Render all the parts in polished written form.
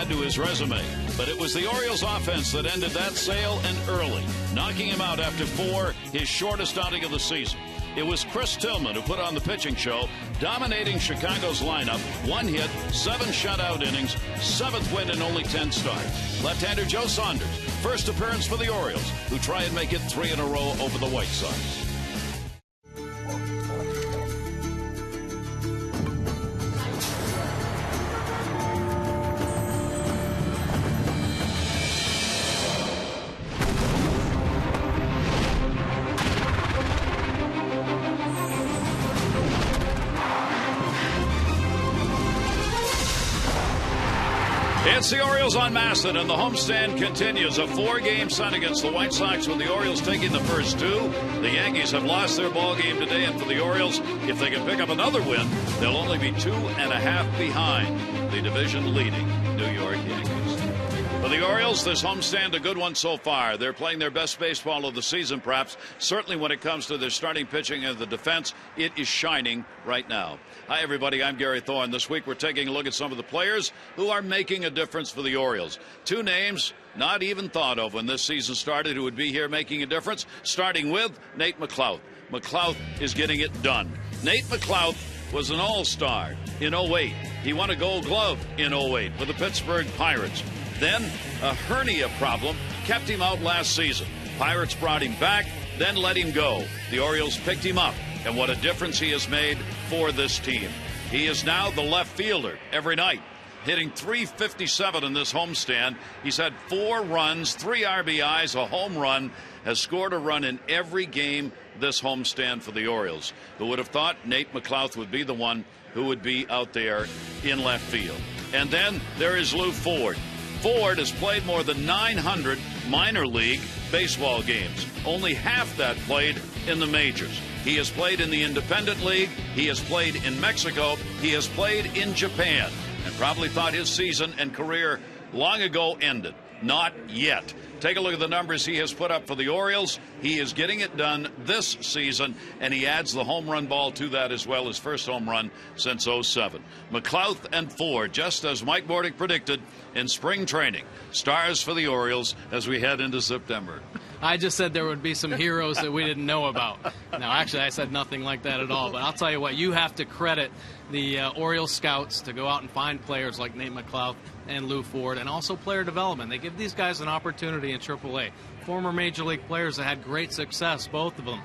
add to his resume. But it was the Orioles offense that ended that sale and early, knocking him out after 4, his shortest outing of the season. It was Chris Tillman who put on the pitching show, dominating Chicago's lineup, 1 hit, 7 shutout innings, 7th win in only 10 starts. Left-hander Joe Saunders, first appearance for the Orioles, who try and make it 3 in a row over the White Sox. It's the Orioles on Masson, and the homestand continues. A 4-game set against the White Sox, with the Orioles taking the first 2. The Yankees have lost their ball game today, and for the Orioles, if they can pick up another win, they'll only be 2.5 behind the division-leading New York Yankees. For the Orioles, this homestand a good one so far. They're playing their best baseball of the season, perhaps. Certainly when it comes to their starting pitching and the defense, it is shining right now. Hi, everybody. I'm Gary Thorne. This week we're taking a look at some of the players who are making a difference for the Orioles. 2 names not even thought of when this season started who would be here making a difference, starting with Nate McLouth. McLouth is getting it done. Nate McLouth was an all-star in 08. He won a Gold Glove in 08 with the Pittsburgh Pirates. Then a hernia problem kept him out last season. Pirates brought him back, then let him go. The Orioles picked him up, and what a difference he has made for this team. He is now the left fielder every night, hitting .357 in this homestand. He's had 4 runs, 3 RBIs, a home run, has scored a run in every game this homestand for the Orioles. Who would have thought Nate McLouth would be the one who would be out there in left field? And then there is Lou Ford. Ford has played more than 900 minor league baseball games. Only half that played in the majors. He has played in the independent league. He has played in Mexico. He has played in Japan, and probably thought his season and career long ago ended. Not yet. Take a look at the numbers he has put up for the Orioles. He is getting it done this season, and he adds the home run ball to that as well, his first home run since 07. McLouth and Ford, just as Mike Bordick predicted in spring training, stars for the Orioles as we head into September. I just said there would be some heroes that we didn't know about. No, actually, I said nothing like that at all. But I'll tell you what, you have to credit the Orioles scouts to go out and find players like Nate McLouth and Lou Ford, and also player development. They give these guys an opportunity in AAA. Former Major League players that had great success, both of them.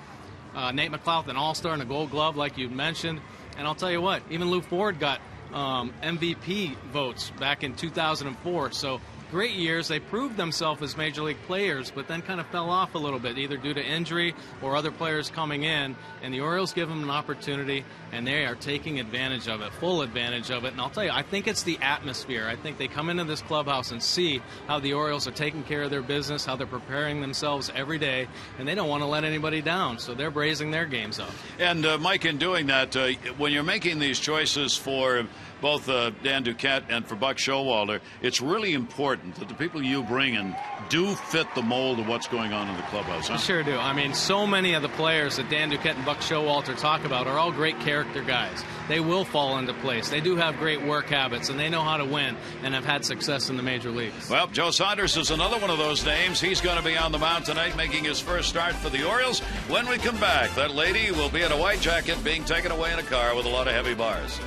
Nate McLouth, an all-star and a Gold Glove, like you mentioned. And I'll tell you what, even Lou Ford got MVP votes back in 2004. So great years. They proved themselves as Major League players, but then kind of fell off a little bit, either due to injury or other players coming in. And the Orioles give them an opportunity, and they are taking advantage of it, full advantage of it. And I'll tell you, I think it's the atmosphere. I think they come into this clubhouse and see how the Orioles are taking care of their business, how they're preparing themselves every day, and they don't want to let anybody down. So they're raising their games up. And, Mike, in doing that, when you're making these choices for both Dan Duquette and for Buck Showalter, it's really important that the people you bring in do fit the mold of what's going on in the clubhouse. Huh? Sure do. I mean, so many of the players that Dan Duquette and Buck Showalter talk about are all great character guys. They will fall into place. They do have great work habits, and they know how to win and have had success in the major leagues. Well, Joe Saunders is another one of those names. He's going to be on the mound tonight making his first start for the Orioles. When we come back, that lady will be in a white jacket being taken away in a car with a lot of heavy bars.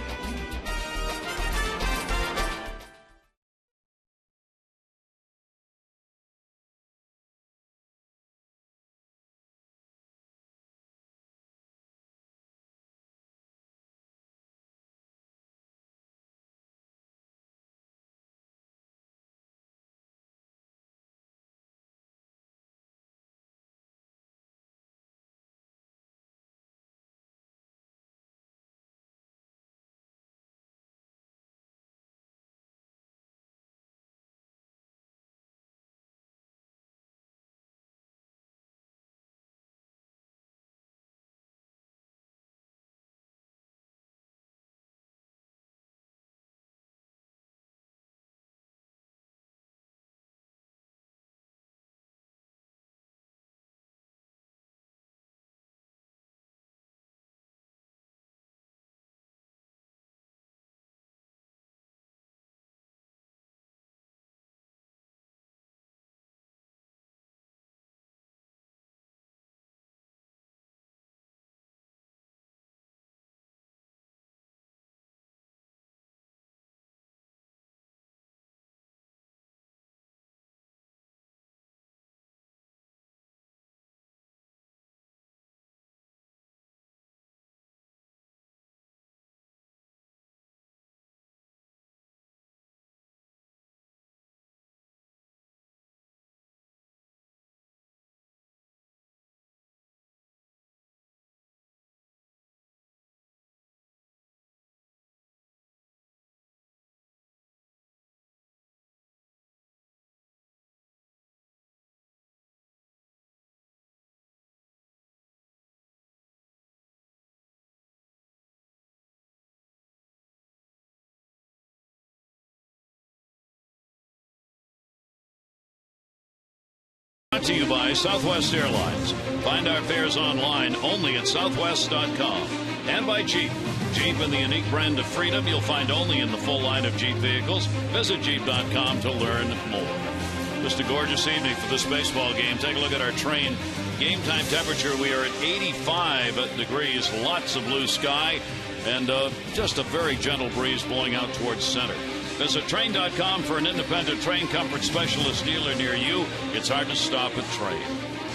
Brought to you by Southwest Airlines. Find our fares online only at southwest.com. And by Jeep. Jeep and the unique brand of freedom you'll find only in the full line of Jeep vehicles. Visit Jeep.com to learn more. Just a gorgeous evening for this baseball game. Take a look at our train. Game time temperature, we are at 85 degrees. Lots of blue sky and just a very gentle breeze blowing out towards center. Visit Train.com for an independent train comfort specialist dealer near you. It's hard to stop at Train.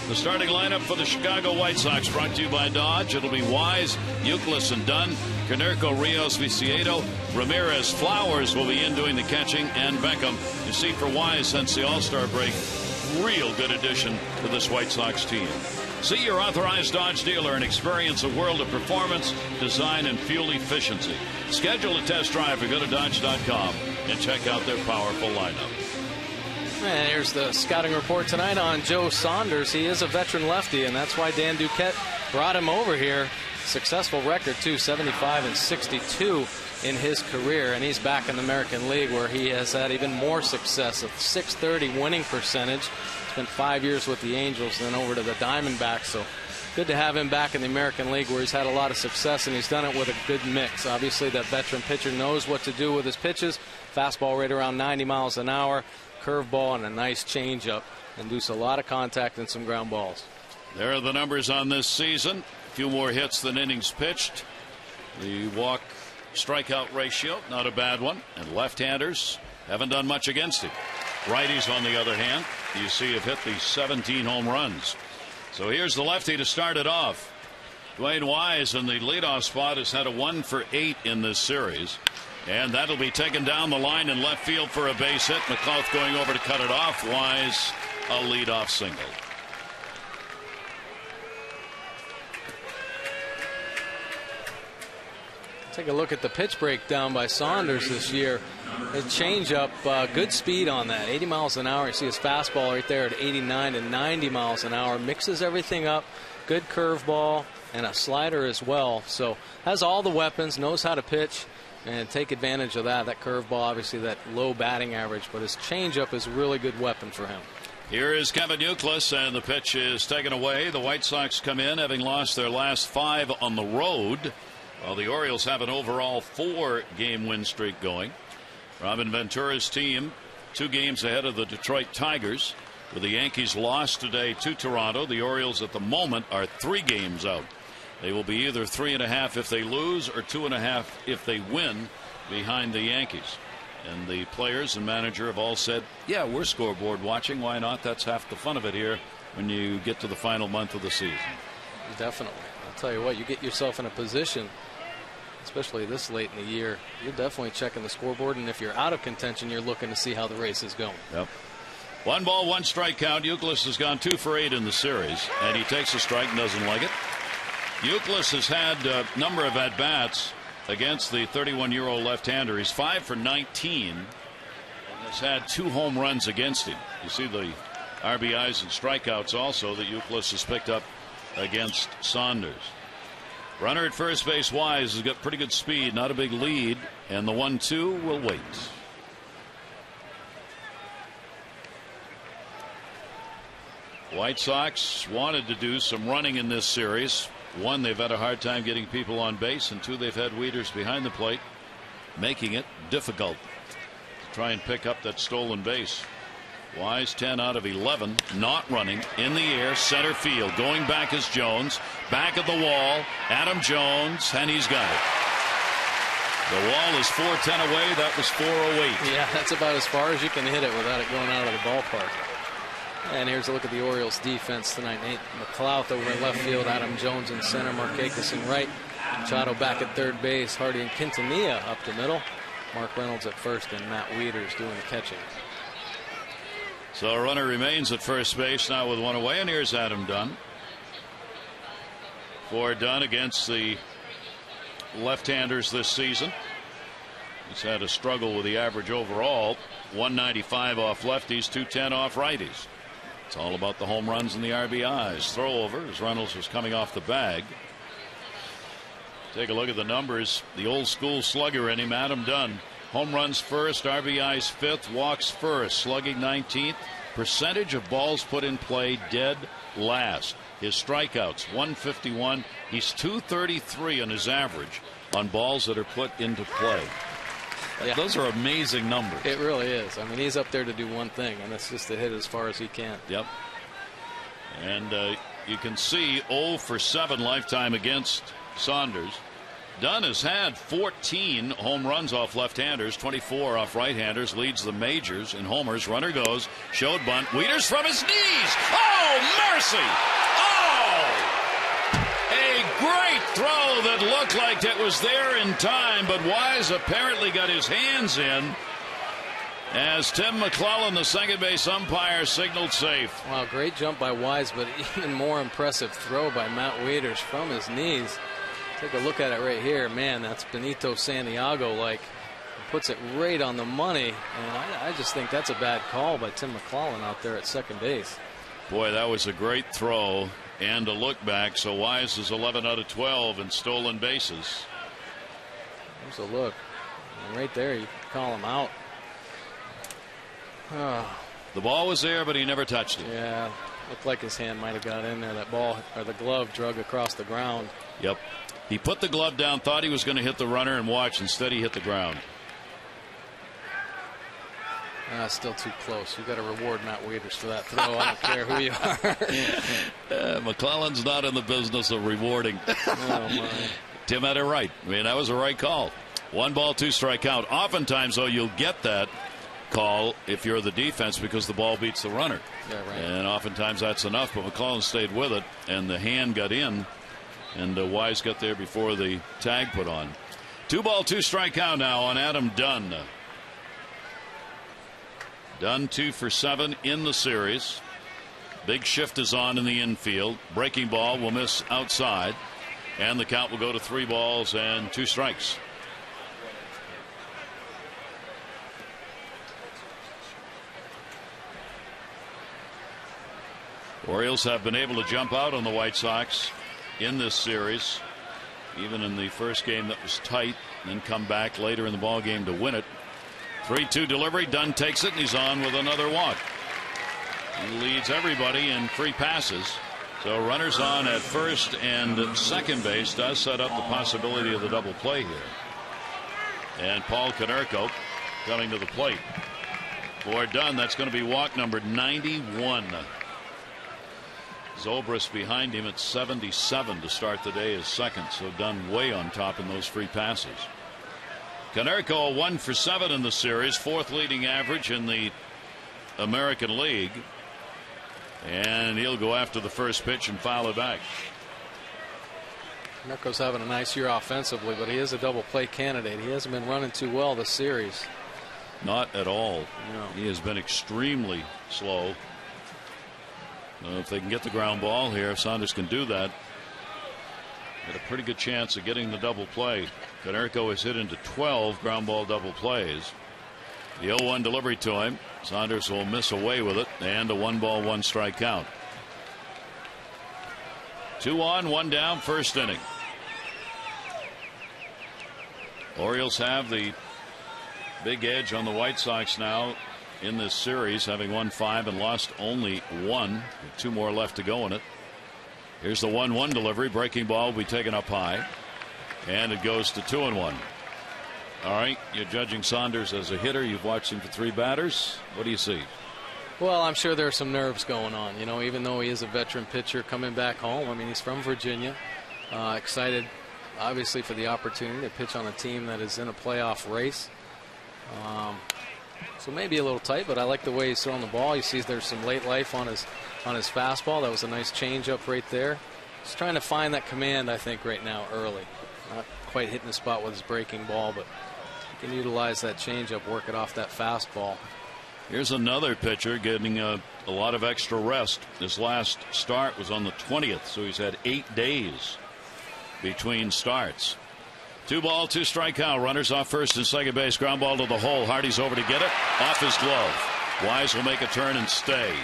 The starting lineup for the Chicago White Sox brought to you by Dodge. It'll be Wise, Youkilis, and Dunn. Konerko, Rios, Viciedo, Ramirez, Flowers will be in doing the catching, and Beckham. You see, for Wise since the All-Star break, real good addition to this White Sox team. See your authorized Dodge dealer and experience a world of performance, design, and fuel efficiency. Schedule a test drive or go to Dodge.com and check out their powerful lineup. And here's the scouting report tonight on Joe Saunders. He is a veteran lefty, and that's why Dan Duquette brought him over here. Successful record, too, 75 and 62 in his career. And he's back in the American League, where he has had even more success, a .630 winning percentage. Spent 5 years with the Angels, then over to the Diamondbacks. So good to have him back in the American League, where he's had a lot of success, and he's done it with a good mix. Obviously, that veteran pitcher knows what to do with his pitches. Fastball right around 90 miles an hour. Curveball and a nice changeup, induce a lot of contact and some ground balls. There are the numbers on this season. A few more hits than innings pitched. The walk strikeout ratio, not a bad one. And left-handers haven't done much against him. Righties, on the other hand, you see, have hit the 17 home runs. So here's the lefty to start it off. DeWayne Wise in the leadoff spot has had a 1 for 8 in this series. And that'll be taken down the line in left field for a base hit. McLeod going over to cut it off. Wise, a leadoff single. Take a look at the pitch breakdown by Saunders this year. His changeup, good speed on that, 80 miles an hour. You see his fastball right there at 89 and 90 miles an hour. Mixes everything up. Good curveball and a slider as well. So has all the weapons, knows how to pitch and take advantage of that. That curveball, obviously that low batting average, but his changeup is a really good weapon for him. Here is Kevin Youkilis, and the pitch is taken away. The White Sox come in having lost their last 5 on the road, while the Orioles have an overall 4-game win streak going. Robin Ventura's team 2 games ahead of the Detroit Tigers, with the Yankees lost today to Toronto. The Orioles at the moment are 3 games out. They will be either 3.5 if they lose or 2.5 if they win behind the Yankees. And the players and manager have all said, yeah, we're scoreboard watching. Why not? That's half the fun of it here when you get to the final month of the season. Definitely. I'll tell you what, you get yourself in a position, especially this late in the year, you're definitely checking the scoreboard. And if you're out of contention, you're looking to see how the race is going. Yep. 1 ball, 1 strike count. Youkilis has gone 2 for 8 in the series, and he takes a strike and doesn't like it. Youkilis has had a number of at-bats against the 31-year-old left-hander. He's 5 for 19 and has had 2 home runs against him. You see the RBIs and strikeouts also that Youkilis has picked up against Saunders. Runner at first base, Wise, has got pretty good speed, not a big lead, and the 1-2 will wait. White Sox wanted to do some running in this series. 1, they've had a hard time getting people on base, and 2, they've had Wieters behind the plate, making it difficult to try and pick up that stolen base. Wise 10 out of 11, not running, in the air, center field. Going back is Jones, back of the wall, Adam Jones, and he's got it. The wall is 410 away. That was 408. Yeah, that's about as far as you can hit it without it going out of the ballpark. And here's a look at the Orioles defense tonight. Nate McLeod over in left field, Adam Jones in center, Markakis in right, Machado back at third base, Hardy and Quintanilla up the middle, Mark Reynolds at first, and Matt Wieters doing the catching. So a runner remains at first base now with 1 away, and here's Adam Dunn. For Dunn against the left-handers this season. He's had a struggle with the average overall. 195 off lefties, 210 off righties. It's all about the home runs and the RBIs. Throw over as Reynolds was coming off the bag. Take a look at the numbers. The old school slugger in him, Adam Dunn. Home runs first, RBIs 5th, walks 1st, slugging 19th, percentage of balls put in play dead last. His strikeouts 151. He's 233 on his average on balls that are put into play. Yeah. Those are amazing numbers. It really is. I mean, he's up there to do one thing, and that's just to hit as far as he can. Yep. And you can see 0 for 7 lifetime against Saunders. Dunn has had 14 home runs off left-handers, 24 off right-handers, leads the majors in homers. Runner goes, showed bunt, Wieters from his knees. Oh, mercy! Oh! A great throw that looked like it was there in time, but Wise apparently got his hands in as Tim McClellan, the second base umpire, signaled safe. Wow, great jump by Wise, but even more impressive throw by Matt Wieters from his knees. Take a look at it right here. Man, that's Benito Santiago-like. Puts it right on the money, and I just think that's a bad call by Tim McClellan out there at second base. Boy, that was a great throw and a look back. So Wise is 11 out of 12 in stolen bases. There's a look. And right there, you call him out. The ball was there, but he never touched it. Yeah, looked like his hand might have got in there. That ball, or the glove, drug across the ground. Yep. He put the glove down, thought he was going to hit the runner, and watch. Instead, he hit the ground. Still too close. You got to reward Matt Wieters for that throw. I don't care who you are. McClellan's not in the business of rewarding. Oh, my. Tim had it right. I mean, that was a right call. 1 ball, 2 strike count. Oftentimes, though, you'll get that call if you're the defense because the ball beats the runner. Yeah, right. And oftentimes that's enough, but McClellan stayed with it, and the hand got in, and Wise got there before the tag put on. 2 ball, 2 strike count now on Adam Dunn. Dunn 2 for 7 in the series. Big shift is on in the infield. Breaking ball will miss outside, and the count will go to 3 balls and 2 strikes. Orioles have been able to jump out on the White Sox in this series, even in the first game that was tight, and then come back later in the ball game to win it. 3-2 delivery. Dunn takes it, and he's on with another walk. He leads everybody in free passes. So runners on at first and second base does set up the possibility of the double play here. And Paul Konerko coming to the plate. For Dunn, that's going to be walk number 91. Zobrist behind him at 77 to start the day as second. So Dunn way on top in those free passes. Konerko 1 for 7 in the series, 4th leading average in the American League. And he'll go after the first pitch and foul it back. Konerko's having a nice year offensively, but he is a double play candidate. He hasn't been running too well this series. Not at all. No. He has been extremely slow. If they can get the ground ball here, if Saunders can do that, got a pretty good chance of getting the double play. Konerko has hit into 12 ground ball double plays. The 0-1 delivery to him. Saunders will miss away with it, and a 1 ball 1 strike count. 2 on, 1 down, first inning. Orioles have the big edge on the White Sox now in this series, having won 5 and lost only 1, with 2 more left to go in it. Here's the 1-1 delivery. Breaking ball will be taken up high, and it goes to 2-1. All right, you're judging Saunders as a hitter. You've watched him for 3 batters. What do you see? Well, I'm sure there are some nerves going on. You know, even though he is a veteran pitcher coming back home. I mean, he's from Virginia. Excited, obviously, for the opportunity to pitch on a team that is in a playoff race. So maybe a little tight, but I like the way he's throwing the ball. You see there's some late life on his fastball. That was a nice changeup right there. Just trying to find that command, I think, right now early. Not quite hitting the spot with his breaking ball, but he can utilize that changeup, work it off that fastball. Here's another pitcher getting a lot of extra rest. This last start was on the 20th, so he's had 8 days between starts. 2 ball, 2 strike count. Runners off first and second base. Ground ball to the hole. Hardy's over to get it. Off his glove. Wise will make a turn and stay.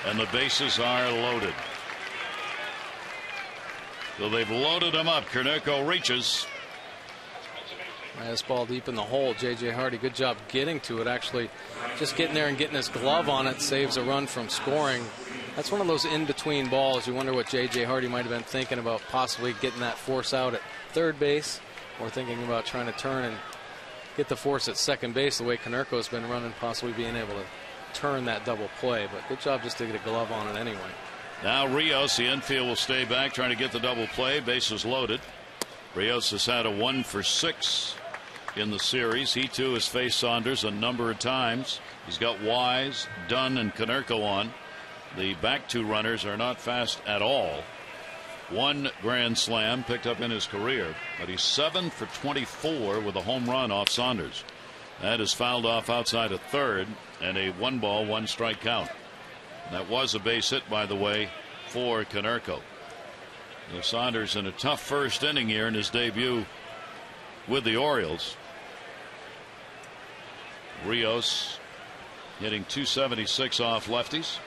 And the bases are loaded. So they've loaded him up. Konerko reaches. This ball deep in the hole. J.J. Hardy, good job getting to it. Actually, just getting there and getting his glove on it saves a run from scoring. That's one of those in-between balls. You wonder what J.J. Hardy might have been thinking about, possibly getting that force out at third base, or thinking about trying to turn and get the force at second base the way Konerko's been running, possibly being able to turn that double play. But good job just to get a glove on it anyway. Now Rios, the infield, will stay back trying to get the double play. Bases loaded. Rios has had a 1 for 6 in the series. He too has faced Saunders a number of times. He's got Wise, Dunn, and Konerko on. The back two runners are not fast at all. 1 grand slam picked up in his career, but he's 7 for 24 with a home run off Saunders. That is fouled off outside of third, and a 1-ball, 1-strike count. That was a base hit, by the way, for Konerko. Saunders in a tough first inning here in his debut with the Orioles. Rios hitting .276 off lefties.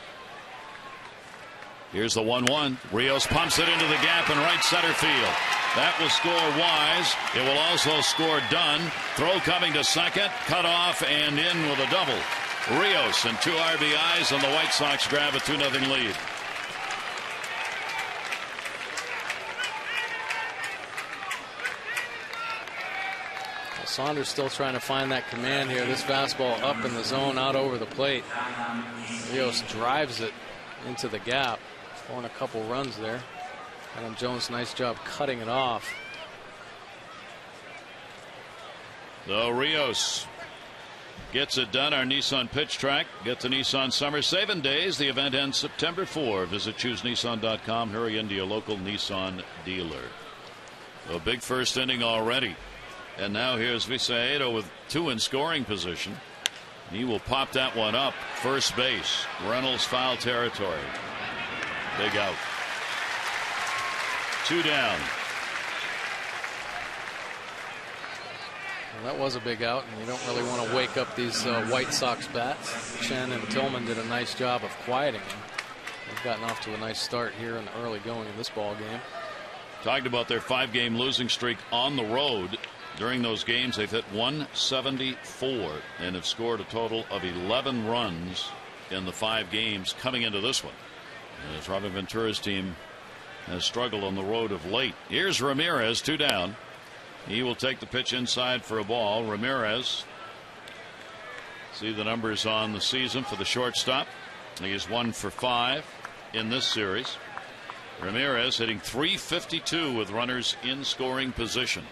Here's the 1-1. Rios pumps it into the gap in right center field. That will score Wise. It will also score Dunn. Throw coming to second. Cut off and in with a double. Rios and 2 RBIs, and the White Sox grab a 2-0 lead. Saunders still trying to find that command here. This fastball up in the zone, out over the plate. Rios drives it into the gap, scoring a couple runs there. Adam Jones, nice job cutting it off. So Rios gets it done. Our Nissan pitch track. Get to Nissan Summer 7 days. The event ends September 4. Visit ChooseNissan.com. Hurry into your local Nissan dealer. A big first inning already. And now here's Visaedo with 2 in scoring position. He will pop that one up. First base. Reynolds foul territory. Big out. 2 down. Well, that was a big out, and you don't really want to wake up these White Sox bats. Chen and Tillman did a nice job of quieting them. They've gotten off to a nice start here in the early going of this ball game. Talked about their 5-game losing streak on the road. During those games, they've hit 174 and have scored a total of 11 runs in the 5 games coming into this one. As Robin Ventura's team has struggled on the road of late. Here's Ramirez, 2 down. He will take the pitch inside for a ball. Ramirez, see the numbers on the season for the shortstop. He is 1 for 5 in this series. Ramirez hitting .352 with runners in scoring position.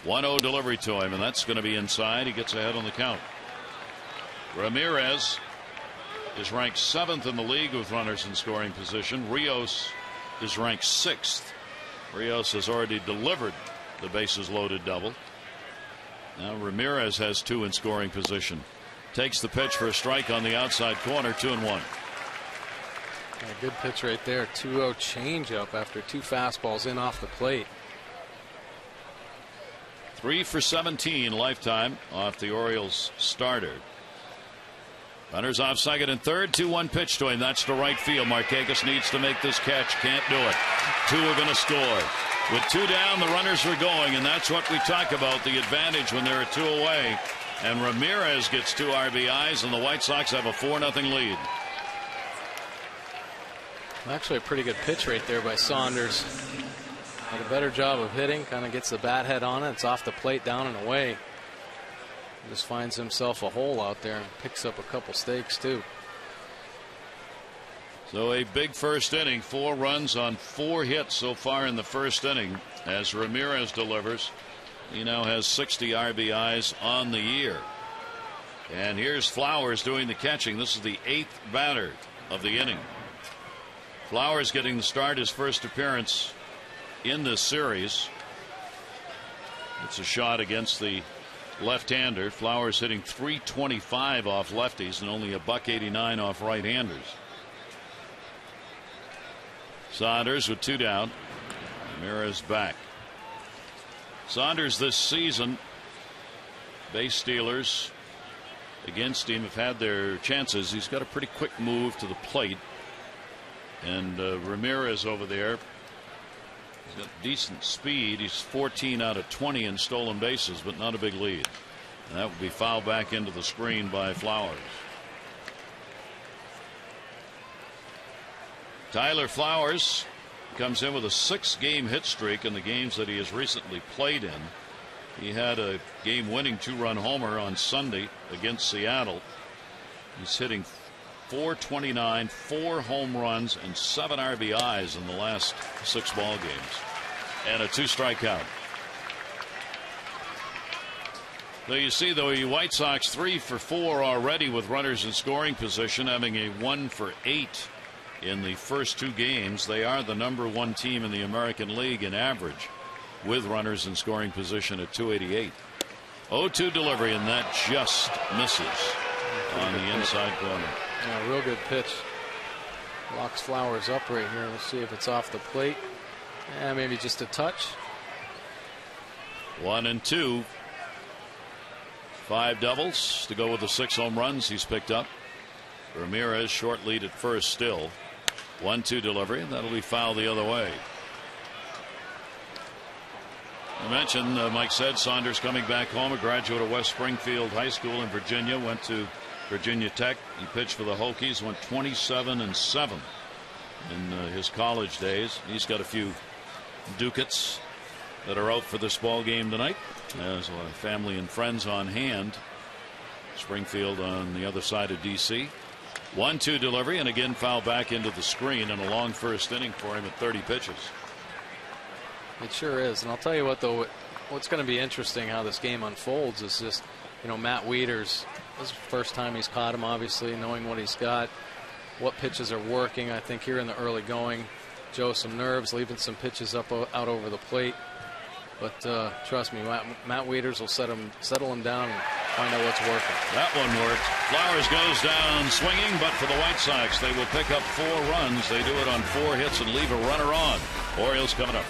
1-0 delivery to him, and that's going to be inside. He gets ahead on the count. Ramirez is ranked 7th in the league with runners in scoring position. Rios is ranked 6th. Rios has already delivered the bases loaded double. Now Ramirez has 2 in scoring position. Takes the pitch for a strike on the outside corner. 2-1. A good pitch right there. 2-0 changeup after 2 fastballs in off the plate. 3 for 17 lifetime off the Orioles starter. Runners off second and third. 2-1 pitch to him. That's to right field. Markakis needs to make this catch. Can't do it. 2 are going to score. With 2 down, the runners are going, and that's what we talk about, the advantage when there are 2 away. And Ramirez gets 2 RBIs, and the White Sox have a 4-0 lead. Actually a pretty good pitch right there by Saunders. Had a better job of hitting, kind of gets the bat head on it. It's off the plate, down and away. Just finds himself a hole out there and picks up a couple stakes too. So a big first inning. 4 runs on 4 hits so far in the first inning as Ramirez delivers. He now has 60 RBIs on the year. And here's Flowers doing the catching. This is the 8th batter of the inning. Flowers getting the start, his first appearance in this series. It's a shot against the left-hander. Flowers hitting .325 off lefties and only a .189 off right-handers. Saunders with 2 down. Ramirez back. Saunders this season, base stealers against him have had their chances. He's got a pretty quick move to the plate. And Ramirez over there He's got decent speed. He's 14 out of 20 in stolen bases, but not a big lead. And that would be fouled back into the screen by Flowers. Tyler Flowers comes in with a 6-game hit streak in the games that he has recently played in. He had a game-winning 2-run homer on Sunday against Seattle. He's hitting .429, 4 home runs, and 7 RBIs in the last 6 ball games, and a 2-strike count. So you see, though, the White Sox 3 for 4 already with runners in scoring position, having a 1 for 8 in the first 2 games. They are the #1 team in the American League in average with runners in scoring position at .288. 0-2 delivery, and that just misses on the inside corner. Yeah, real good pitch. Locks Flowers up right here. We'll see if it's off the plate. Maybe just a touch. 1-2. 5 doubles to go with the 6 home runs he's picked up. Ramirez short lead at first still. 1-2 delivery, and that'll be fouled the other way. I mentioned, Mike said, Saunders coming back home, a graduate of West Springfield High School in Virginia, went to Virginia Tech. He pitched for the Hokies, went 27-7 in his college days. He's got a few ducats that are out for this ball game tonight. There's a lot of family and friends on hand. Springfield on the other side of D.C. 1-2 delivery, and again foul back into the screen, and a long first inning for him at 30 pitches. It sure is. And I'll tell you what, though, what's going to be interesting how this game unfolds is just, Matt Wieters, this is the first time he's caught him, obviously, knowing what he's got, what pitches are working. I think here in the early going, Joe, some nerves, leaving some pitches out over the plate. But trust me, Matt Wieters will settle him down and find out what's working. That one worked. Flowers goes down swinging, but for the White Sox, they will pick up 4 runs. They do it on 4 hits and leave a runner on. Orioles coming up.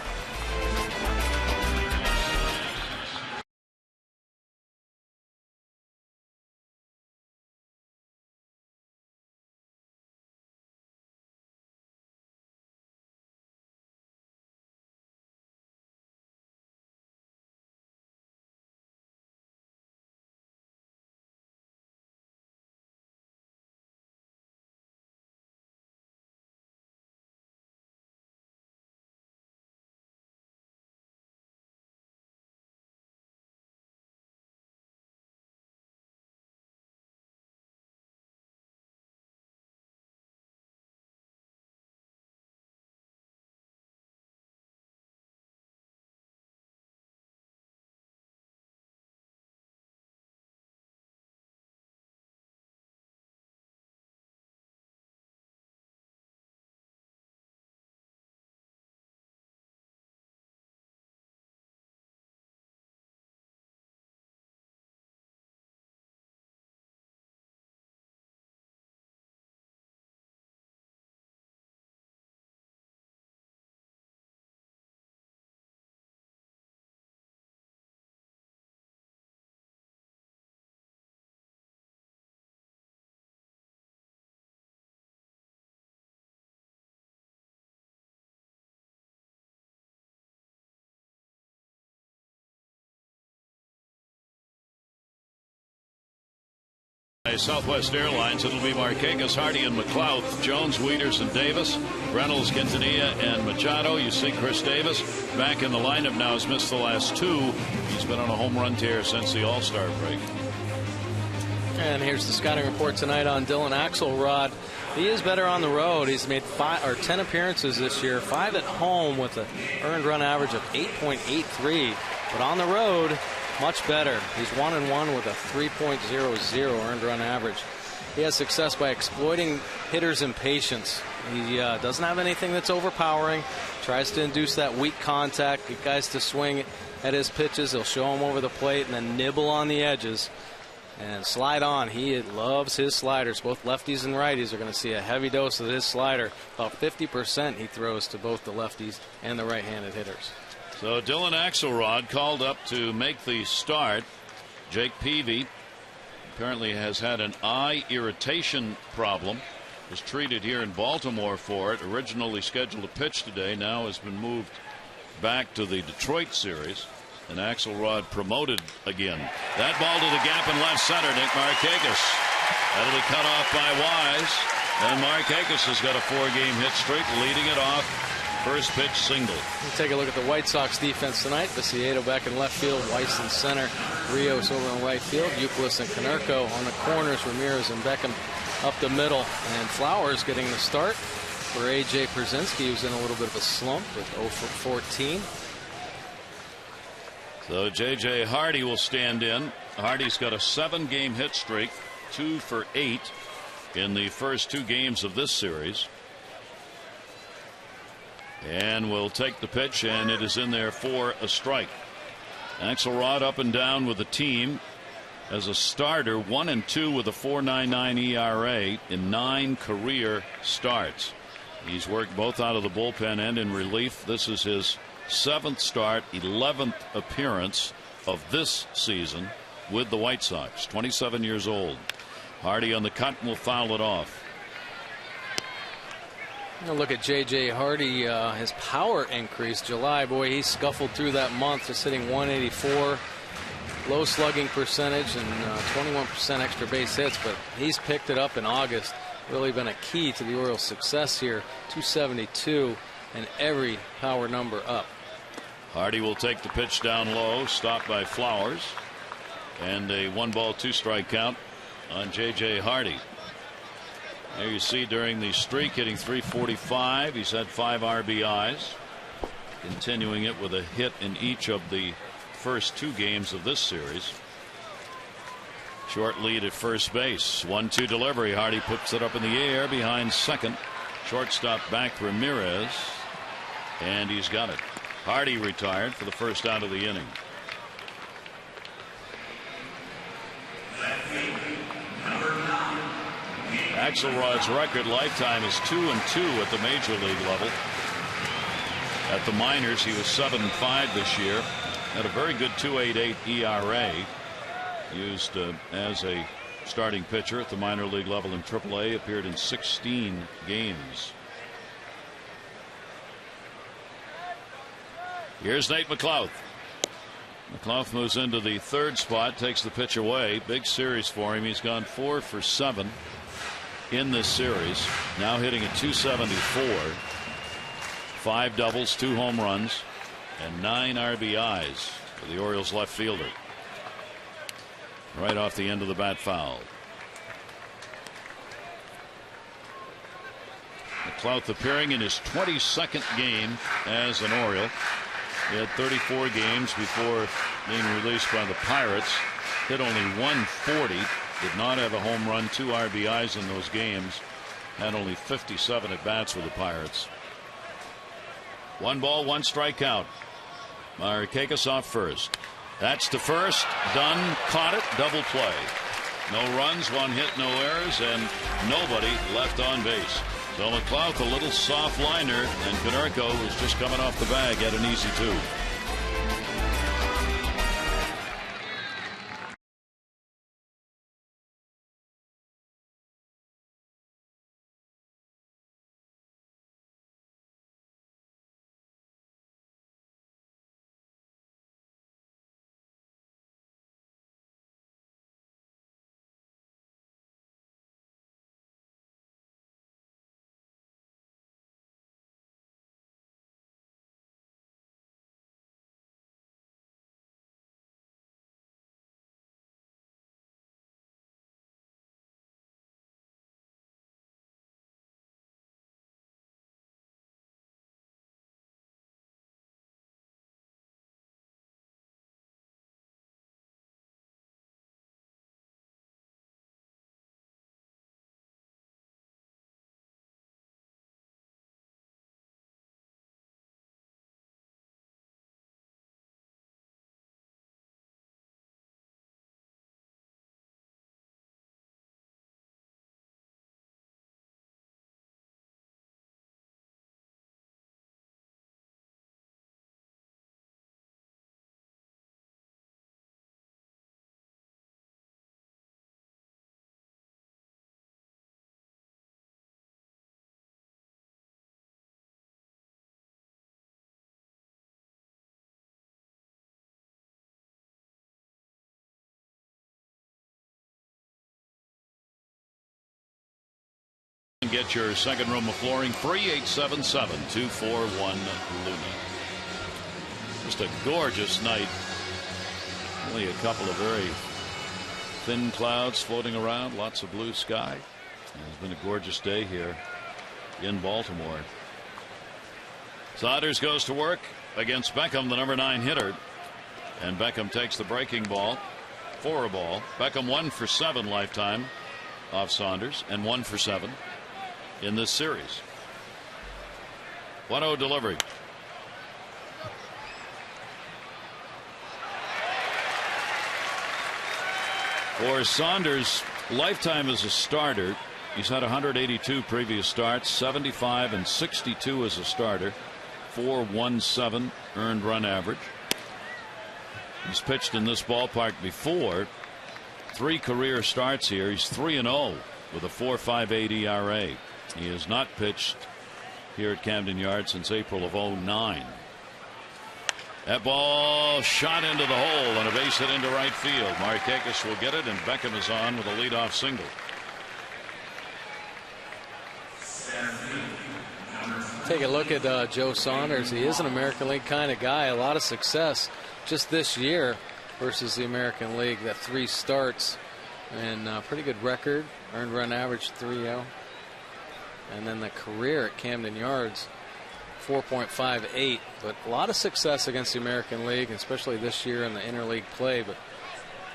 Southwest Airlines, it'll be Marquez, Hardy, and McLeod, Jones, Wieters, and Davis, Reynolds, Quintanilla, and Machado. You see Chris Davis back in the lineup now. Has missed the last 2. He's been on a home run tear since the All-Star break. And here's the scouting report tonight on Dylan Axelrod. He is better on the road. He's made 10 appearances this year, 5 at home with an earned run average of 8.83. But on the road, much better. He's 1-1 with a 3.00 earned run average. He has success by exploiting hitters' impatience. He doesn't have anything that's overpowering. Tries to induce that weak contact, get guys to swing at his pitches. He'll show them over the plate and then nibble on the edges and slide on. He loves his sliders. Both lefties and righties are going to see a heavy dose of his slider. About 50% he throws to both the lefties and the right-handed hitters. So Dylan Axelrod called up to make the start. Jake Peavy apparently has had an eye irritation problem. Was treated here in Baltimore for it. Originally scheduled to pitch today, now has been moved back to the Detroit series, and Axelrod promoted again. That ball to the gap in left center. Nick Markakis. That'll be cut off by Wise, and Markakis has got a 4-game hit streak, leading it off. First pitch single. We'll take a look at the White Sox defense tonight. Viciedo back in left field, Weiss in center, Rios over in right field, Youkilis and Konerko on the corners, Ramirez and Beckham up the middle, and Flowers getting the start for AJ Pierzynski, who's in a little bit of a slump with 0 for 14. So J.J. Hardy will stand in. Hardy's got a 7-game hit streak, 2 for 8 in the first 2 games of this series. And will take the pitch, and it is in there for a strike. Axelrod up and down with the team as a starter, 1-2 with a 4.99 ERA in 9 career starts. He's worked both out of the bullpen and in relief. This is his 7th start, 11th appearance of this season with the White Sox. 27 years old. Hardy on the cut and will foul it off. Look at J.J. Hardy, his power increase. July, boy, he scuffled through that month, just hitting 184, low slugging percentage, and 21% extra base hits. But he's picked it up in August. Really been a key to the Orioles' success here. 272 and every power number up. Hardy will take the pitch down low, stopped by Flowers, and a 1-ball 2-strike count on J.J. Hardy. There you see during the streak hitting 345. He's had 5 RBIs, continuing it with a hit in each of the first 2 games of this series. Short lead at first base. 1-2 delivery. Hardy puts it up in the air behind second. Shortstop back Ramirez, and he's got it. Hardy retired for the first out of the inning. Axelrod's record lifetime is 2-2 at the major league level. At the minors, he was 7-5 this year. Had a very good 2.88 ERA. Used as a starting pitcher at the minor league level in AAA. Appeared in 16 games. Here's Nate McLouth. McLouth moves into the 3rd spot, takes the pitch away. Big series for him. He's gone 4 for 7 in this series. Now hitting at 274. 5 doubles, 2 home runs, and 9 RBIs for the Orioles left fielder. Right off the end of the bat foul. McLouth appearing in his 22nd game as an Oriole. He had 34 games before being released by the Pirates. Hit only 140. Did not have a home run, 2 RBIs in those games. Had only 57 at bats with the Pirates. 1 ball, 1 strikeout. Markakis off first. That's to first. Dunn caught it. Double play. No runs, 1 hit, no errors, and nobody left on base. So McLouth a little soft liner, and Konerko, who's just coming off the bag, had an easy 2. Get your second room of flooring free. 877-241-LUNA. Just a gorgeous night. Only a couple of very thin clouds floating around. Lots of blue sky. It's been a gorgeous day here in Baltimore. Saunders goes to work against Beckham, the number 9 hitter. And Beckham takes the breaking ball for a ball. Beckham 1 for 7 lifetime off Saunders and 1 for 7 in this series. 1-0 delivery. For Saunders, lifetime as a starter, he's had 182 previous starts, 75 and 62 as a starter, 4.17 earned run average. He's pitched in this ballpark before. 3 career starts here. He's 3-0 with a 4.58 ERA. He has not pitched here at Camden Yards since April of 2009. That ball shot into the hole and a base hit into right field. Markakis will get it, and Beckham is on with a leadoff single. Take a look at Joe Saunders. He is an American League kind of guy. A lot of success just this year versus the American League. That 3 starts and pretty good record. Earned run average 3.0. And then the career at Camden Yards 4.58. But a lot of success against the American League, especially this year in the interleague play. But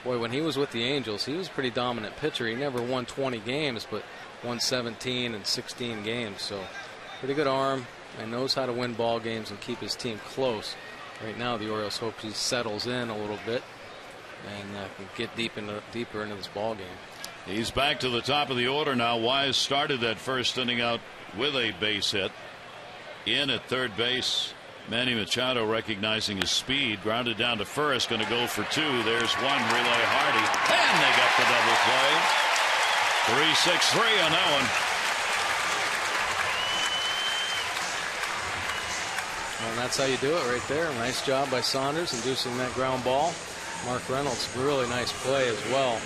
boy, when he was with the Angels, he was a pretty dominant pitcher. He never won 20 games, but won 17 and 16 games. So pretty good arm and knows how to win ball games and keep his team close. Right now, the Orioles hope he settles in a little bit and can get deeper into this ball game. He's back to the top of the order now. Wise started that first inning out with a base hit. In at third base, Manny Machado, recognizing his speed, grounded down to first, going to go for 2. There's one, Relay Hardy, and they got the double play. 3-6-3 on that one. Well, that's how you do it right there. Nice job by Saunders inducing that ground ball. Mark Reynolds, really nice play as well.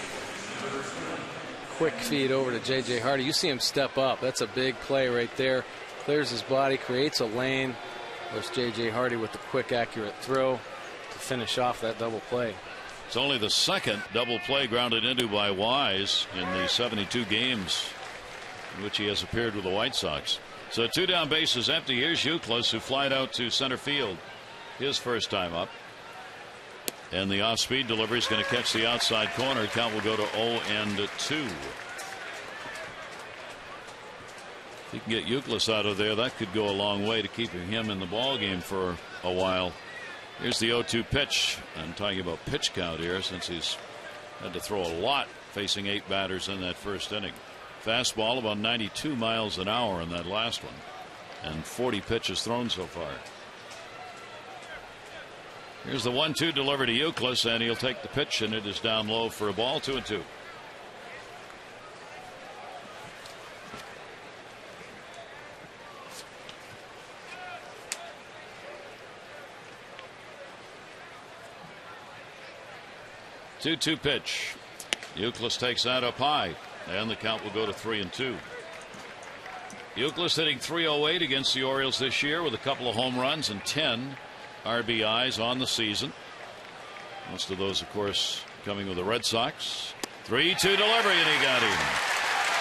Quick feed over to J.J. Hardy. You see him step up. That's a big play right there. Clears his body, creates a lane. There's J.J. Hardy with the quick, accurate throw to finish off that double play. It's only the second double play grounded into by Wise in the 72 games in which he has appeared with the White Sox. So 2 down, bases empty. Here's Euclid, who flied out to center field his first time up. And the off-speed delivery is going to catch the outside corner. Count will go to 0-2. If he can get Euclid out of there, that could go a long way to keeping him in the ball game for a while. Here's the 0-2 pitch. I'm talking about pitch count here, since he's had to throw a lot facing 8 batters in that first inning. Fastball about 92 miles an hour in that last one, and 40 pitches thrown so far. Here's the 1-2 delivered to Euclid, and he'll take the pitch, and it is down low for a ball. 2-2. Two-two pitch. Euclid takes that up high, and the count will go to 3-2. Euclid hitting .308 against the Orioles this year with a couple of home runs and 10 RBIs on the season. Most of those, of course, coming with the Red Sox. 3-2 delivery, and he got him.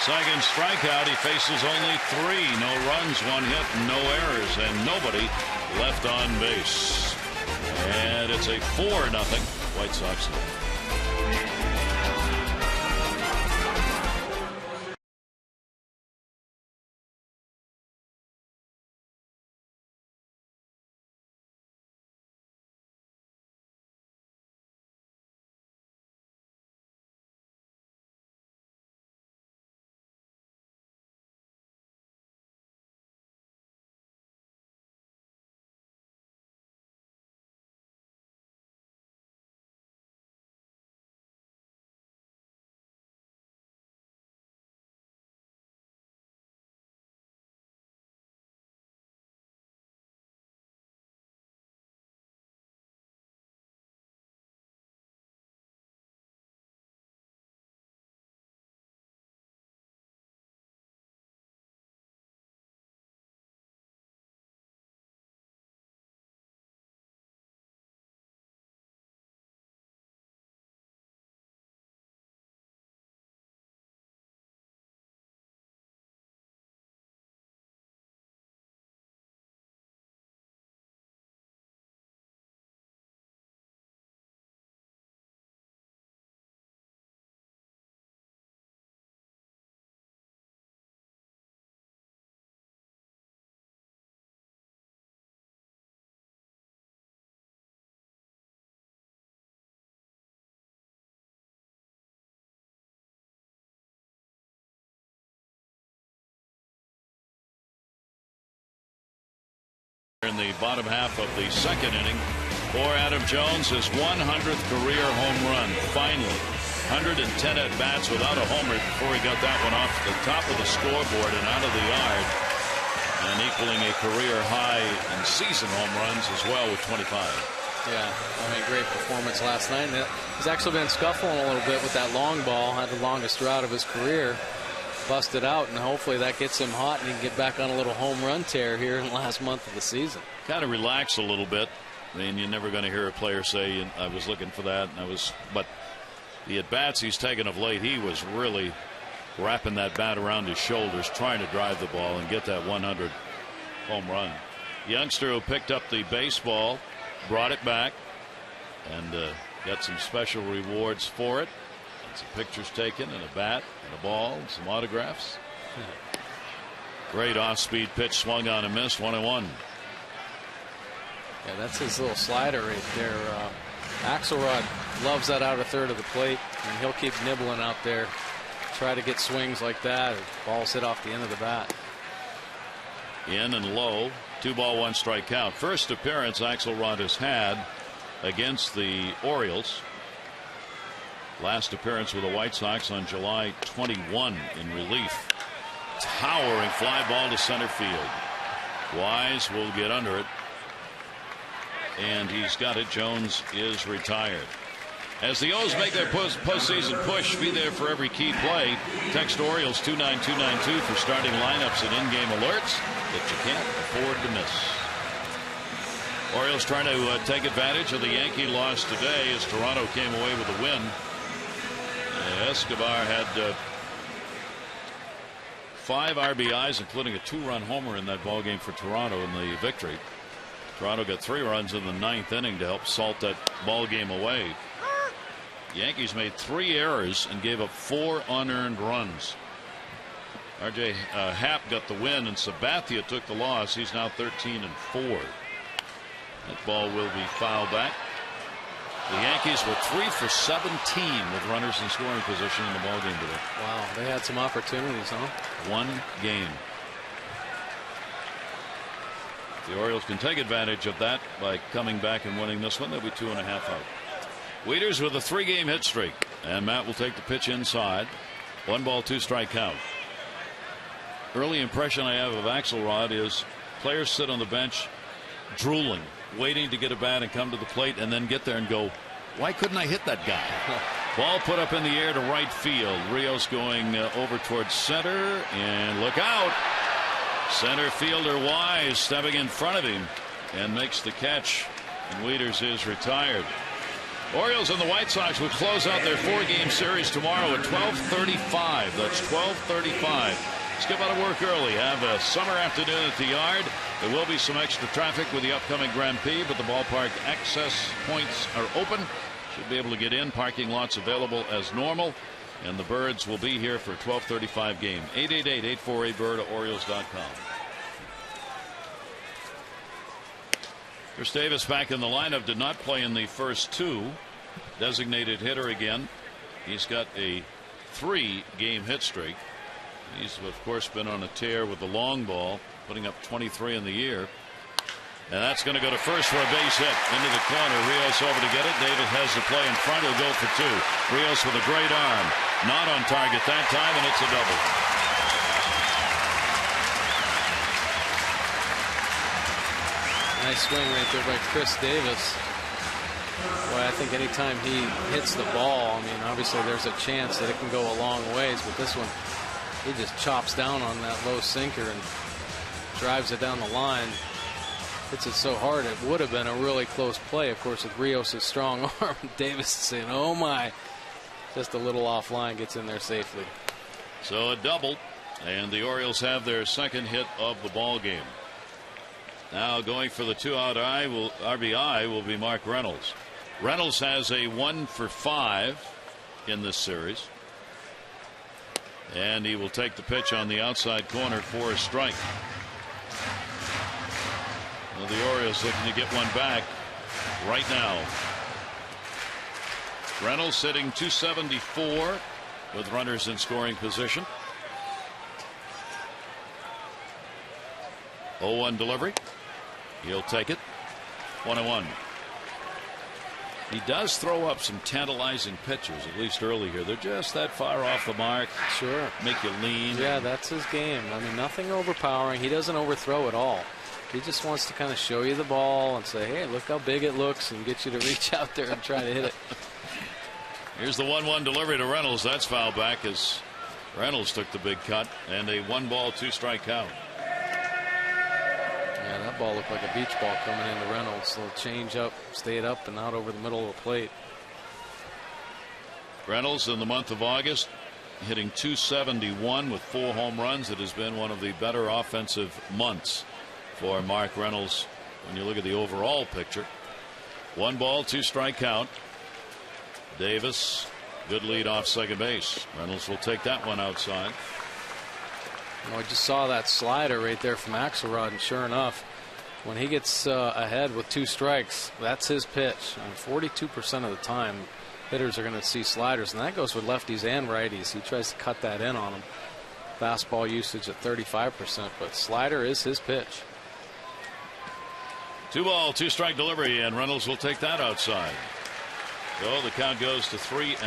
Second strikeout. He faces only 3. No runs, 1 hit, no errors, and nobody left on base. And it's a 4-0 White Sox lead. In the bottom half of the second inning for Adam Jones, his 100th career home run. Finally, 110 at bats without a homer before he got that one off the top of the scoreboard and out of the yard, and equaling a career high in season home runs as well with 25. Yeah, I mean, great performance last night. He's actually been scuffling a little bit with that long ball. Had the longest drought of his career. Busted out, and hopefully that gets him hot and he can get back on a little home run tear here in the last month of the season. Kind of relax a little bit. I mean, you're never going to hear a player say, I was looking for that, but the at-bats he's taken of late, he was really wrapping that bat around his shoulders, trying to drive the ball and get that 100 home run. Youngster who picked up the baseball, brought it back, and got some special rewards for it. Some pictures taken, and a bat, and a ball, and some autographs. Great off-speed pitch, swung on and missed, 1-1. Yeah, that's his little slider right there. Axelrod loves that outer third of the plate, and he'll keep nibbling out there. Try to get swings like that. Balls hit off the end of the bat. In and low, 2-1 strike count. First appearance Axelrod has had against the Orioles. Last appearance with the White Sox on July 21 in relief. Towering fly ball to center field. Wise will get under it, and he's got it. Jones is retired. As the O's make their postseason push, be there for every key play. Text Orioles 29292 for starting lineups and in-game alerts that you can't afford to miss. Orioles trying to take advantage of the Yankee loss today as Toronto came away with a win. Escobar had 5 RBIs, including a 2-run homer in that ballgame for Toronto in the victory. Toronto got 3 runs in the 9th inning to help salt that ballgame away. The Yankees made 3 errors and gave up 4 unearned runs. R.J. Happ got the win, and Sabathia took the loss. He's now 13-4. That ball will be fouled back. The Yankees were 3 for 17 with runners in scoring position in the ballgame today. Wow, they had some opportunities, huh? 1 game. The Orioles can take advantage of that by coming back and winning this one. They'll be 2.5 out. Wieters with a 3-game hit streak, and Matt will take the pitch inside. 1 ball, 2 strike count. Early impression I have of Axelrod is players sit on the bench drooling, waiting to get a bat and come to the plate, and then get there and go, why couldn't I hit that guy? Ball put up in the air to right field. Rios going over towards center, and look out. Center fielder Wise stepping in front of him and makes the catch, and Wieters is retired. Orioles and the White Sox will close out their 4-game series tomorrow at 12:35. That's 12:35. Skip out of work early. Have a summer afternoon at the yard. There will be some extra traffic with the upcoming Grand Prix, but the ballpark access points are open. Should be able to get in. Parking lots available as normal. And the Birds will be here for a 12:35 game. 888-848-BIRD at Orioles.com. Chris Davis back in the lineup. Did not play in the first 2. Designated hitter again. He's got a 3-game hit streak. He's of course been on a tear with the long ball, putting up 23 in the year. And that's going to go to first for a base hit into the corner. Rios over to get it. Davis has the play in front. He'll go for 2. Rios with a great arm. Not on target that time, and it's a double. Nice swing right there by Chris Davis. Boy, I think anytime he hits the ball, I mean, obviously there's a chance that it can go a long ways, but this one, he just chops down on that low sinker and drives it down the line. Hits it so hard it would have been a really close play. Of course, with Rios' strong arm, Davis is saying, oh my. Just a little offline, gets in there safely. So a double, and the Orioles have their second hit of the ball game. Now going for the 2-out RBI will be Mark Reynolds. Reynolds has a 1 for 5 in this series, and he will take the pitch on the outside corner for a strike. Well, the Orioles looking to get one back right now. Reynolds sitting 274 with runners in scoring position. 0-1 delivery. He'll take it. 1-1. He does throw up some tantalizing pitches, at least early here. They're just that far off the mark. Sure. Make you lean. Yeah, that's his game. I mean, nothing overpowering. He doesn't overthrow at all. He just wants to kind of show you the ball and say, hey, look how big it looks, and get you to reach out there and try to hit it. Here's the 1-1 delivery to Reynolds. That's foul back as Reynolds took the big cut, and a 1-ball, 2-strike count. Yeah, that ball looked like a beach ball coming into Reynolds. Little change up, stayed up and out over the middle of the plate. Reynolds in the month of August hitting .271 with 4 home runs. It has been one of the better offensive months for Mark Reynolds when you look at the overall picture. 1-ball, 2-strike count. Davis, good lead off second base. Reynolds will take that one outside. Well, I just saw that slider right there from Axelrod, and sure enough, when he gets ahead with 2 strikes, that's his pitch. 42% of the time, hitters are going to see sliders, and that goes with lefties and righties. He tries to cut that in on them. Fastball usage at 35%, but slider is his pitch. 2-ball, 2-strike delivery, and Reynolds will take that outside. So the count goes to 3-2.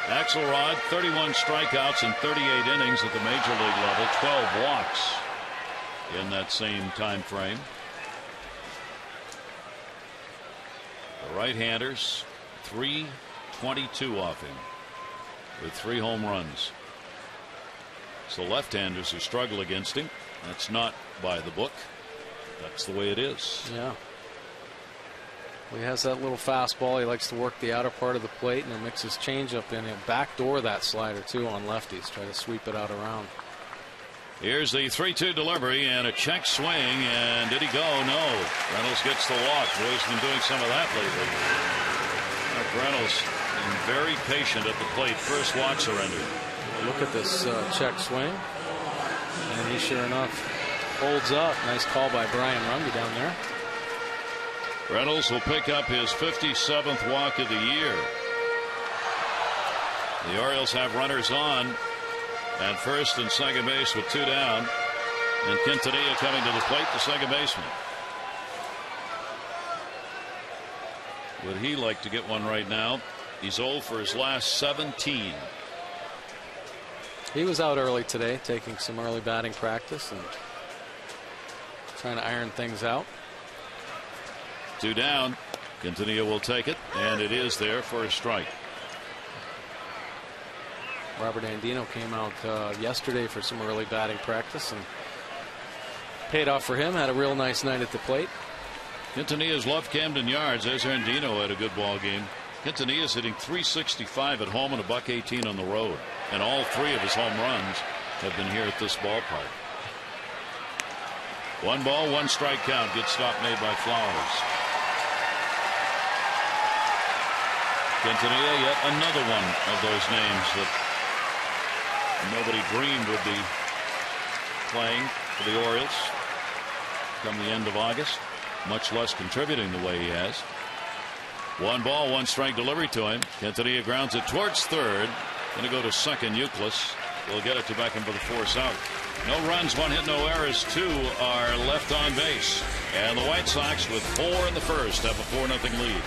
Axelrod, 31 strikeouts in 38 innings at the major league level, 12 walks in that same time frame. The right-handers, 322 off him with 3 home runs. It's the left-handers who struggle against him. That's not by the book. That's the way it is. Yeah. He has that little fastball. He likes to work the outer part of the plate, and he'll mix his changeup in. He'll backdoor that slider too on lefties. Try to sweep it out around. Here's the 3-2 delivery and a check swing, and did he go? No. Reynolds gets the walk. Boy's been doing some of that lately. Mark Reynolds been very patient at the plate. First walk surrendered. Look at this check swing, and he sure enough holds up. Nice call by Brian Rumby down there. Reynolds will pick up his 57th walk of the year. The Orioles have runners on at first and second base with 2 down, and Quintanilla coming to the plate, the second baseman. Would he like to get one right now? He's 0 for his last 17. He was out early today, taking some early batting practice and trying to iron things out. 2 down. Quintanilla will take it, and it is there for a strike. Robert Andino came out yesterday for some early batting practice, and paid off for him. Had a real nice night at the plate. Quintanilla's loved Camden Yards. As Andino had a good ball game. Quintanilla's hitting .365 at home and a .118 on the road, and all 3 of his home runs have been here at this ballpark. 1-ball, 1-strike count. Good stop made by Flowers. Quintanilla, yet another one of those names that nobody dreamed would be playing for the Orioles come the end of August, much less contributing the way he has. 1-ball, 1-strike delivery to him. Quintanilla grounds it towards third. Going to go to second. Youkilis will get it to Beckham for the force out. No runs, 1 hit, no errors. 2 are left on base, and the White Sox with 4 in the first have a 4-0 lead.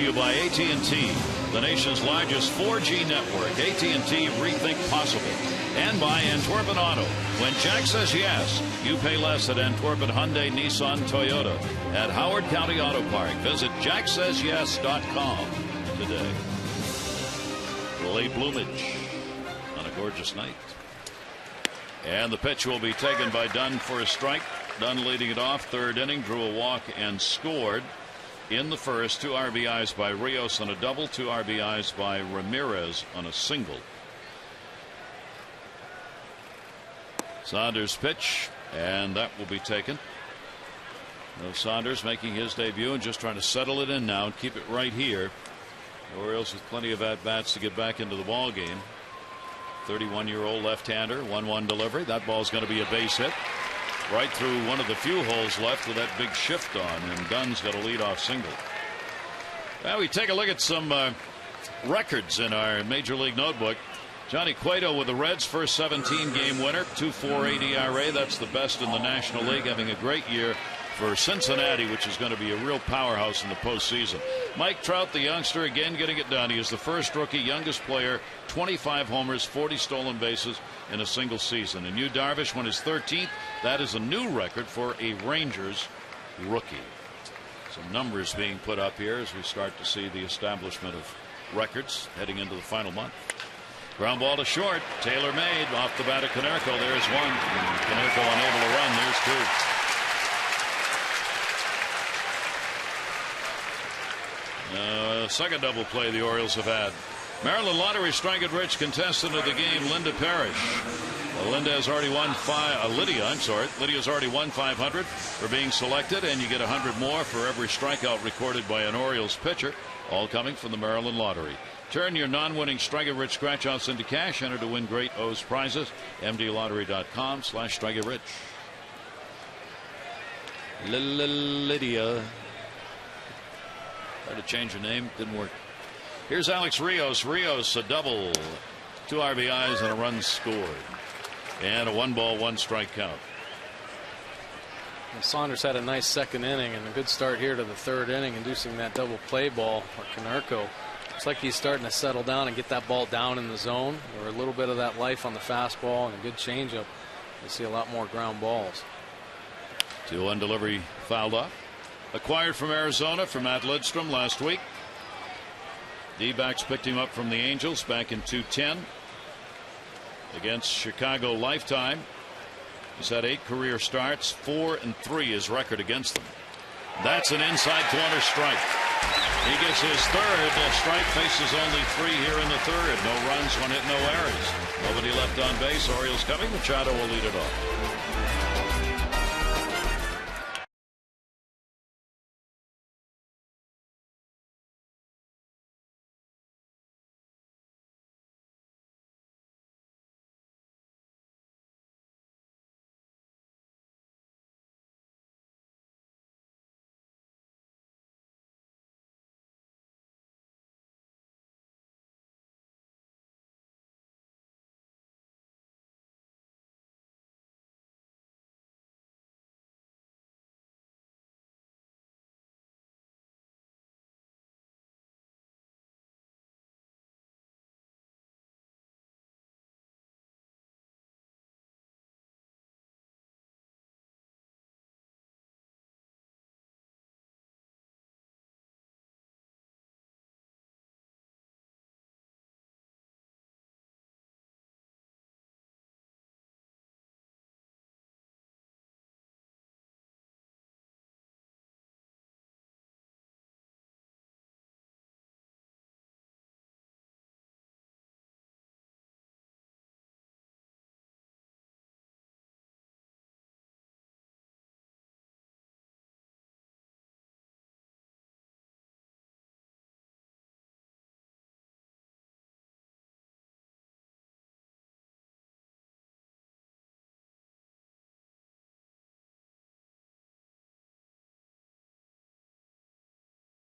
you by AT&T, the nation's largest 4G network. AT&T, rethink possible. And by Antwerpen Auto. When Jack says yes, you pay less at Antwerpen Hyundai, Nissan, Toyota. At Howard County Auto Park. Visit jacksays.yes.com today. Late bloomage on a gorgeous night. And the pitch will be taken by Dunn for a strike. Dunn leading it off. Third inning, drew a walk and scored in the first. 2 RBIs by Rios on a double. 2 RBIs by Ramirez on a single. Saunders pitch, and that will be taken. Saunders making his debut and just trying to settle it in now and keep it right here. The Orioles with plenty of at-bats to get back into the ball game. 31-year-old left-hander, 1-1 delivery. That ball's going to be a base hit right through one of the few holes left with that big shift on, and Dunn's got a leadoff single. Well, we take a look at some records in our Major League notebook. Johnny Cueto with the Reds, first 17-game winner, 2.48 ERA. That's the best in the National League, having a great year for Cincinnati, which is going to be a real powerhouse in the postseason. Mike Trout, the youngster, again getting it done. He is the first rookie, youngest player, 25 homers, 40 stolen bases in a single season. And Yu Darvish won his 13th. That is a new record for a Rangers rookie. Some numbers being put up here as we start to see the establishment of records heading into the final month. Ground ball to short. Taylor made off the bat of Konerko. There's one. Konerko unable to run. There's two. Second double play the Orioles have had. Maryland Lottery strike it rich contestant of the game, Linda Parrish. Lydia's already won Lydia's already won 500 for being selected, and you get 100 more for every strikeout recorded by an Orioles pitcher, all coming from the Maryland Lottery. Turn your non-winning strike-it-rich scratch-outs into cash. Enter to win great O's prizes. MDLottery.com/strike-it-rich. Lydia. Tried to change her name. Didn't work. Here's Alex Rios. Rios a double. 2 RBIs and a run scored. And a 1-ball, 1-strike count. Well, Saunders had a nice second inning and a good start here to the third inning, inducing that double play ball for Konerko. Looks like he's starting to settle down and get that ball down in the zone. There were a little bit of that life on the fastball and a good changeup. You see a lot more ground balls. 2-1 delivery fouled off. Acquired from Arizona from Matt Lidstrom last week. D-backs picked him up from the Angels back in 2010 against Chicago Lifetime. He's had 8 career starts, 4-3 his record against them. That's an inside corner strike. He gets his third. Strike, faces only 3 here in the third. No runs, 1 hit, no errors. Nobody left on base. Orioles coming. Machado will lead it off.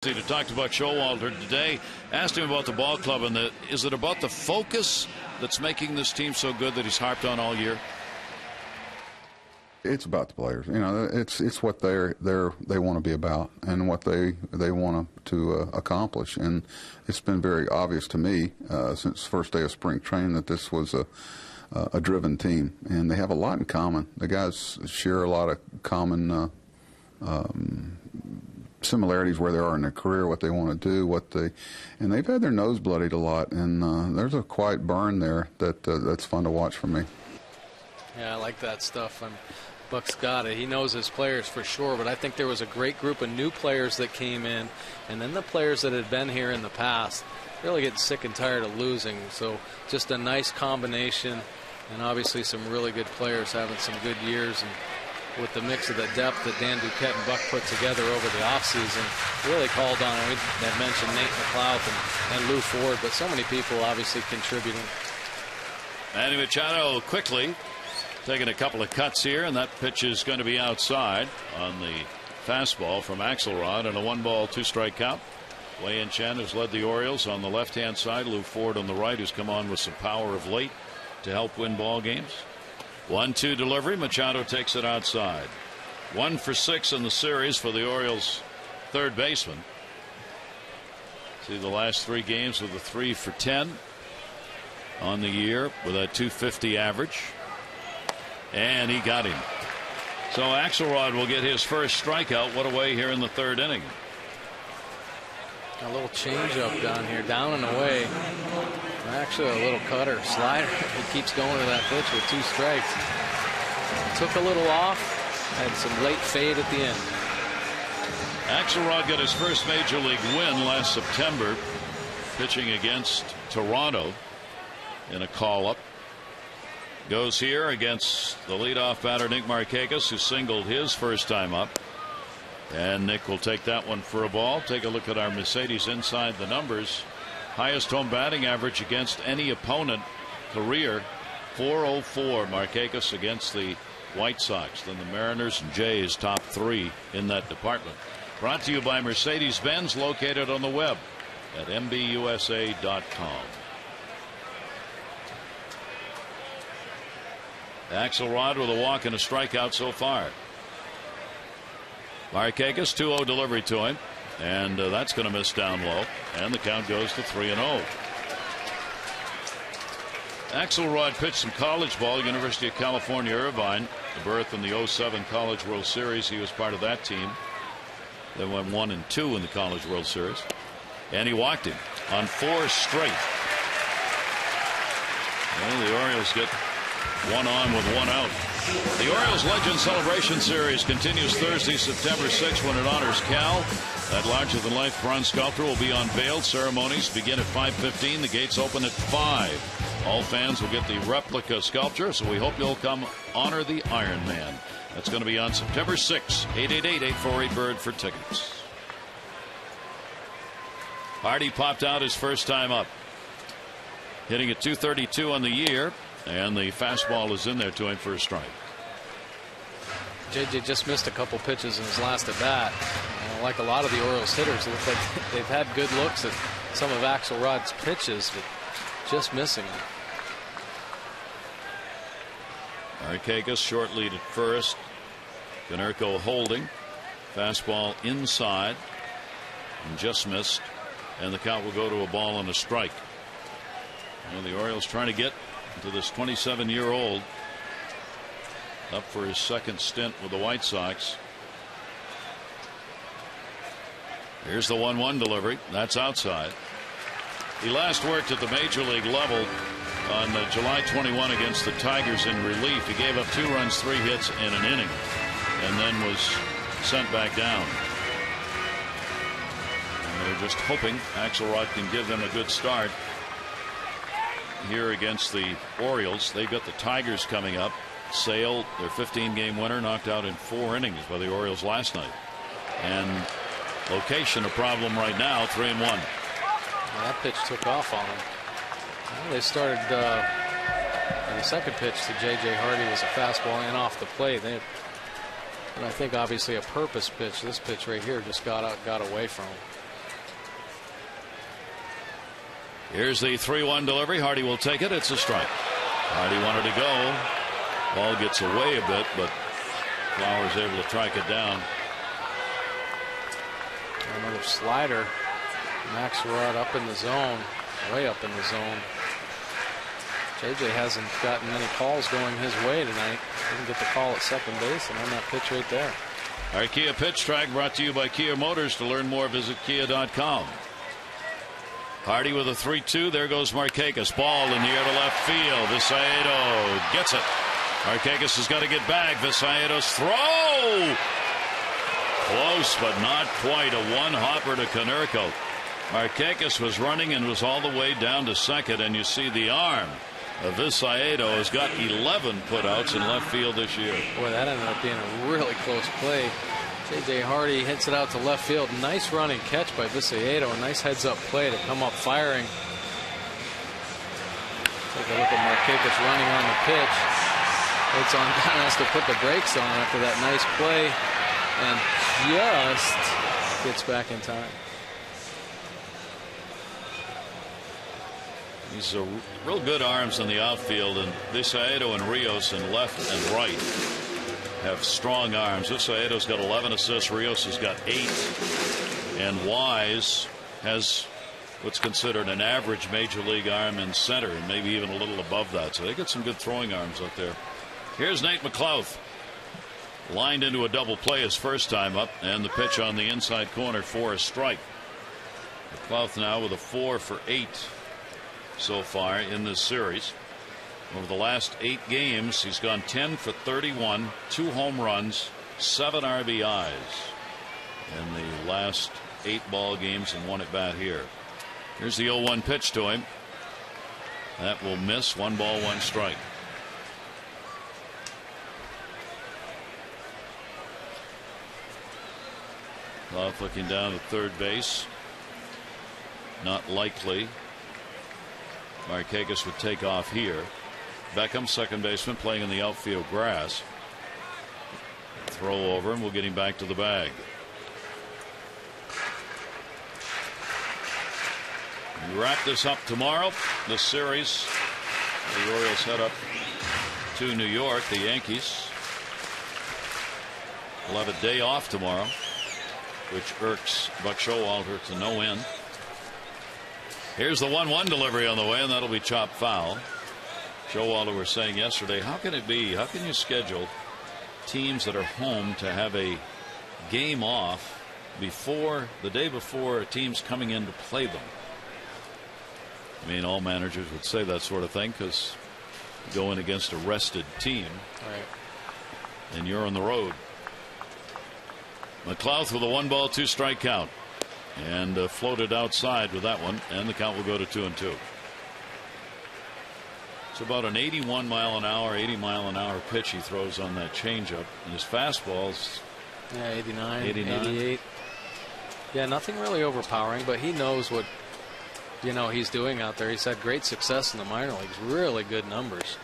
To talk about Showalter today, asked him about the ball club and is it about the focus that's making this team so good that he's harped on all year? It's about the players. You know, it's what they want to be about and what they want to accomplish. And it's been very obvious to me since the first day of spring training that this was a driven team, and they have a lot in common. The guys share a lot of common similarities where they are in their career, what they want to do, and they've had their nose bloodied a lot, and there's a quiet burn there that's fun to watch for me. Yeah, I like that stuff. Buck's got it. He knows his players for sure, but I think there was a great group of new players that came in, and then the players that had been here in the past really getting sick and tired of losing. So just a nice combination, and obviously some really good players having some good years. And with the mix of the depth that Dan Duquette and Buck put together over the offseason, really called on, we had mentioned Nate McLeod and Lou Ford, but so many people obviously contributing. Manny Machado quickly taking a couple of cuts here, and that pitch is going to be outside on the fastball from Axelrod, and a 1-ball 2-strike count. Wei-Yin Chen has led the Orioles on the left-hand side. Lou Ford on the right, who's come on with some power of late to help win ball games. 1-2 delivery. Machado takes it outside. 1 for 6 in the series for the Orioles third baseman. See the last 3 games with a 3 for 10 on the year with a .250 average. And he got him. So Axelrod will get his first strikeout. What away here in the 3rd inning. A little changeup down here, down and away. Actually, a little cutter, slider. He keeps going to that pitch with 2 strikes. Took a little off, had some late fade at the end. Axelrod got his first major league win last September, pitching against Toronto in a call-up. Goes here against the leadoff batter Nick Markakis, who singled his first time up. And Nick will take that one for a ball. Take a look at our Mercedes inside the numbers. Highest home batting average against any opponent career, .404. Markakis against the White Sox. Then the Mariners and Jays top 3 in that department. Brought to you by Mercedes-Benz, located on the web at mbusa.com. Axelrod with a walk and a strikeout so far. Markakis 2-0 delivery to him, and that's going to miss down low, and the count goes to 3-0. Axelrod pitched some college ball, University of California, Irvine, a berth in the '07 College World Series. He was part of that team. They went 1-2 in the College World Series, and he walked him on 4 straight. And the Orioles get 1 on with 1 out. The Orioles Legend Celebration Series continues Thursday, September 6th, when it honors Cal. That larger-than-life bronze sculpture will be unveiled. Ceremonies begin at 5:15. The gates open at 5. All fans will get the replica sculpture, so we hope you'll come honor the Iron Man. That's going to be on September 6th. 888-848-BIRD for tickets. Hardy popped out his first time up, hitting at .232 on the year, and the fastball is in there to him for a strike. JJ just missed a couple pitches in his last at bat. Like a lot of the Orioles hitters, it looks like they've had good looks at some of Axelrod's pitches, but just missing them. Markakis short lead at first. Konerko holding. Fastball inside and just missed, and the count will go to a ball and a strike. And the Orioles trying to get to this 27-year-old up for his second stint with the White Sox. Here's the 1-1 delivery. That's outside. He last worked at the major league level on July 21 against the Tigers in relief. He gave up 2 runs, 3 hits in an inning, and then was sent back down. And they're just hoping Axelrod can give them a good start here against the Orioles. They've got the Tigers coming up. Sale, their 15-game winner, knocked out in 4 innings by the Orioles last night. And location a problem right now, 3-1. Well, that pitch took off on them. Well, they started the second pitch to J.J. Hardy was a fastball in off the plate. And I think obviously a purpose pitch. This pitch right here just got away from him. Here's the 3-1 delivery. Hardy will take it. It's a strike. Hardy wanted to go. Ball gets away a bit, but Flowers able to track it down. Another slider. AXELROD up in the zone, way up in the zone. JJ hasn't gotten many calls going his way tonight. Didn't get the call at second base, and on that pitch right there. Our Kia Pitch Track brought to you by Kia Motors. To learn more, visit kia.com. Hardy with a 3-2. There goes Markakis. Ball in the air to left field. Visaedo gets it. Markakis has got to get back. Visaedo's throw. Close, but not quite. A one-hopper to Konerko. Markakis was running and was all the way down to second, and you see the arm of Visaedo has got 11 putouts in left field this year. Boy, that ended up being a really close play. J.J. Hardy hits it out to left field. Nice running catch by Visaedo. A nice heads-up play to come up firing. Take a look at Markakis running on the pitch. It's on. Has to put the brakes on after that nice play, and just gets back in time. These are real good arms in the outfield, and Visaedo and Rios in left and right have strong arms. Visaedo's got 11 assists. Rios has got 8. And Wise has what's considered an average major league arm in center, and maybe even a little above that. So they got some good throwing arms out there. Here's Nate McLouth. Lined into a double play his first time up, and the pitch on the inside corner for a strike. McLouth now with a 4 for 8 so far in this series. Over the last 8 games, he's gone 10 for 31, 2 home runs, 7 RBIs in the last 8 ball games and 1 at bat here. Here's the 0-1 pitch to him. That will miss. 1 ball, 1 strike. Love looking down at third base. Not likely Markakis would take off here. Beckham, second baseman, playing in the outfield grass. Throw over, and we'll get him back to the bag. We wrap this up tomorrow. The series, the Orioles head up to New York. The Yankees will have a day off tomorrow, which irks Buck Showalter to no end. Here's the 1-1 delivery on the way, and that'll be chopped foul. Showalter was saying yesterday, how can it be? How can you schedule teams that are home to have a game off before the day before a team's coming in to play them? I mean, all managers would say that sort of thing because you go in against a rested team, right, and you're on the road. McLouth with a 1 ball, 2 strike count, and floated outside with that one, and the count will go to 2-2. It's about an 81 mile an hour, 80 mile an hour pitch he throws on that changeup, and his fastball's 89, 88. Yeah, nothing really overpowering, but he knows what he's doing out there. He's had great success in the minor leagues, really good numbers.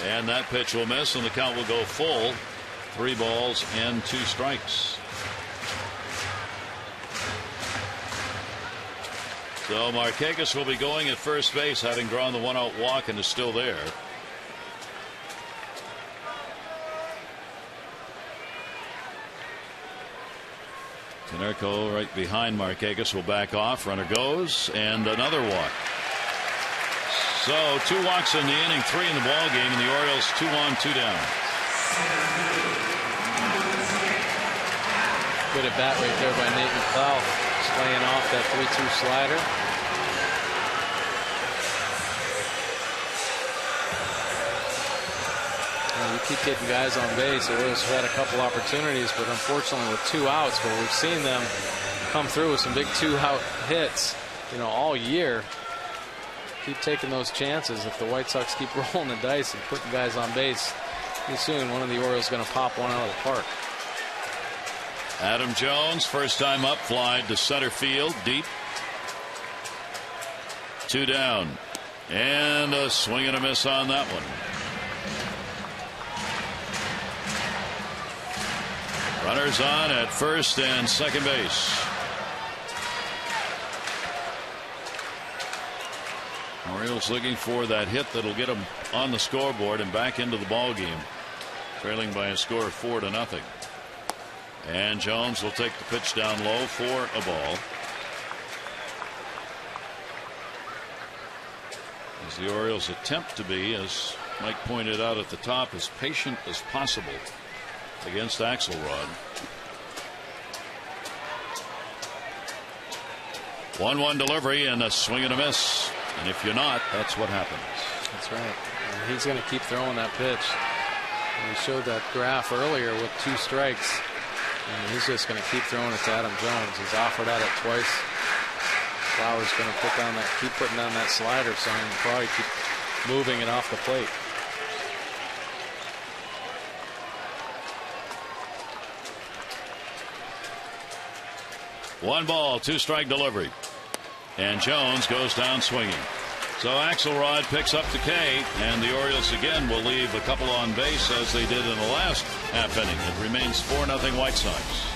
And that pitch will miss, and the count will go full. 3 balls and 2 strikes. So Markakis will be going at first base, having drawn the 1-out walk, and is still there. Konerko right behind Markakis will back off. Runner goes, and another walk. So 2 walks in the inning, 3 in the ball game, and the Orioles 2 on, 2 down. Good at bat right there by Nate McLouth, slaying off that 3-2 slider. You keep getting guys on base. The Orioles have had a couple opportunities, but unfortunately with 2 outs, but we've seen them come through with some big 2-out hits, all year. Keep taking those chances. If the White Sox keep rolling the dice and putting guys on base, pretty soon one of the Orioles is going to pop one out of the park. Adam Jones, first time up, fly to center field, deep. 2 down, and a swing and a miss on that one. Runners on at first and second base. Orioles looking for that hit that'll get them on the scoreboard and back into the ball game. trailing by a score of 4-0. And Jones will take the pitch down low for a ball. As the Orioles attempt to be, as Mike pointed out at the top, as patient as possible against Axelrod. 1-1 delivery and a swing and a miss. And if you're not, that's what happens. That's right. And he's going to keep throwing that pitch. And we showed that graph earlier with 2 strikes. And he's just going to keep throwing it to Adam Jones. He's offered at it twice. Flowers going to keep putting down that slider sign and probably keep moving it off the plate. One ball, 2-strike delivery. And Jones goes down swinging. So Axelrod picks up the K, and the Orioles again will leave a couple on base as they did in the last half inning. It remains 4-0 White Sox.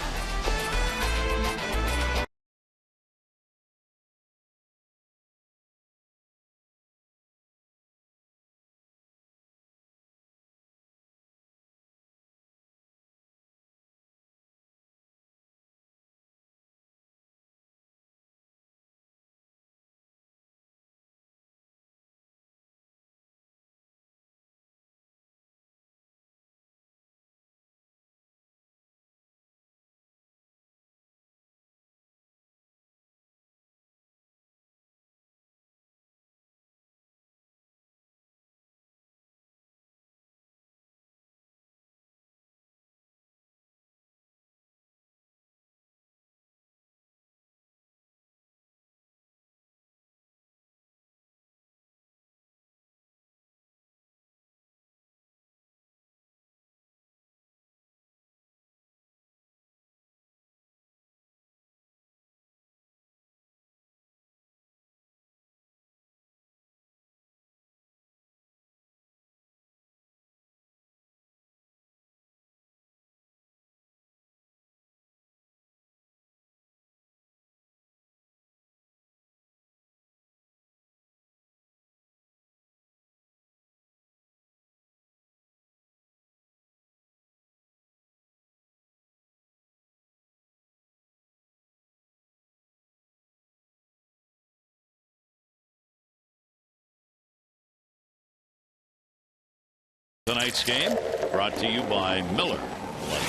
Tonight's game brought to you by Miller Lite.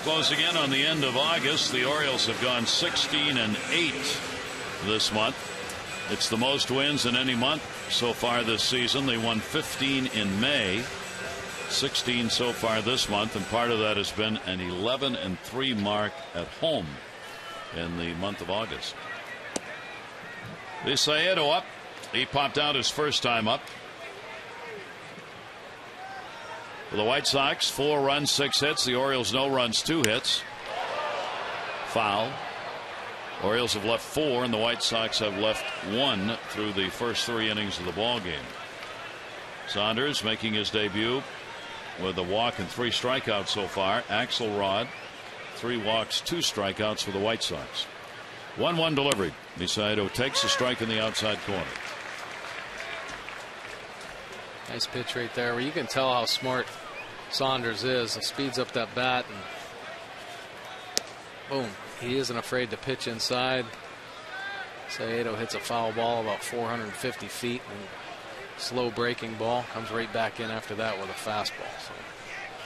Closing in on the end of August, the Orioles have gone 16-8 this month. It's the most wins in any month so far this season. They won 15 in May, 16 so far this month, and part of that has been an 11-3 mark at home in the month of August. Visaedo up. He popped out his first time up. For the White Sox, 4 runs, 6 hits. The Orioles, no runs, 2 hits. Foul. Orioles have left 4, and the White Sox have left 1 through the first 3 innings of the ball game. Saunders making his debut with a walk and 3 strikeouts so far. Axelrod, 3 walks, 2 strikeouts for the White Sox. 1-1 delivery. Visaedo takes a strike in the outside corner. Nice pitch right there, where you can tell how smart Saunders is. He speeds up that bat, and boom, he isn't afraid to pitch inside. Visaedo hits a foul ball about 450 feet, and slow breaking ball comes right back in after that with a fastball. So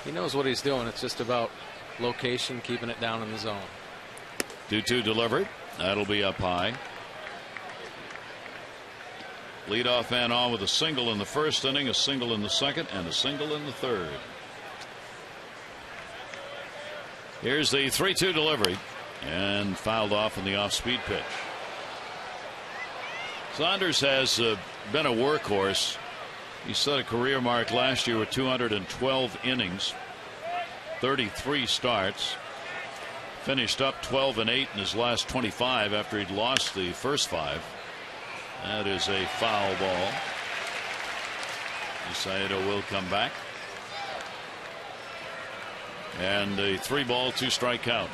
he knows what he's doing. It's just about location, keeping it down in the zone. 2-2 delivered. That'll be up high. Leadoff man on with a single in the first inning, a single in the second, and a single in the third. Here's the 3-2 delivery, and fouled off in the off-speed pitch. Saunders has been a workhorse. He set a career mark last year with 212 innings, 33 starts. Finished up 12-8 in his last 25 after he'd lost the first 5. That is a foul ball. Visaedo will come back. And a 3-ball, 2-strike count.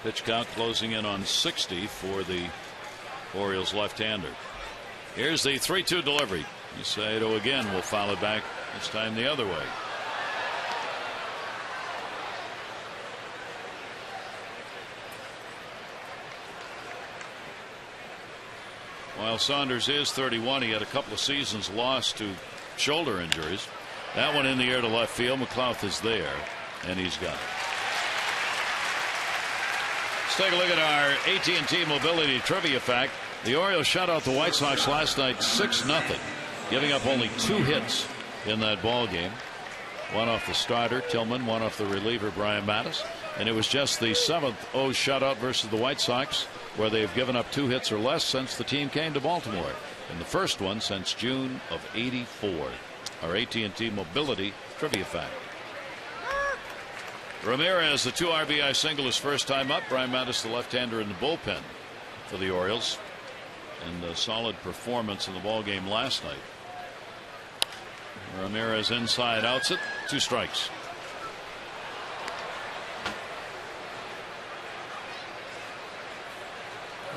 Pitch count closing in on 60 for the Orioles left-hander. Here's the 3-2 delivery. Macedo again will foul it back, this time the other way. While Saunders is 31, he had a couple of seasons lost to shoulder injuries. That one in the air to left field. McLouth is there, and he's got it. Let's take a look at our AT&T Mobility Trivia Fact. The Orioles shut out the White Sox last night 6-0, giving up only 2 hits in that ball game. One off the starter, Tillman, one off the reliever, Brian Mattis. And it was just the 7th O shutout versus the White Sox, where they've given up 2 hits or less since the team came to Baltimore, and the first one since June of '84. Our AT&T Mobility Trivia Fact. Ramirez, the 2 RBI single, his first time up. Brian Mattis, the left-hander, in the bullpen for the Orioles, and a solid performance in the ball game last night. Ramirez inside, outs it, 2 strikes.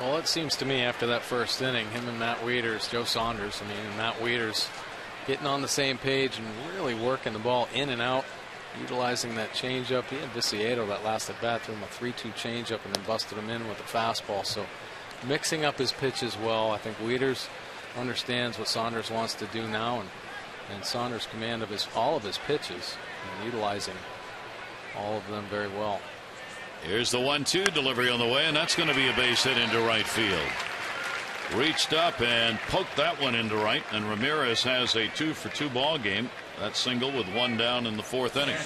Well, it seems to me after that first inning, him and Matt Wieters, Joe Saunders, and Matt Wieters getting on the same page and really working the ball in and out, utilizing that changeup. He had Viciedo that last at bat, threw him a 3-2 changeup and then busted him in with a fastball. So mixing up his pitches well. I think Wieters understands what Saunders wants to do now, and Saunders' command of all of his pitches and utilizing all of them very well. Here's the 1-2 delivery on the way, and that's going to be a base hit into right field. Reached up and poked that one into right, and Ramirez has a 2-for-2 ball game. That single with 1 down in the 4th inning.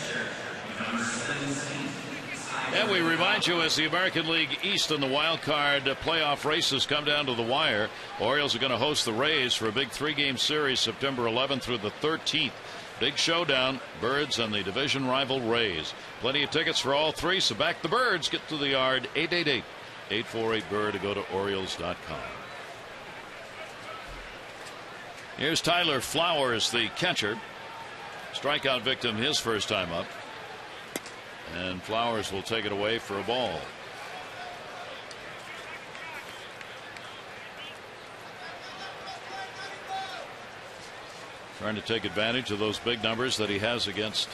And we remind you, as the American League East and the wild card playoff races come down to the wire, Orioles are going to host the Rays for a big 3-game series September 11th through the 13th. Big showdown, Birds and the division rival Rays. Plenty of tickets for all 3, so back the Birds. Get to the yard, 888-848-BIRD, to go to Orioles.com. Here's Tyler Flowers, the catcher. Strikeout victim his first time up. And Flowers will take it away for a ball. Trying to take advantage of those big numbers that he has against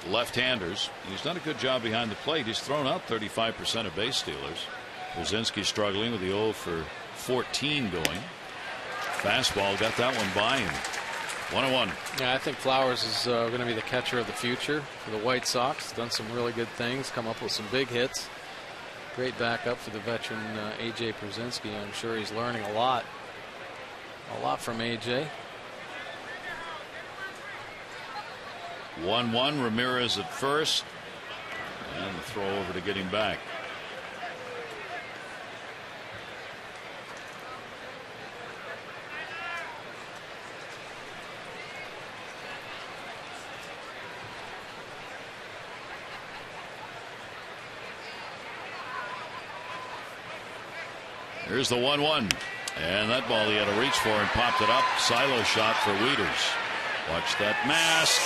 left-handers. He's done a good job behind the plate. He's thrown out 35% of base stealers. Brzezinski struggling with the 0-for-14 going. Fastball got that one by him. 1-1. Yeah, I think Flowers is going to be the catcher of the future for the White Sox. Done some really good things, come up with some big hits. Great backup for the veteran A.J. Brzezinski. I'm sure he's learning a lot from A.J. 1-1. Ramirez at first, and the throw over to get him back. Here's the 1-1, and that ball he had to reach for and popped it up. Silo shot for Wieters. Watch that mask.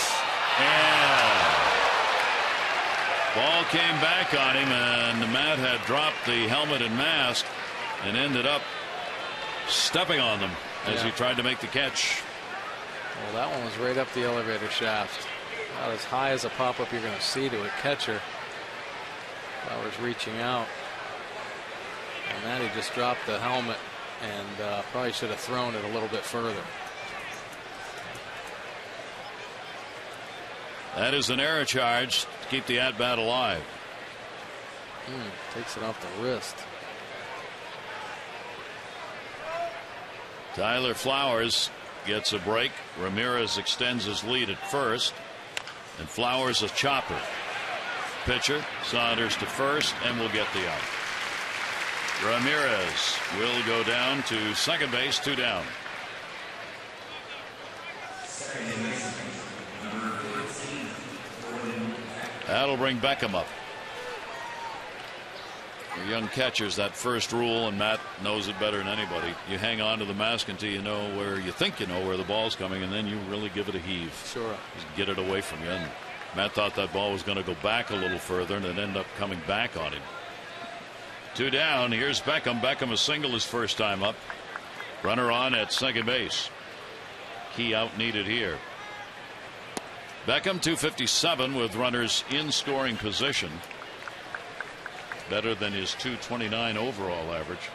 Yeah. Ball came back on him, and Matt had dropped the helmet and mask and ended up stepping on them as he tried to make the catch. Well, that one was right up the elevator shaft. About as high as a pop-up you're going to see to a catcher. Flowers reaching out. And Matty just dropped the helmet and probably should have thrown it a little bit further. That is an error charge to keep the at-bat alive. Takes it off the wrist. Tyler Flowers gets a break. Ramirez extends his lead at first, and Flowers a chopper. Pitcher Saunders to first, and will get the out. Ramirez will go down to second base, 2 down. That'll bring BECKHAM up. For young catchers, that first rule, and Matt knows it better than anybody, you hang on to the mask until you know where you think you know where the ball's coming, and then you really give it a heave. Sure. Just get it away from you. And Matt thought that ball was going to go back a little further, and it ended up coming back on him. 2 down. Here's Beckham. Beckham a single his first time up. Runner on at second base. Key out needed here. Beckham 257 with runners in scoring position. Better than his 229 overall average.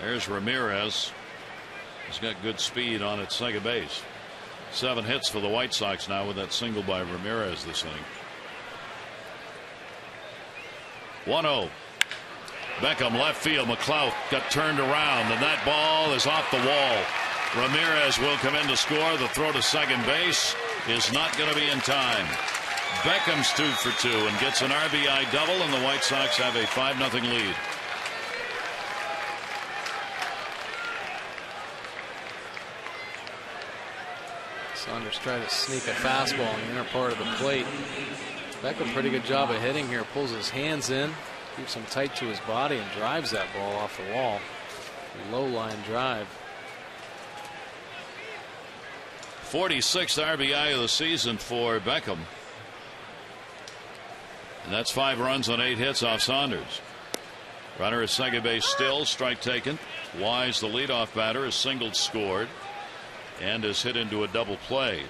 There's Ramirez. He's got good speed on at second base. 7 hits for the White Sox now with that single by Ramirez this inning. 1-0. Beckham left field. McLeod got turned around, and that ball is off the wall. Ramirez will come in to score. The throw to second base is not going to be in time. Beckham's 2 for 2 and gets an RBI double, and the White Sox have a 5-0 lead. Saunders tried to sneak a fastball in the inner part of the plate. Beckham pretty good job of hitting here. Pulls his hands in, keeps him tight to his body, and drives that ball off the wall. A low line drive. 46th RBI of the season for Beckham. And that's 5 runs on 8 hits off Saunders. Runner at second base still. Strike taken. Wise, the leadoff batter, has singled, scored, and is hit into a double play.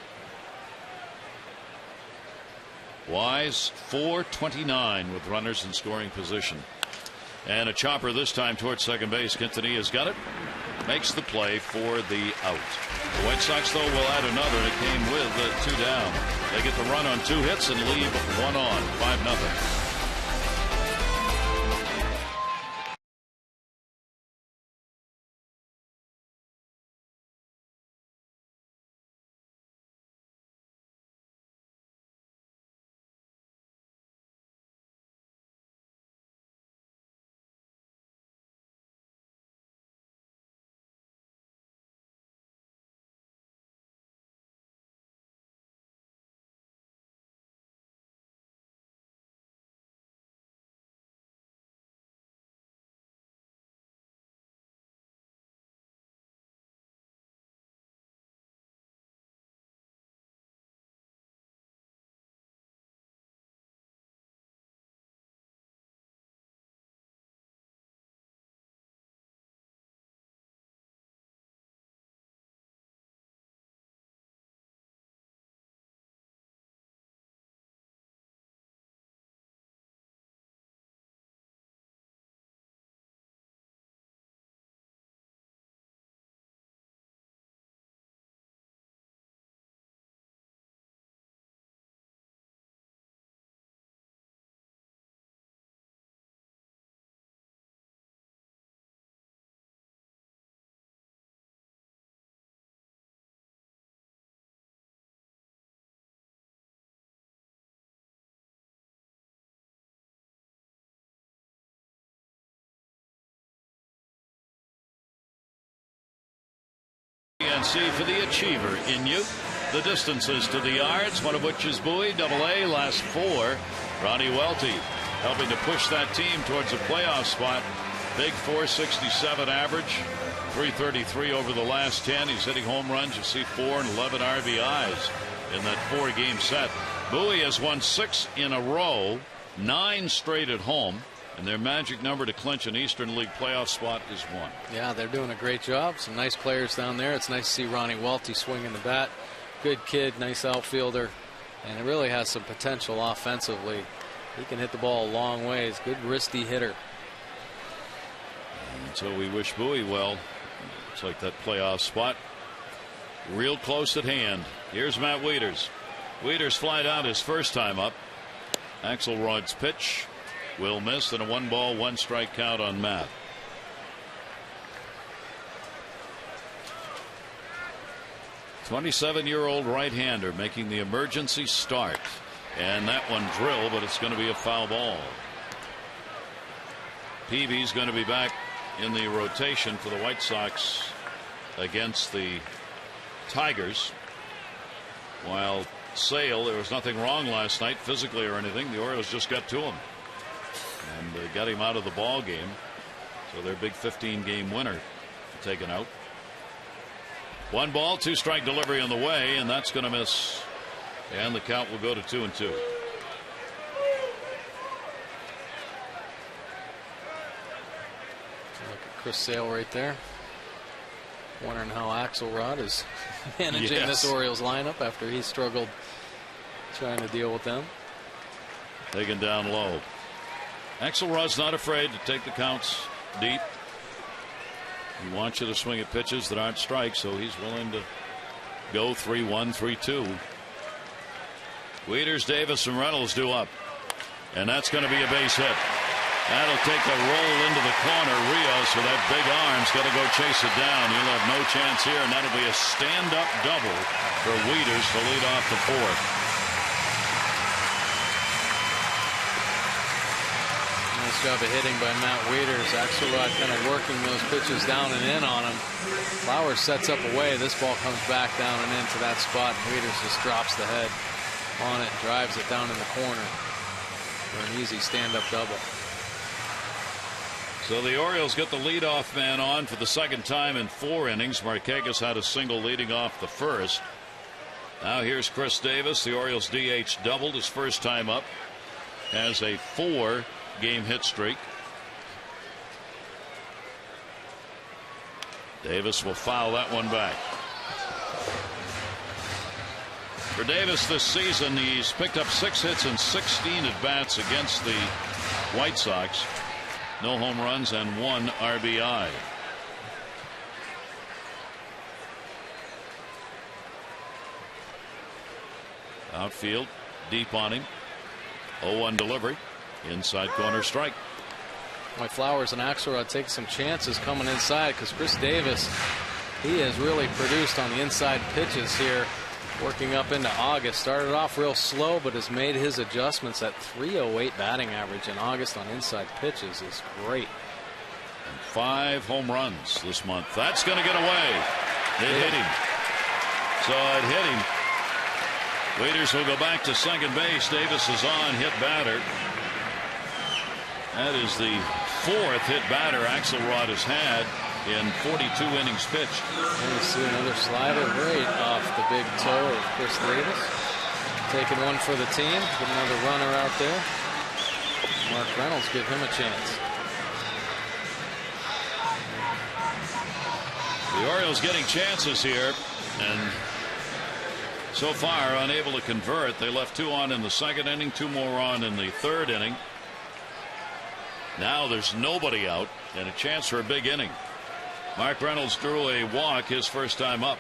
Wise 429 with runners in scoring position. And a chopper this time towards second base. Quintanilla's got it. Makes the play for the out. The White Sox, though, will add another, and it came with 2 down. They get the run on 2 hits and leave 1 on. 5-0. See for the achiever in you. The distances to the yards, one of which is Bowie, AA, last 4. Ronnie Welty helping to push that team towards a playoff spot. Big 467 average, 333 over the last 10. He's hitting home runs. You see 4 and 11 RBIs in that 4-game set. Bowie has won 6 in a row, 9 straight at home. And their magic number to clinch an Eastern League playoff spot is 1. Yeah, they're doing a great job. Some nice players down there. It's nice to see Ronnie Welty swinging the bat. Good kid, nice outfielder, and it really has some potential offensively. He can hit the ball a long ways. Good wristy hitter. And so we wish Bowie well. Looks like that playoff spot real close at hand. Here's Matt Wieters. Wieters flied out his first time up. Axelrod's pitch will miss, and a 1-ball, 1-strike count on Matt. '27-year-old right-hander making the emergency start, and that one drilled, but it's going to be a foul ball. Peavy's going to be back in the rotation for the White Sox against the Tigers, while Sale, there was nothing wrong last night physically or anything. The Orioles just got to him and got him out of the ball game. So their big 15-game winner taken out. 1-ball, 2-strike delivery on the way, and that's going to miss. And the count will go to 2-2. Chris Sale right there. Wondering how Axelrod is managing this Orioles lineup after he struggled trying to deal with them. Taken down low. Axelrod's not afraid to take the counts deep. He wants you to swing at pitches that aren't strikes, so he's willing to go 3-1, 3-2. Wieters, Davis, and Reynolds due up. And that's going to be a base hit. That'll take a roll into the corner. Rios with that big arm's got to go chase it down. He'll have no chance here, and that'll be a stand-up double for Wieters to lead off the fourth. Nice job of hitting by Matt Wieters. Axelrod kind of working those pitches down and in on him. Flowers sets up away. This ball comes back down and into that spot, and Wieters just drops the head on it, drives it down in the corner for an easy stand-up double. So the Orioles get the leadoff man on for the second time in 4 innings. Markakis had a single leading off the first. Now here's Chris Davis. The Orioles DH doubled his first time up. Has a 4-game hit streak. Davis will foul that one back. For Davis this season, he's picked up 6 hits and 16 at bats against the White Sox. No home runs and 1 RBI. Outfield deep on him. 0-1 delivery. Inside corner strike. My Flowers and Axelrod take some chances coming inside because Chris Davis, he has really produced on the inside pitches here. Working up into August. Started off real slow, but has made his adjustments. At 308 batting average in August on inside pitches is great. And 5 home runs this month. That's going to get away. It hit him. So it hit him. Wieters will go back to second base. Davis is on, hit batter. That is the 4th hit batter Axelrod has had in 42 innings pitched. And you see another slider right off the big toe of Chris Davis. Taking one for the team. Get another runner out there. Mark Reynolds give him a chance. The Orioles getting chances here, and so far unable to convert. They left 2 on in the second inning, 2 more on in the third inning. Now there's nobody out and a chance for a big inning. Mark Reynolds drew a walk his first time up.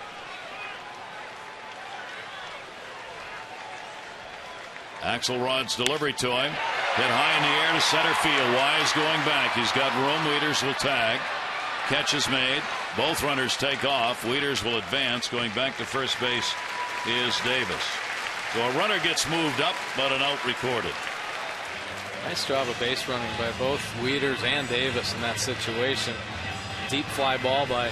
Axelrod's delivery to him. Hit high in the air to center field. Wise going back. He's got room. Wieters will tag. Catch is made. Both runners take off. Wieters will advance. Going back to first base is Davis. So a runner gets moved up, but an out recorded. Nice job of base running by both Wieters and Davis in that situation. Deep fly ball by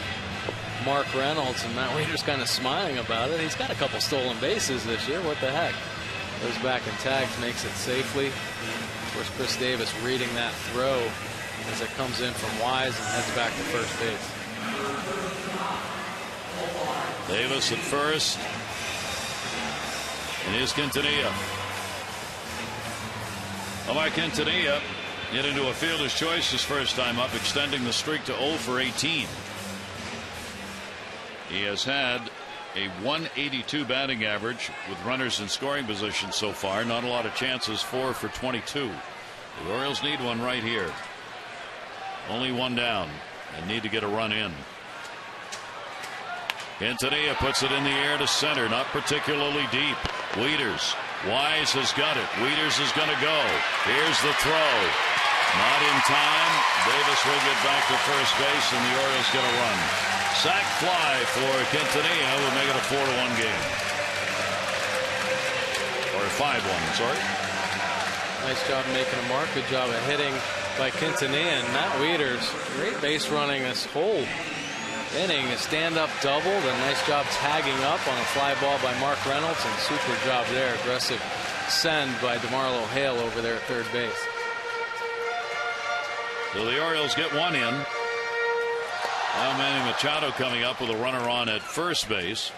Mark Reynolds, and Matt Wieters kind of smiling about it. He's got a couple stolen bases this year. What the heck? Goes back and tags, makes it safely. Of course, Chris Davis reading that throw as it comes in from Wise and heads back to first base. Davis at first. And here's Quintanilla. Omar Quintanilla get into a fielder's choice his first time up, extending the streak to 0 for 18. He has had a 182 batting average with runners in scoring position so far. Not a lot of chances. 4 for 22. The Orioles need one right here. Only 1 down and need to get a run in. Quintanilla puts it in the air to center, not particularly deep. Wieters. Wise has got it. Wieters is going to go. Here's the throw. Not in time. Davis will get back to first base, and the Orioles get a run. Sac fly for Quintanilla will make it a 4-1 game. Or 5-1, sorry. Nice job making a mark. Good job of hitting by Quintanilla. And Matt Wieters, great base running this whole inning. A stand-up double. A nice job tagging up on a fly ball by Mark Reynolds. And super job there. Aggressive send by DeMarlo Hale over there at third base. So the Orioles get one in. Now Manny Machado coming up with a runner on at first base.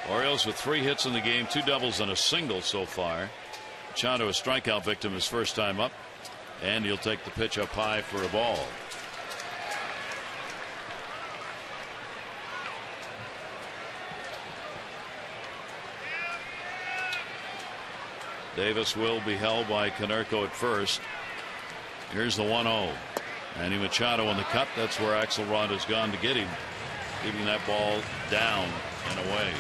Orioles with 3 hits in the game, 2 doubles and a single so far. Machado a strikeout victim his first time up, and he'll take the pitch up high for a ball. Davis will be held by Konerko at first. Here's the 1-0. Manny Machado in the cut. That's where Axelrod has gone to get him, keeping that ball down and away.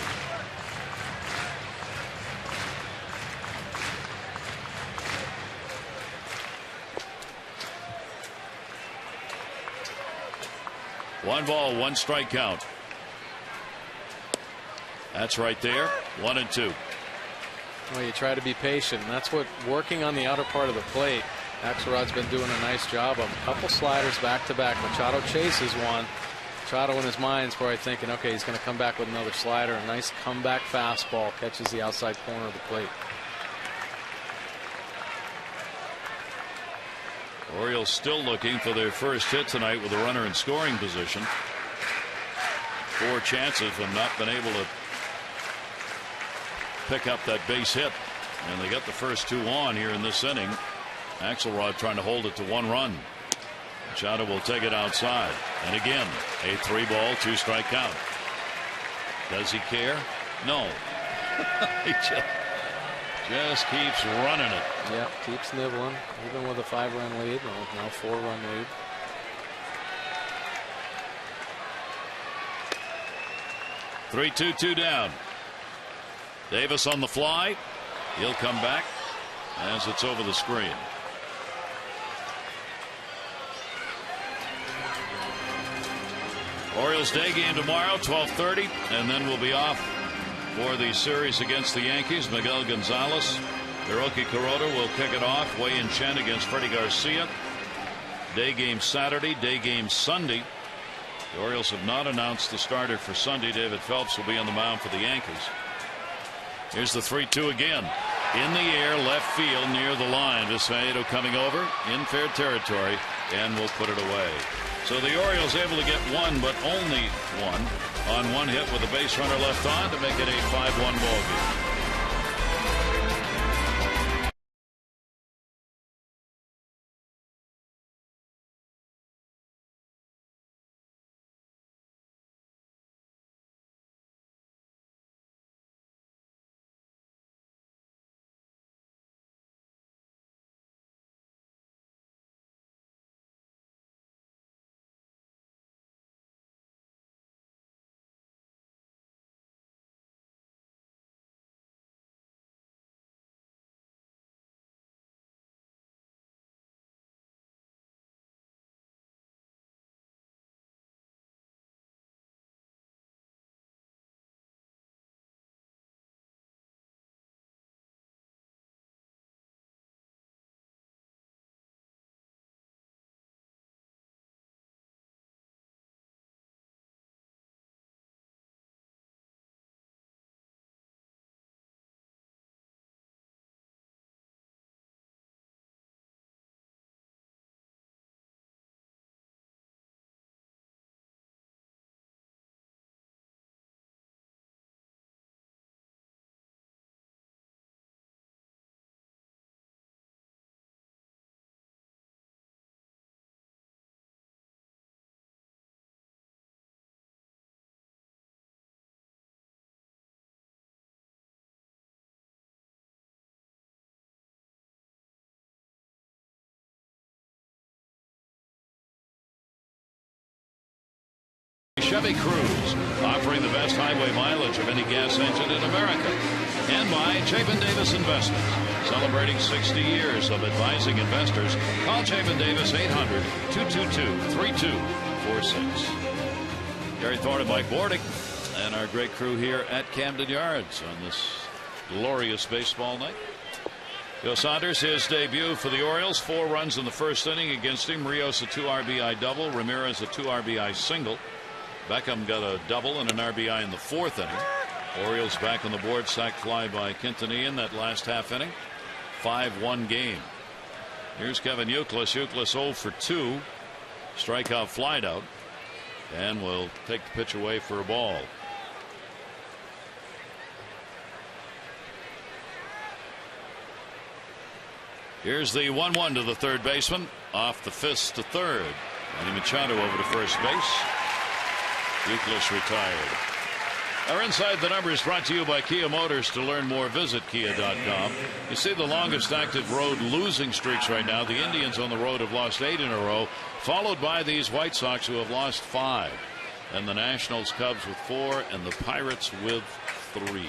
One ball, one strike count. That's right there. 1-2. Well, you try to be patient. And that's what working on the outer part of the plate. Axelrod's been doing a nice job of a couple sliders back to back. Machado chases one. Machado in his mind is probably thinking, okay, he's going to come back with another slider. A nice comeback fastball catches the outside corner of the plate. Orioles still looking for their first hit tonight with a runner in scoring position. 4 chances have not been able to pick up that base hit, and they got the first 2 on here in this inning. Axelrod trying to hold it to 1 run. Machado will take it outside, and again a 3-ball 2-strike count. Does he care? No. He just keeps running it. Yeah, keeps nibbling, even with a 5-run lead, or now 4-run lead. Two down. Davis on the fly. He'll come back as it's over the screen. Orioles day game tomorrow, 12:30, and then we'll be off for the series against the Yankees. Miguel Gonzalez, Hiroki Kuroda will kick it off. Wei-Yin Chen against Freddie Garcia. Day game Saturday, day game Sunday. The Orioles have not announced the starter for Sunday. David Phelps will be on the mound for the Yankees. Here's the 3-2 again. In the air, left field near the line. Visvaedo coming over in fair territory and will put it away. So the Orioles able to get one, but only one, on one hit with a base runner left on to make it a 5-1 ball game. Chevy Cruze, offering the best highway mileage of any gas engine in America. And by Chapin Davis Investments, celebrating 60 years of advising investors. Call Chapin Davis 800-222-3246. Gary Thorne and Mike Bordick and our great crew here at Camden Yards on this glorious baseball night. Joe Saunders, his debut for the Orioles, 4 runs in the first inning against him. Rios a 2 RBI double, Ramirez a 2 RBI single. Beckham got a double and an RBI in the 4th inning. Orioles back on the board, sac fly by Quintanilla in that last half inning. 5-1 game. Here's Kevin Youkilis. Youkilis 0 for 2. Strikeout, flied out, and will take the pitch away for a ball. Here's the 1-1 to the third baseman. Off the fist to third. Manny Machado over to first base. Youkilis retired. Our Inside the Numbers brought to you by Kia Motors. To learn more, visit kia.com. You see the longest active road losing streaks right now. The Indians on the road have lost 8 in a row, followed by these White Sox who have lost 5. And the Nationals, Cubs with 4, and the Pirates with 3.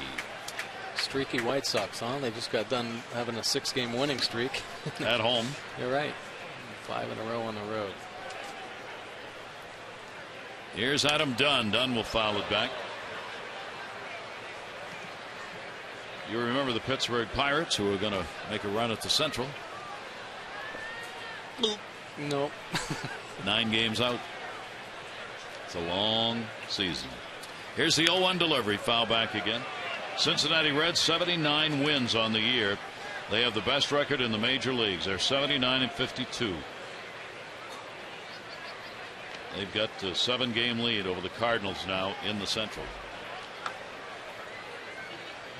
Streaky White Sox, huh? They just got done having a 6-game winning streak. At home. You're right. 5 in a row on the road. Here's Adam Dunn. Dunn will foul it back. You remember the Pittsburgh Pirates, who are going to make a run at the Central. Nope. 9 games out. It's a long season. Here's the 0-1 delivery. Foul back again. Cincinnati Reds 79 wins on the year. They have the best record in the major leagues. They're 79-52. They've got a 7-game lead over the Cardinals now in the Central.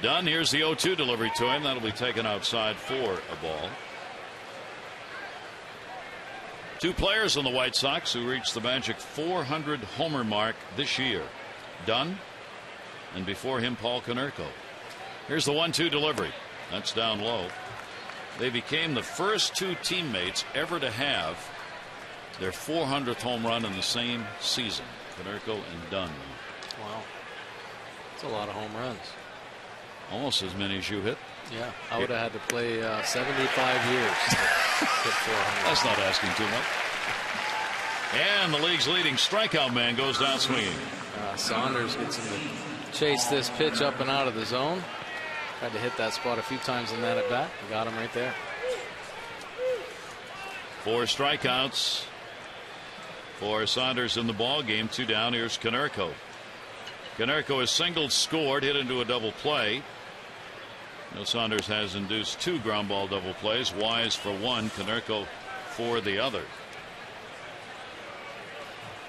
Dunn, here's the 0-2 delivery to him. That'll be taken outside for a ball. 2 players on the White Sox who reached the magic 400 homer mark this year. Dunn, and before him Paul Konerko. Here's the 1-2 delivery. That's down low. They became the first 2 teammates ever to have their 400th home run in the same season. Konerko and Dunn. Wow. That's a lot of home runs. Almost as many as you hit. Yeah, I would have had to play 75 years to hit 400. That's not asking too much. And the league's leading strikeout man goes down swinging. Saunders gets him to chase this pitch up and out of the zone. Tried to hit that spot a few times in that at bat. Got him right there. 4 strikeouts for Saunders in the ball game. 2 down. Here's Konerko. Konerko has singled, scored, hit into a double play. Saunders has induced 2 ground ball double plays. Wise for 1, Konerko for the other.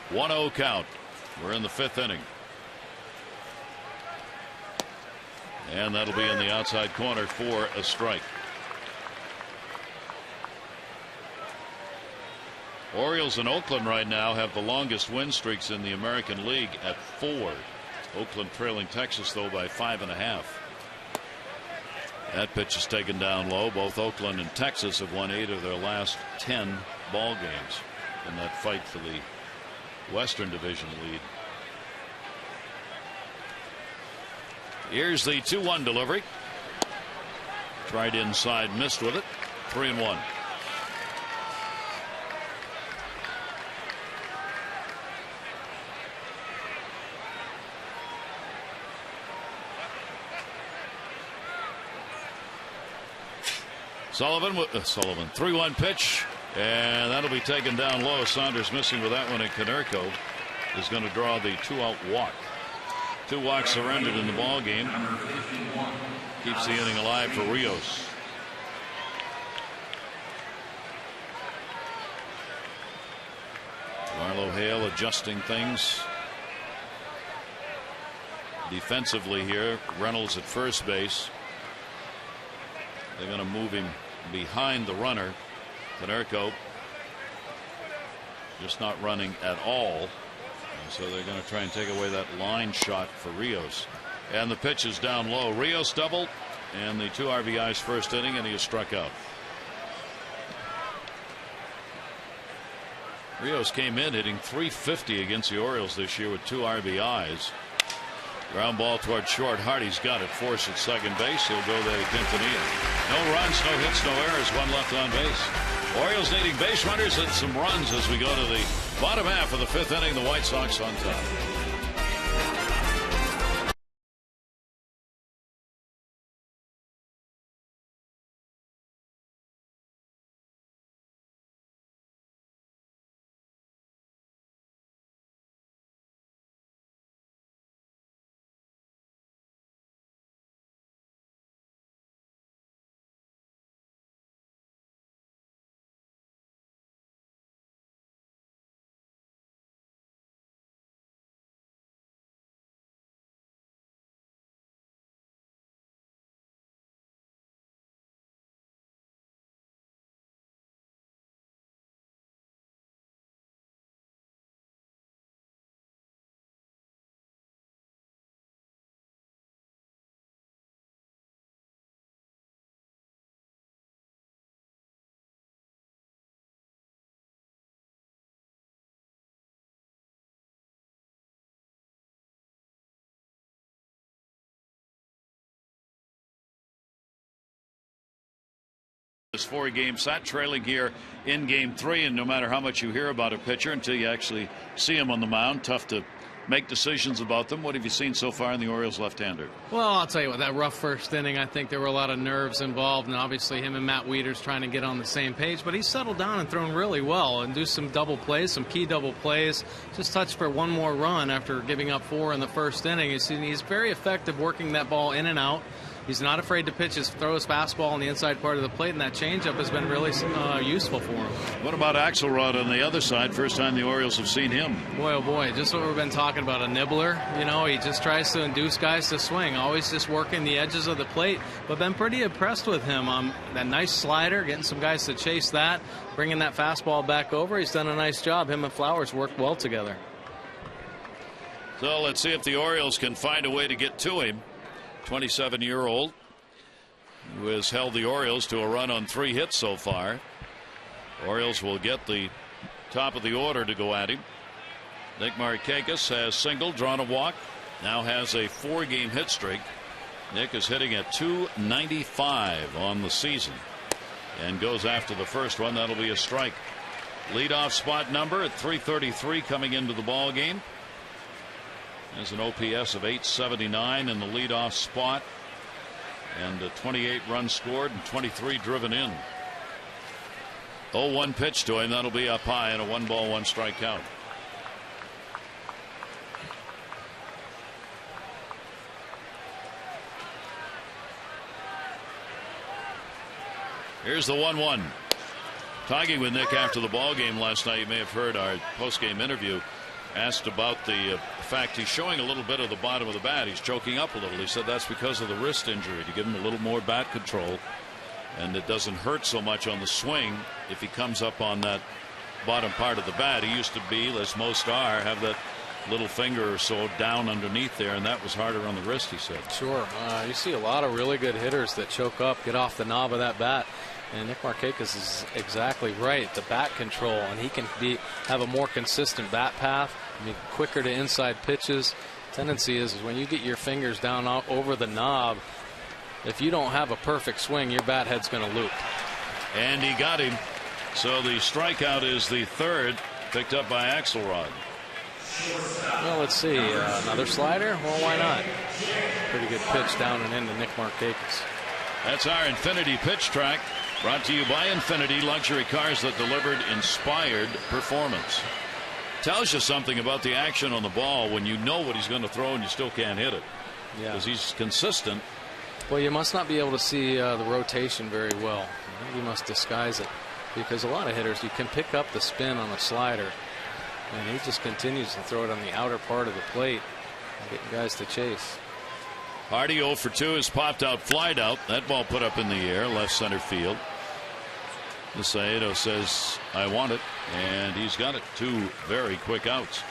1-0 count. We're in the 5th inning. And that'll be in the outside corner for a strike. Orioles in Oakland right now have the longest win streaks in the American League at 4. Oakland trailing Texas though by 5.5. That pitch is taken down low. Both Oakland and Texas have won 8 of their last 10 ball games in that fight for the Western Division lead. Here's the 2-1 delivery. Tried inside, missed with it. 3-1. Sullivan 3-1 pitch, and that'll be taken down low. Saunders missing with that one, and Konerko is going to draw the 2-out walk. 2 walks surrendered in the ball game. Keeps the inning alive for Rios. Marlo Hale adjusting things defensively here. Reynolds at first base. They're going to move him behind the runner. Konerko just not running at all. And so they're going to try and take away that line shot for Rios. And the pitch is down low. Rios doubled and the 2 RBIs first inning, and he is struck out. Rios came in hitting .350 against the Orioles this year with 2 RBIs. Ground ball toward short. Hardy's got it. Force at second base. He'll go there to Quintanilla. No runs, no hits, no errors. 1 left on base. Orioles needing base runners and some runs as we go to the bottom half of the 5th inning. The White Sox on top. This 4-game set, trailing here in Game 3, and no matter how much you hear about a pitcher until you actually see him on the mound, tough to make decisions about them. What have you seen so far in the Orioles left-hander? Well, I'll tell you what, that rough first inning, I think there were a lot of nerves involved, and obviously him and Matt Wieters trying to get on the same page, but he's settled down and thrown really well and do some double plays, some key double plays. Just touched for one more run after giving up 4 in the first inning. He's very effective working that ball in and out. He's not afraid to throw his fastball on the inside part of the plate, and that changeup has been really useful for him. What about Axelrod on the other side? First time the Orioles have seen him. Boy, oh boy, just what we've been talking about, a nibbler. You know, he just tries to induce guys to swing, always just working the edges of the plate, but been pretty impressed with him. That nice slider, getting some guys to chase that, bringing that fastball back over. He's done a nice job. Him and Flowers work well together. So let's see if the Orioles can find a way to get to him. 27-year-old who has held the Orioles to a run on 3 hits so far. Orioles will get the top of the order to go at him. Nick Markakis has singled, drawn a walk, now has a 4-game hit streak. Nick is hitting at .295 on the season and goes after the first one. That'll be a strike. Leadoff spot number at .333 coming into the ball game. Has an OPS of .879 in the leadoff spot, and 28 runs scored and 23 driven in. 0-1 pitch to him. That'll be up high and a 1-ball 1-strike count. Here's the 1-1. Talking with Nick after the ball game last night, you may have heard our post-game interview. Asked about the fact he's showing a little bit of the bottom of the bat. He's choking up a little. He said that's because of the wrist injury, to give him a little more bat control, and it doesn't hurt so much on the swing if he comes up on that bottom part of the bat. He used to be, as most are, have that little finger or so down underneath there, and that was harder on the wrist, he said. Sure. You see a lot of really good hitters that choke up, get off the knob of that bat. And Nick Markakis is exactly right. The bat control, and he can have a more consistent bat path, be quicker to inside pitches. Tendency is when you get your fingers down over the knob, if you don't have a perfect swing, your bat head's going to loop. And he got him. So the strikeout is the 3rd, picked up by Axelrod. Well, let's see. Another slider? Well, why not? Pretty good pitch down and into Nick Markakis. That's our Infinity Pitch Track, brought to you by Infinity, luxury cars that delivered inspired performance. Tells you something about the action on the ball when you know what he's going to throw and you still can't hit it. Yeah. Because he's consistent. Well, you must not be able to see the rotation very well. You must disguise it, because a lot of hitters, you can pick up the spin on a slider, and he just continues to throw it on the outer part of the plate, getting guys to chase. Hardy 0 for 2 has popped out, flied out. That ball put up in the air, left center field. Saedo says, I want it, and he's got it. 2 very quick outs.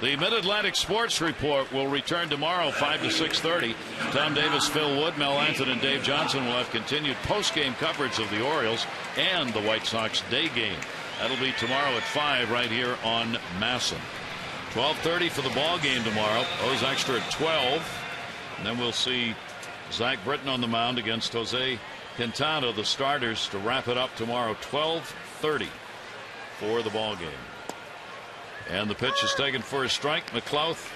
The Mid-Atlantic Sports Report will return tomorrow, 5 to 6:30. Tom Davis, Phil Wood, Mel Anthony, and Dave Johnson will have continued post-game coverage of the Orioles and the White Sox day game. That'll be tomorrow at 5 right here on Masson. 12:30 for the ball game tomorrow. O's Extra at 12. And then we'll see Zach Britton on the mound against Jose Quintana, the starters, to wrap it up tomorrow, 12:30 for the ball game. And the pitch is taken for a strike. McLouth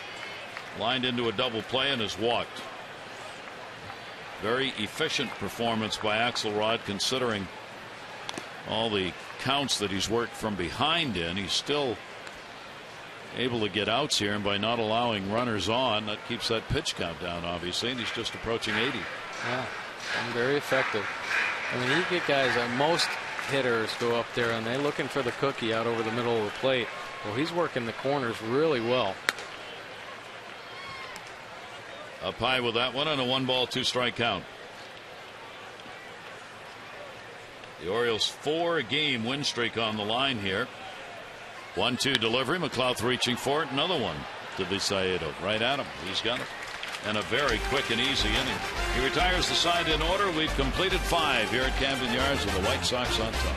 lined into a double play and is walked. Very efficient performance by Axelrod, considering all the counts that he's worked from behind in. He's still able to get outs here, and by not allowing runners on, that keeps that pitch count down, obviously, and he's just approaching 80. Yeah, and very effective. I mean, you get guys, most hitters go up there and they're looking for the cookie out over the middle of the plate. Well, he's working the corners really well. Up high with that one, and a 1-ball 2-strike count. The Orioles' 4-game win streak on the line here. 1-2 delivery. McLouth reaching for it. Another one to Visaedo. Right at him. He's got it. And a very quick and easy inning. He retires the side in order. We've completed 5 here at Camden Yards with the White Sox on top.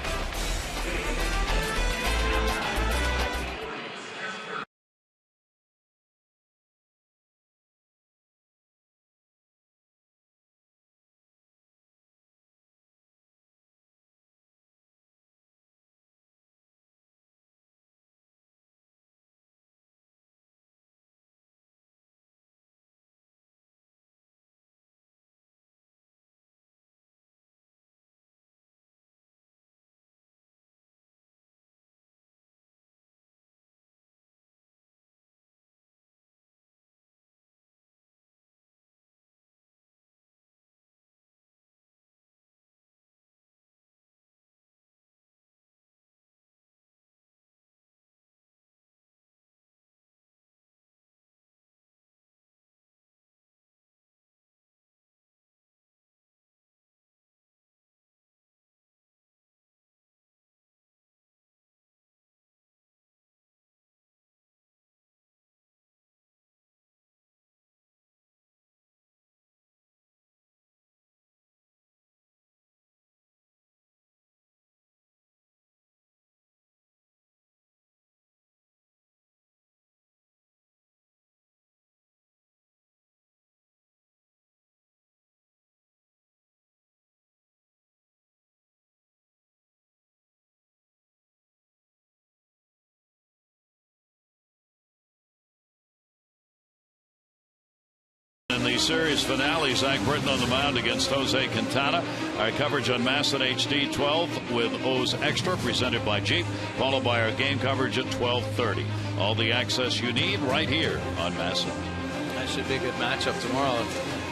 In the series finale, Zach Britton on the mound against Jose Quintana. Our coverage on MASN HD 12 with O's Extra presented by Jeep, followed by our game coverage at 12:30. All the access you need right here on MASN. That should be a good matchup tomorrow.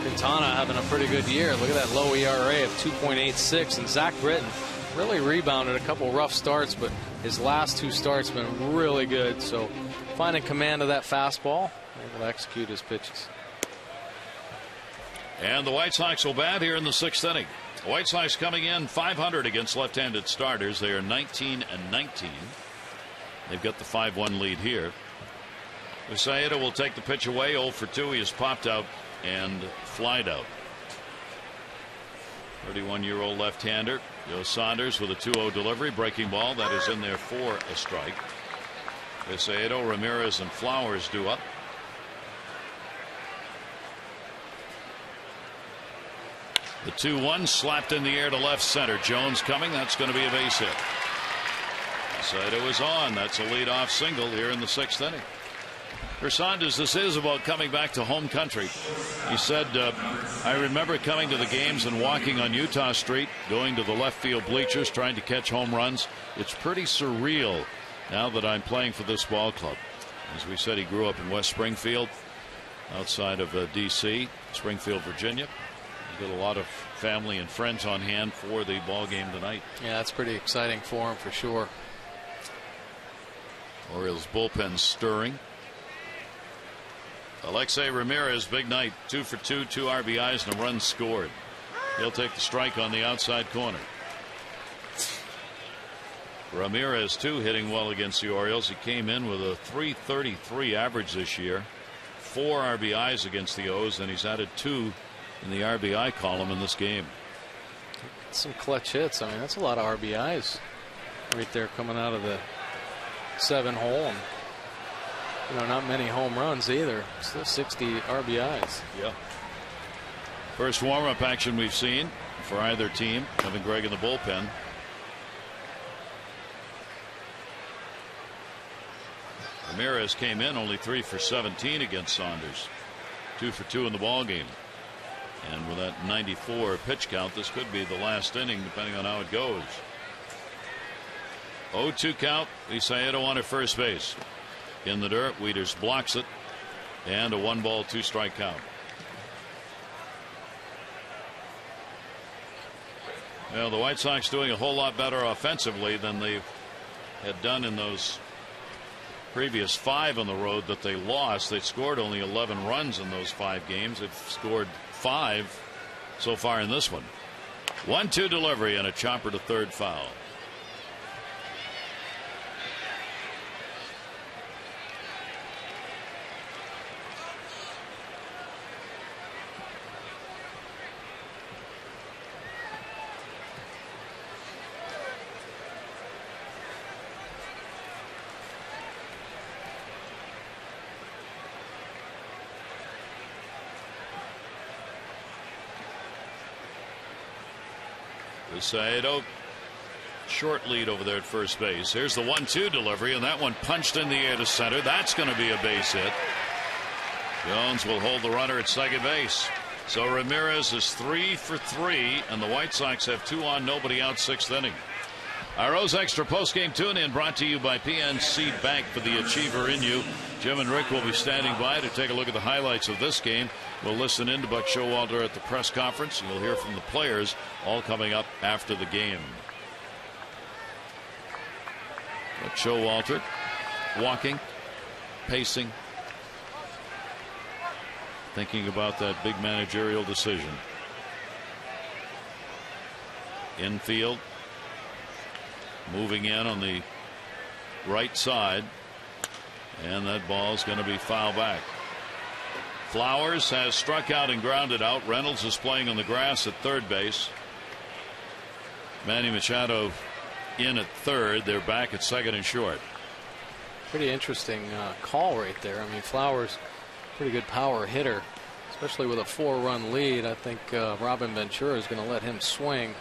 Quintana having a pretty good year. Look at that low ERA of 2.86, and Zach Britton really rebounded. A couple rough starts, but his last 2 starts been really good. So finding command of that fastball, able to execute his pitches. And the White Sox will bat here in the 6th inning. The White Sox coming in .500 against left-handed starters. They are 19-19. They've got the 5-1 lead here. Usaeda will take the pitch away. 0 for 2. He has popped out and flied out. 31-year-old left-hander Joe Saunders with a 2-0 delivery. Breaking ball that is in there for a strike. Usaeda, Ramirez, and Flowers due up. The 2-1 slapped in the air to left center. Jones coming. That's going to be a base hit. Usaeda is on. That's a leadoff single here in the 6th inning. For Saunders, this is about coming back to home country. He said, I remember coming to the games and walking on Utah Street, going to the left field bleachers, trying to catch home runs. It's pretty surreal now that I'm playing for this ball club. As we said, he grew up in West Springfield, outside of D.C., Springfield, Virginia. He's got a lot of family and friends on hand for the ball game tonight. Yeah, that's pretty exciting for him for sure. Orioles bullpen stirring. ALEXEI Ramirez, big night. 2 for 2, 2 RBIs and a run scored. He'll take the strike on the outside corner. Ramirez too hitting well against the Orioles. He came in with a .333 average this year. 4 RBIs against the O's, and he's added 2 in the RBI column in this game. Some clutch hits. I mean, that's a lot of RBIs right there coming out of the 7 hole. And, you know, not many home runs either. Still 60 RBIs. Yeah. First warm-up action we've seen for either team. Kevin Gregg in the bullpen. Ramirez came in only 3 for 17 against Saunders. 2 for 2 in the ball game. And with that 94 pitch count, this could be the last inning, depending on how it goes. 0-2 count. Usaeda on at first base. In the dirt, Wieters blocks it. And a 1-ball, 2-strike count. Well, the White Sox doing a whole lot better offensively than they had done in those previous 5 on the road that they lost. They scored only 11 runs in those 5 games. They've scored 5 so far in this one. 1-2 delivery and a chopper to third foul. Usaeda, short lead over there at first base. Here's the 1-2 delivery, and that one punched in the air to center. That's going to be a base hit. Jones will hold the runner at second base. So Ramirez is 3 for 3, and the White Sox have 2 on, nobody out, 6th inning. Our O's Extra postgame tune-in brought to you by PNC Bank. For the achiever in you, Jim and Rick will be standing by to take a look at the highlights of this game. We'll listen in to Buck Showalter at the press conference, and you'll hear from the players, all coming up after the game. Buck Showalter walking, pacing, thinking about that big managerial decision. Infield, moving in on the right side, and that ball is going to be foul back. Flowers has struck out and grounded out. Reynolds is playing on the grass at third base. Manny Machado in at third. They're back at second and short. Pretty interesting call right there. I mean, Flowers, pretty good power hitter, especially with a 4-run lead. I think Robin Ventura is going to let him swing.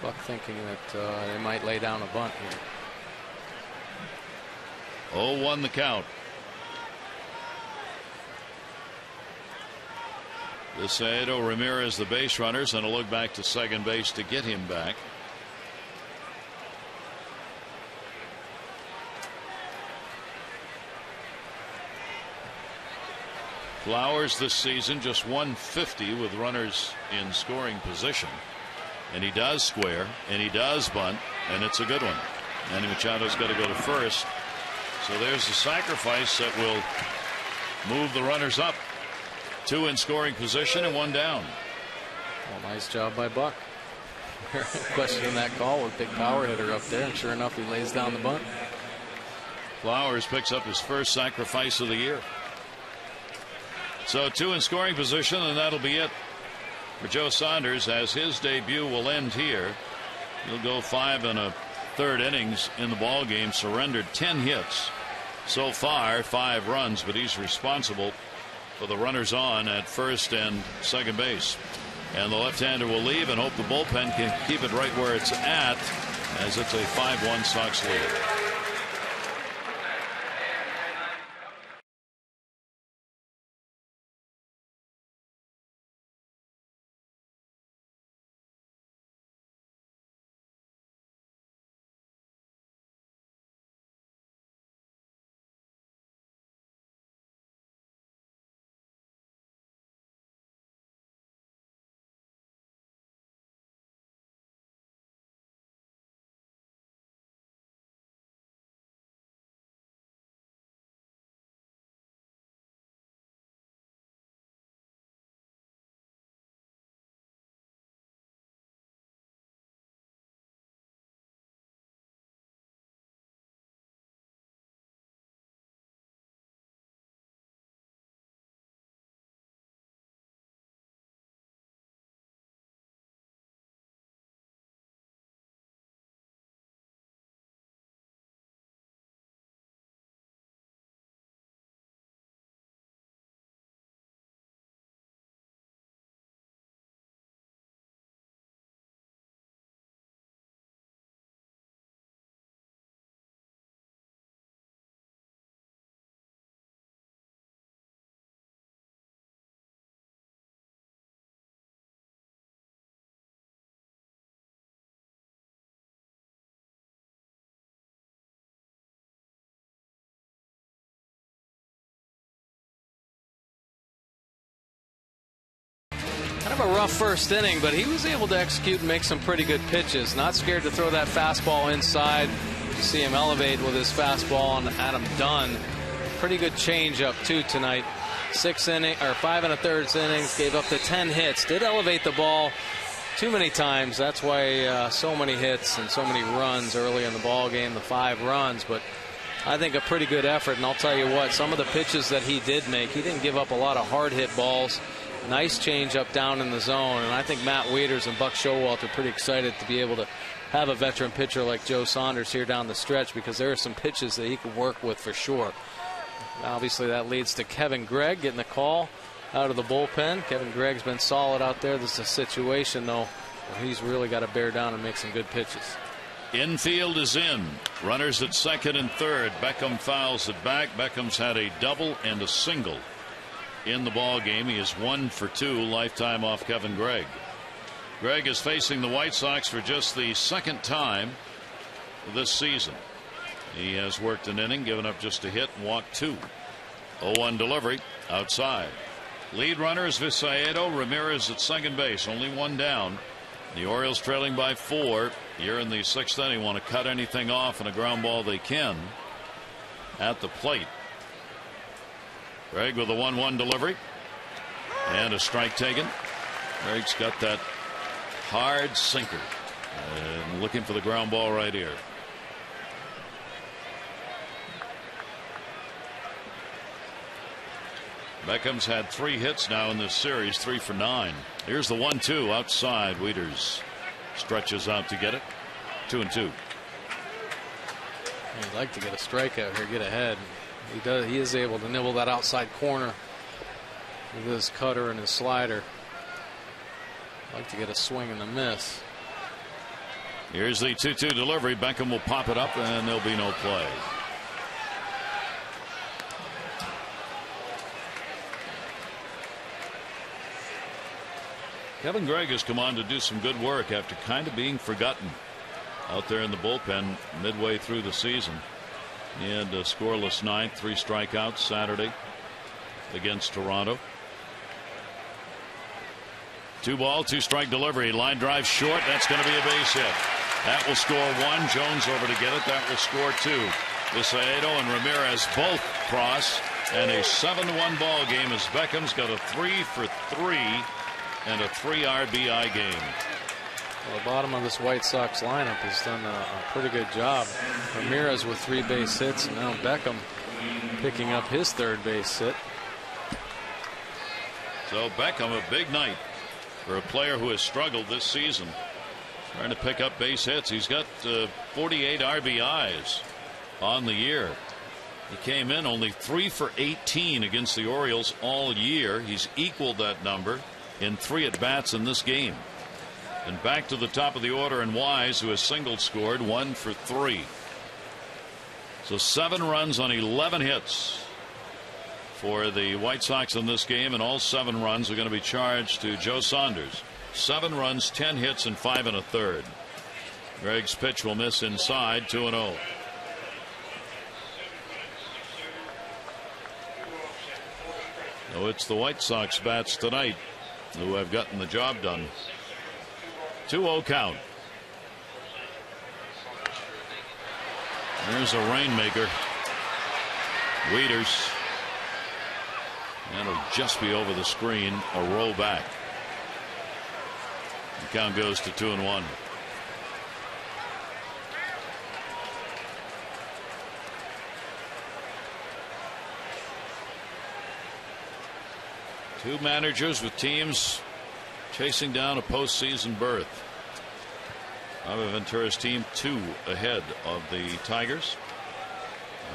Buck thinking that they might lay down a bunt here. 0-1 the count. Visaedo, Ramirez, the base runners, and a look back to second base to get him back. Flowers this season just 150 with runners in scoring position. And he does square, and he does bunt, and it's a good one. Manny Machado's got to go to first. So there's the sacrifice that will move the runners up. 2 in scoring position and 1 down. Well, nice job by Buck. Questioning that call with big power hitter up there, and sure enough, he lays down the bunt. Flowers picks up his first sacrifice of the year. So 2 in scoring position, and that'll be it for Joe Saunders, as his debut will end here. He'll go 5 1/3 innings in the ball game, surrendered 10 hits so far, 5 runs, but he's responsible for the runners on at first and second base. And the left-hander will leave and hope the bullpen can keep it right where it's at, as it's a 5-1 Sox lead. Kind of a rough first inning, but he was able to execute and make some pretty good pitches. Not scared to throw that fastball inside. You see him elevate with his fastball on Adam Dunn. Pretty good changeup too tonight. 5 1/3 innings, gave up the 10 hits. Did elevate the ball too many times. That's why so many hits and so many runs early in the ball game. The 5 runs, but I think a pretty good effort. And I'll tell you what, some of the pitches that he did make, he didn't give up a lot of hard hit balls. Nice change up down in the zone, and I think Matt Wieters and Buck Showalter are pretty excited to be able to have a veteran pitcher like Joe Saunders here down the stretch, because there are some pitches that he can work with for sure. Obviously that leads to Kevin Gregg getting the call out of the bullpen. Kevin Gregg's been solid out there. This is a situation though where he's really got to bear down and make some good pitches. Infield is in. Runners at second and third. Beckham fouls it back. Beckham's had a double and a single in the ball game. He is 1 for 2 lifetime off Kevin Gregg. Gregg is facing the White Sox for just the second time this season. He has worked an inning, given up just a hit, and walked 2. 0-1 delivery outside. Lead runner is Visaedo. Ramirez at second base, only 1 down. The Orioles trailing by 4 here in the 6th inning. Want to cut anything off, and a ground ball they can at the plate. Gregg with a 1-1 delivery and a strike taken. Gregg's got that hard sinker and looking for the ground ball right here. Beckham's had 3 hits now in this series, 3 for 9. Here's the 1-2 outside. Wieters stretches out to get it. 2-2. He'd like to get a strikeout here, get ahead. He is able to nibble that outside corner with his cutter and his slider. Like to get a swing and a miss. Here's the 2-2 delivery. Beckham will pop it up, and there'll be no play. Kevin Gregg has come on to do some good work after kind of being forgotten out there in the bullpen midway through the season. He had a scoreless ninth, 3 strikeouts Saturday against Toronto. 2-ball, 2-strike delivery. Line drive short. That's going to be a base hit. That will score 1. Jones over to get it. That will score 2. Visaedo and Ramirez both cross, and a 7-1 ball game as Beckham's got a 3 for 3 and a 3 RBI game. Well, the bottom of this White Sox lineup has done a pretty good job. Ramirez with 3 base hits, and now Beckham picking up his 3rd base hit. So Beckham, a big night for a player who has struggled this season, trying to pick up base hits. He's got 48 RBIs on the year. He came in only 3 for 18 against the Orioles all year. He's equaled that number in 3 at-bats in this game. And back to the top of the order, and Wise, who has single scored, 1 for 3. So 7 runs on 11 hits for the White Sox in this game, and all 7 runs are going to be charged to Joe Saunders. 7 runs, 10 hits, and 5 1/3. Gregg's pitch will miss inside, 2-0. So it's the White Sox bats tonight who have gotten the job done. 2-0 count. There's a rainmaker. Wieters. That'll just be over the screen, a row back. The count goes to 2-1. Two managers with teams chasing down a postseason berth. Robert Ventura's team 2 ahead of the Tigers.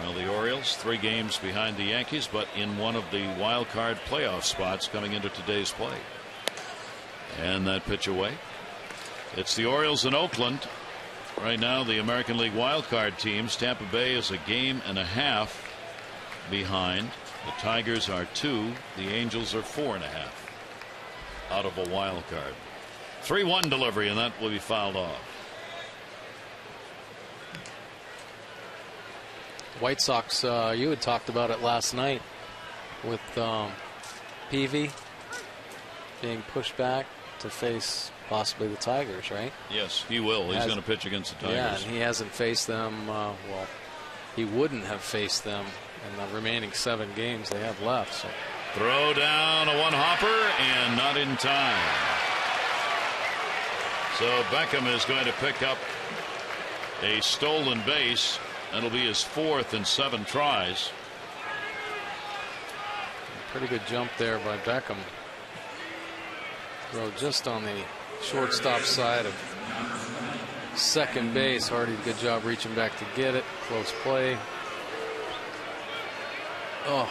Well, the Orioles 3 games behind the Yankees, but in one of the wild card playoff spots coming into today's play. And that pitch away. It's the Orioles in Oakland. Right now, the American League wild card teams. Tampa Bay is a game and a half behind. The Tigers are 2. The Angels are 4.5 out of a wild card. 3-1 delivery, and that will be fouled off. White Sox, you had talked about it last night with Peavy being pushed back to face possibly the Tigers, right? Yes, he will. He's going to pitch against the Tigers. Yeah, and he hasn't faced them. Well, he wouldn't have faced them in the remaining 7 games they have left. So. Throw down a one-hopper and not in time. So Beckham is going to pick up a stolen base. That'll be his 4th in 7 tries. Pretty good jump there by Beckham. Throw just on the shortstop side of second base. Hardy, good job reaching back to get it. Close play. Oh,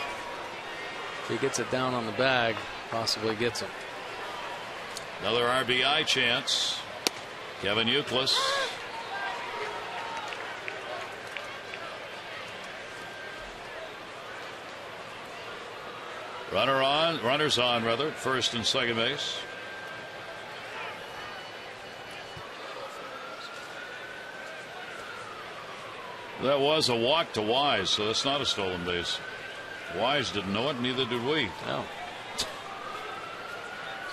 if he gets it down on the bag, possibly gets him. Another RBI chance. Kevin Youkilis. Runners on rather, first and second base. That was a walk to Wise, so that's not a stolen base. Wise didn't know it, neither did we. No.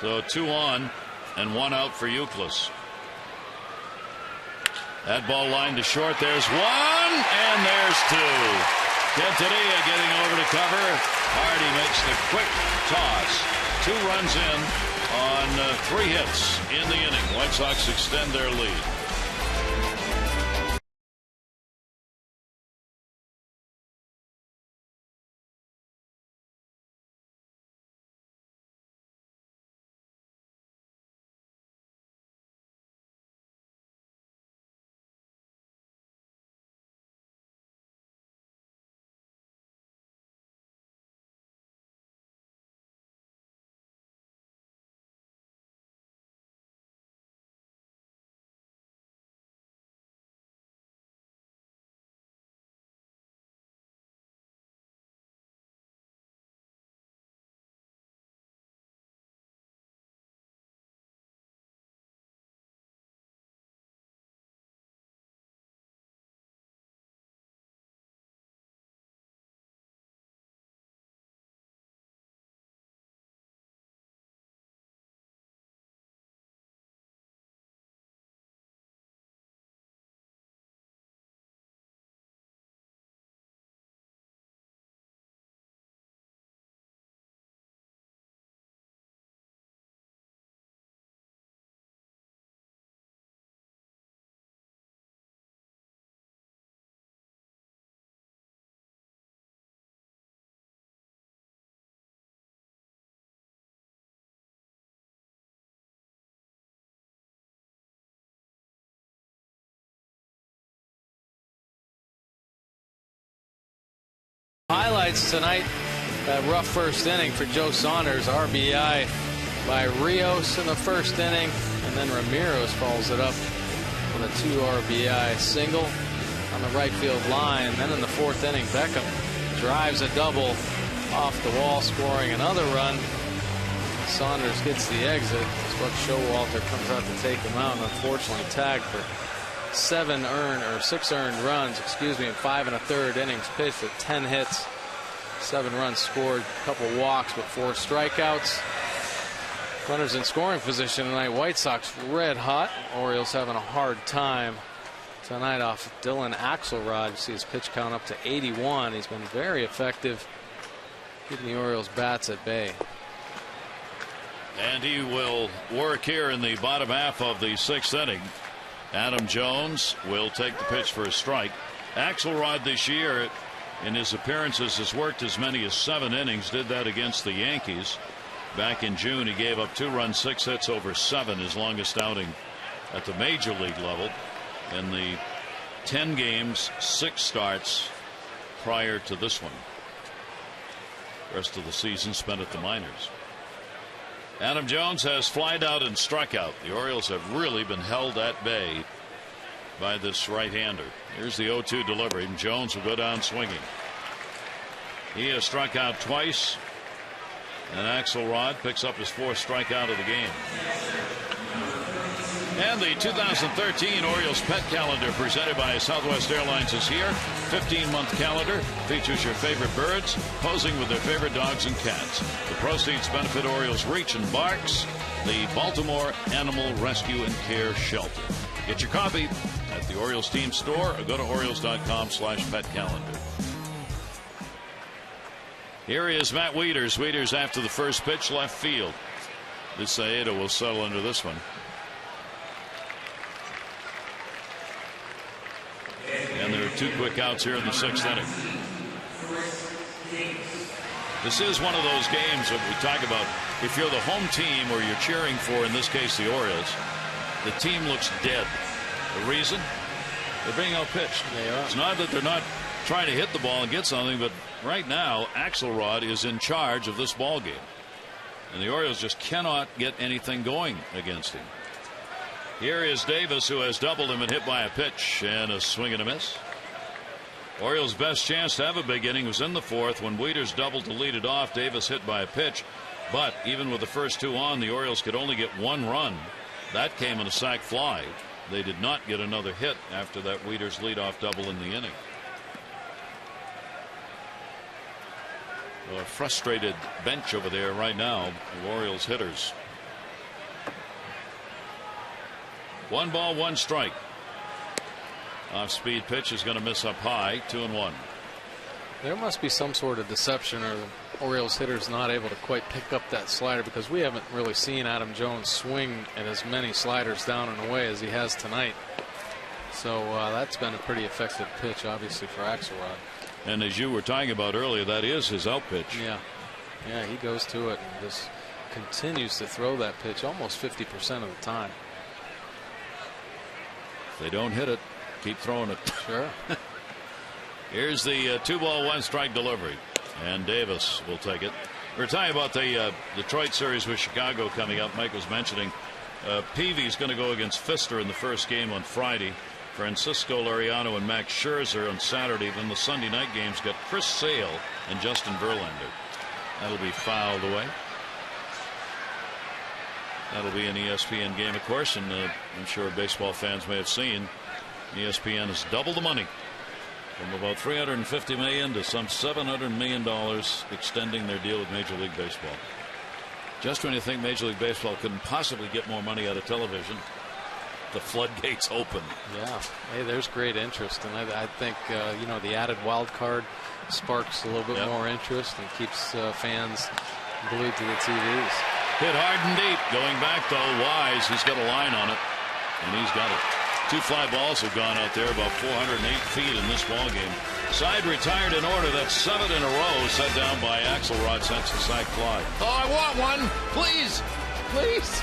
So 2 on and 1 out for Youkilis. That ball line to short. There's 1 and there's 2. Quintanilla getting over to cover. Hardy makes the quick toss. 2 runs in on 3 hits in the inning. White Sox extend their lead. highlights tonight. That rough first inning for Joe Saunders. RBI by Rios in the first inning, and then Ramirez follows it up with a 2 RBI single on the right field line. And then in the fourth inning, Beckham drives a double off the wall, scoring another run. Saunders gets the exit. It's what Showalter comes out to take him out, and unfortunately tagged for 6 earned runs, in 5 1/3 innings pitched with 10 hits, 7 runs scored, a couple walks, but 4 strikeouts. Runners in scoring position tonight. White Sox red hot. Orioles having a hard time tonight off Dylan Axelrod. You see his pitch count up to 81. He's been very effective keeping the Orioles bats at bay. And he will work here in the bottom half of the 6th inning. Adam Jones will take the pitch for a strike. Axelrod this year in his appearances has worked as many as 7 innings. Did that against the Yankees back in June. He gave up 2 runs, 6 hits over 7, his longest outing at the major league level. In the 10 games, 6 starts prior to this one. Rest of the season spent at the minors. Adam Jones has flied out and struck out. The Orioles have really been held at bay by this right-hander. Here's the 0-2 delivery, and Jones will go down swinging. He has struck out twice, and Axelrod picks up his 4th strikeout of the game. And the 2013 Orioles Pet Calendar presented by Southwest Airlines is here. 15-month calendar features your favorite birds posing with their favorite dogs and cats. The proceeds benefit Orioles Reach and Barks, the Baltimore Animal Rescue and Care Shelter. Get your copy at the Orioles team store or go to Orioles.com/petcalendar. Here is Matt Wieters. Wieters after the first pitch, left field. This Saeda will settle into this one. And there are 2 quick outs here in the 6th inning. This is one of those games that we talk about. If you're the home team or you're cheering for, in this case, the Orioles, the team looks dead. The reason? They're being outpitched. It's not that they're not trying to hit the ball and get something, but right now, Axelrod is in charge of this ball game. And the Orioles just cannot get anything going against him. Here is Davis, who has doubled him and hit by a pitch and a swing and a miss. Orioles' best chance to have a big inning was in the 4th when Wieters doubled to lead it off. Davis hit by a pitch, but even with the first 2 on, the Orioles could only get 1 run. That came in a sac fly. They did not get another hit after that Wieters leadoff double in the inning. A frustrated bench over there right now, the Orioles hitters. 1 ball, 1 strike. Off speed pitch is going to miss up high. 2-1. There must be some sort of deception, or the Orioles hitters not able to quite pick up that slider, because we haven't really seen Adam Jones swing at as many sliders down and away as he has tonight. So that's been a pretty effective pitch, obviously, for Axelrod. And as you were talking about earlier, that is his out pitch. Yeah, he goes to it and just continues to throw that pitch almost 50% of the time. If they don't hit it, keep throwing it. Sure. Here's the 2 ball, 1 strike delivery, and Davis will take it. We're talking about the Detroit series with Chicago coming up. Mike was mentioning Peavy's going to go against Pfister in the first game on Friday. Francisco Liriano and Max Scherzer on Saturday. Then the Sunday night games got Chris Sale and Justin Verlander. That'll be fouled away. That'll be an ESPN game, of course, and I'm sure baseball fans may have seen ESPN has doubled the money from about $350 million to some $700 million, extending their deal with Major League Baseball. Just when you think Major League Baseball couldn't possibly get more money out of television, the floodgates open. Yeah, hey, there's great interest, and I think you know, the added wild card sparks a little bit more interest and keeps fans glued to the TVs. Hit hard and deep, going back though. Wise, he's got a line on it, and he's got it. 2 fly balls have gone out there, about 408 feet in this ball game. Side retired in order. That's 7 in a row, set down by Axelrod since the sac fly. Oh, I want one, please, please.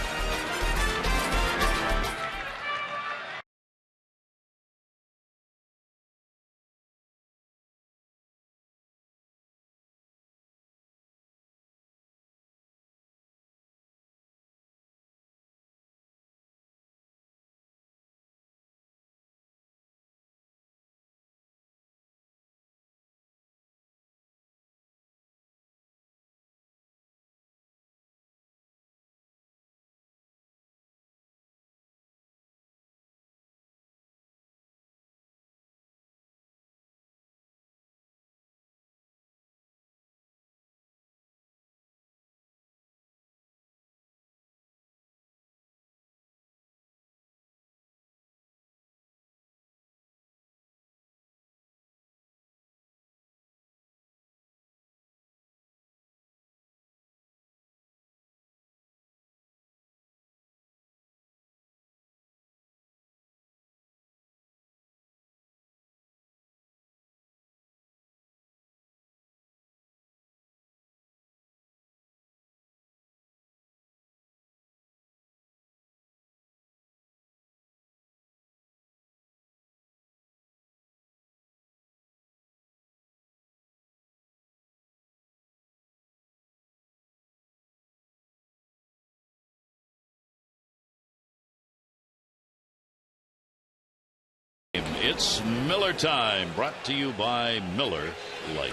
It's Miller time, brought to you by Miller Lite.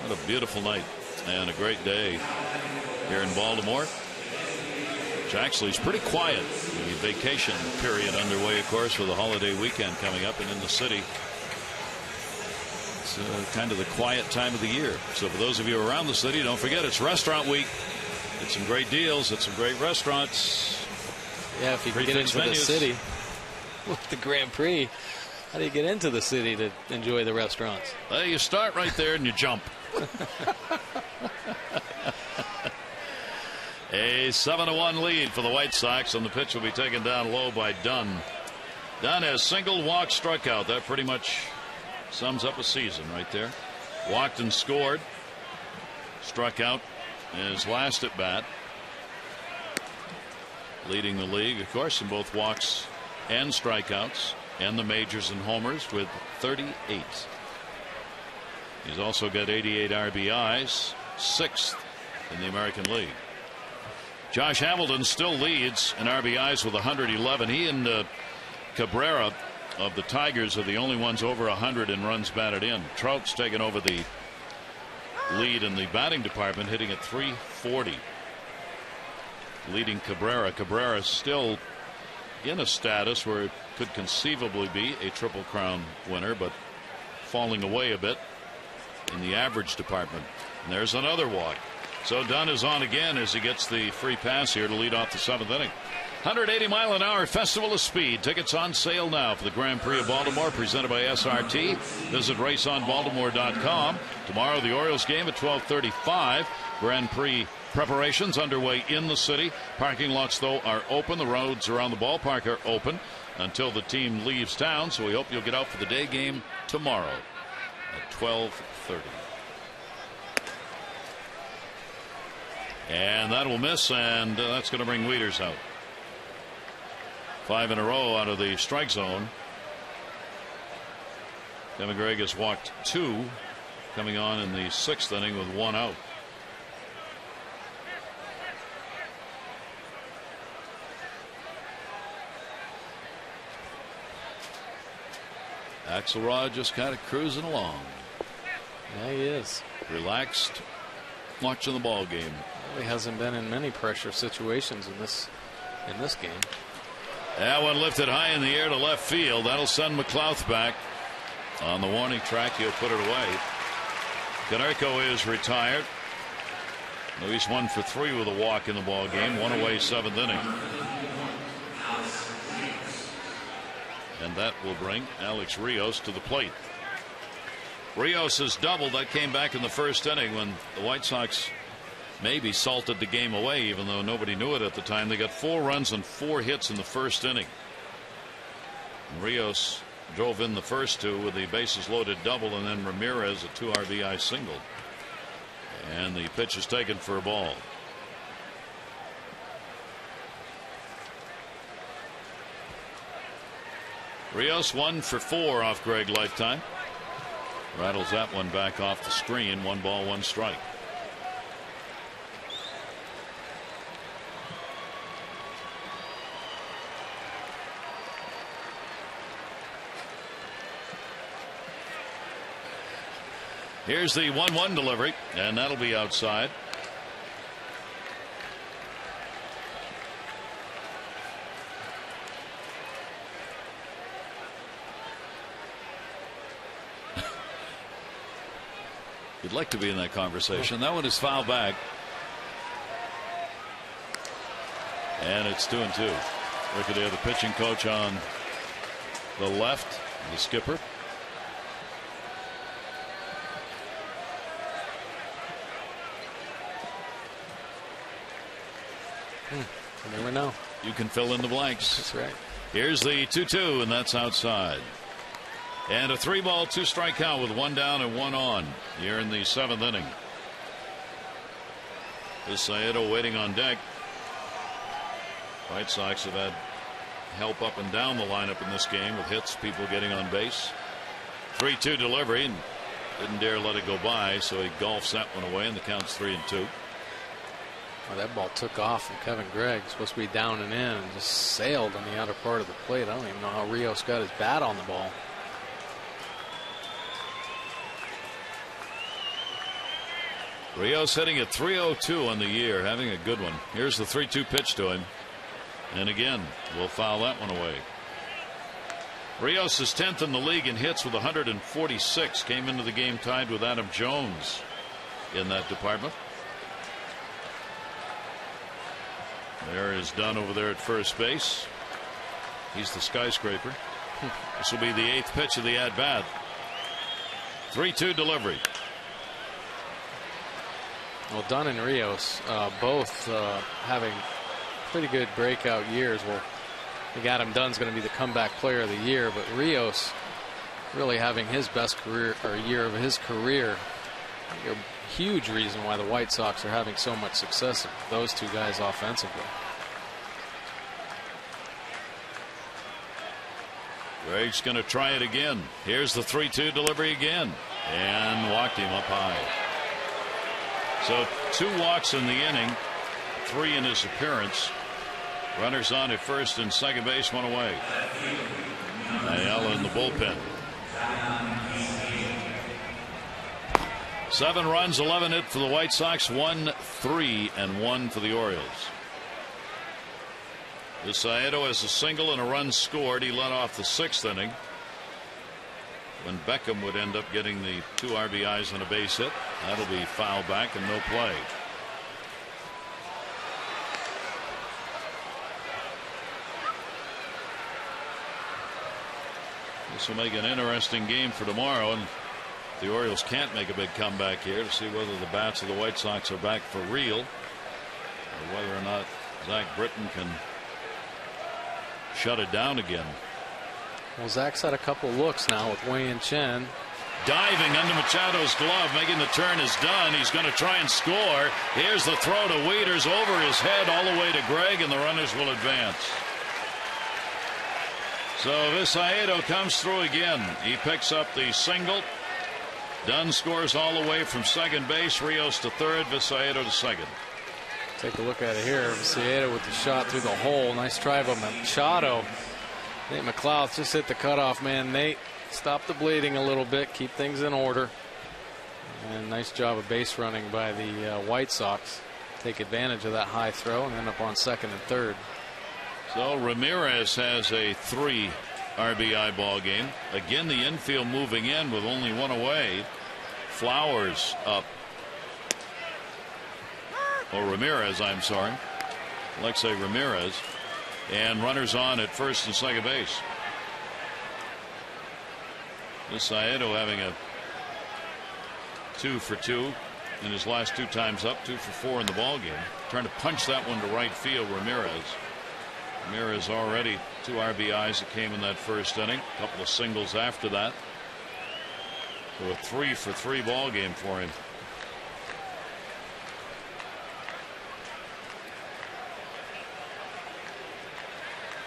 What a beautiful night and a great day here in Baltimore. Which actually is pretty quiet. The vacation period underway, of course, with the holiday weekend coming up, and in the city it's kind of the quiet time of the year. So for those of you around the city, don't forget it's restaurant week. Get some great deals at some great restaurants. Yeah, if you can get into the city with the Grand Prix, how do you get into the city to enjoy the restaurants? Well, you start right there and you jump. A 7-1 lead for the White Sox, and the pitch will be taken down low by Dunn. Dunn has single, walk, struck out. That pretty much sums up a season right there. Walked and scored. Struck out his last at bat. Leading the league, of course, in both walks and strikeouts, and the majors and homers with 38. He's also got 88 RBIs, 6th in the American League. Josh Hamilton still leads in RBIs with 111. He and Cabrera of the Tigers are the only ones over 100 in runs batted in. Trout's taken over the lead in the batting department, hitting at 340. Leading Cabrera. Cabrera still in a status where it could conceivably be a Triple Crown winner, but falling away a bit in the average department. And there's another walk. So Dunn is on again as he gets the free pass here to lead off the 7th inning. 180-mile-an-hour Festival of Speed. Tickets on sale now for the Grand Prix of Baltimore, presented by SRT. Visit raceonbaltimore.com. Tomorrow, the Orioles game at 12:35. Grand Prix preparations underway in the city. Parking lots, though, are open. The roads around the ballpark are open until the team leaves town. So we hope you'll get out for the day game tomorrow at 12:30. And that will miss, and that's going to bring Wieters out. 5 in a row out of the strike zone. Kevin Gregg has walked 2, coming on in the 6th inning with 1 out. Axelrod just kind of cruising along. Yeah, he is. Relaxed, watching the ball game. He hasn't been in many pressure situations in this game. That one lifted high in the air to left field. That'll send McLouth back on the warning track. He'll put it away. Canerco is retired. Luis 1 for 3 with a walk in the ball game. 1 away, 7th inning. And that will bring Alex Rios to the plate. Rios has doubled. That came back in the 1st inning when the White Sox maybe salted the game away, even though nobody knew it at the time. They got 4 runs and 4 hits in the 1st inning. And Rios drove in the first 2 with the bases loaded double, and then Ramirez a 2 RBI single. And the pitch is taken for a ball. Rios 1 for 4 off Gregg lifetime. Rattles that one back off the screen. 1 ball, 1 strike. Here's the 1-1 delivery, and that'll be outside. You'd like to be in that conversation. That one is fouled back. And it's 2-2. Look at there, the pitching coach on the left, the skipper. You never know. You can fill in the blanks. That's right. Here's the 2-2, and that's outside. And a 3-ball, 2-strike count with 1 down and 1 on here in the 7th inning. Saedo waiting on deck. White Sox have had help up and down the lineup in this game with hits, people getting on base. 3-2 delivery, and didn't dare let it go by, so he golfs that one away, and the count's 3-2. Well, that ball took off from Kevin Gregg. Supposed to be down and in, and just sailed on the outer part of the plate. I don't even know how Rios got his bat on the ball. Rios hitting at .302 on the year, having a good one. Here's the 3-2 pitch to him. And again, we'll foul that one away. Rios is 10th in the league in hits with 146. Came into the game tied with Adam Jones in that department. There is Dunn over there at first base. He's the skyscraper. This will be the 8th pitch of the at-bat. 3-2 delivery. Well, Dunn and Rios both having pretty good breakout years. Well, I think Adam Dunn's going to be the comeback player of the year, but Rios really having his best career or year of his career. A huge reason why the White Sox are having so much success with those two guys offensively. Gregg's going to try it again. Here's the 3-2 delivery again, and walked him up high. So 2 walks in the inning, 3 in his appearance. Runners on at first and second base, 1 away. Ayala in the bullpen. 7 runs, 11 hit for the White Sox, 1, 3, and 1 for the Orioles. Saedo has a single and a run scored. He led off the 6th inning when Beckham would end up getting the 2 RBIs and a base hit. That'll be foul back and no play. This will make an interesting game for tomorrow, and the Orioles can't make a big comeback here, to see whether the bats of the White Sox are back for real or whether or not Zach Britton can shut it down again. Well, Zach's had a couple looks now with Wei Chen. Diving under Machado's glove, making the turn is done. He's going to try and score. Here's the throw to Wieters over his head all the way to Gregg, and the runners will advance. So Visaedo comes through again. He picks up the single. Dunn scores all the way from second base. Rios to third, Visaedo to second. Take a look at it here. Visaedo with the shot through the hole. Nice try by Machado. Nate McLeod just hit the cutoff man. Nate, stop the bleeding a little bit. Keep things in order. And nice job of base running by the White Sox. Take advantage of that high throw and end up on second and third. So Ramirez has a 3 RBI ball game. Again, the infield moving in with only 1 away. Flowers up. Or Ramirez, I'm sorry. Alexei Ramirez. And runners on at first and second base. Saedo having a 2 for 2 in his last 2 times up. 2 for 4 in the ball game. Trying to punch that one to right field, Ramirez. Ramirez already 2 RBIs that came in that first inning. A couple of singles after that. So a 3 for 3 ball game for him.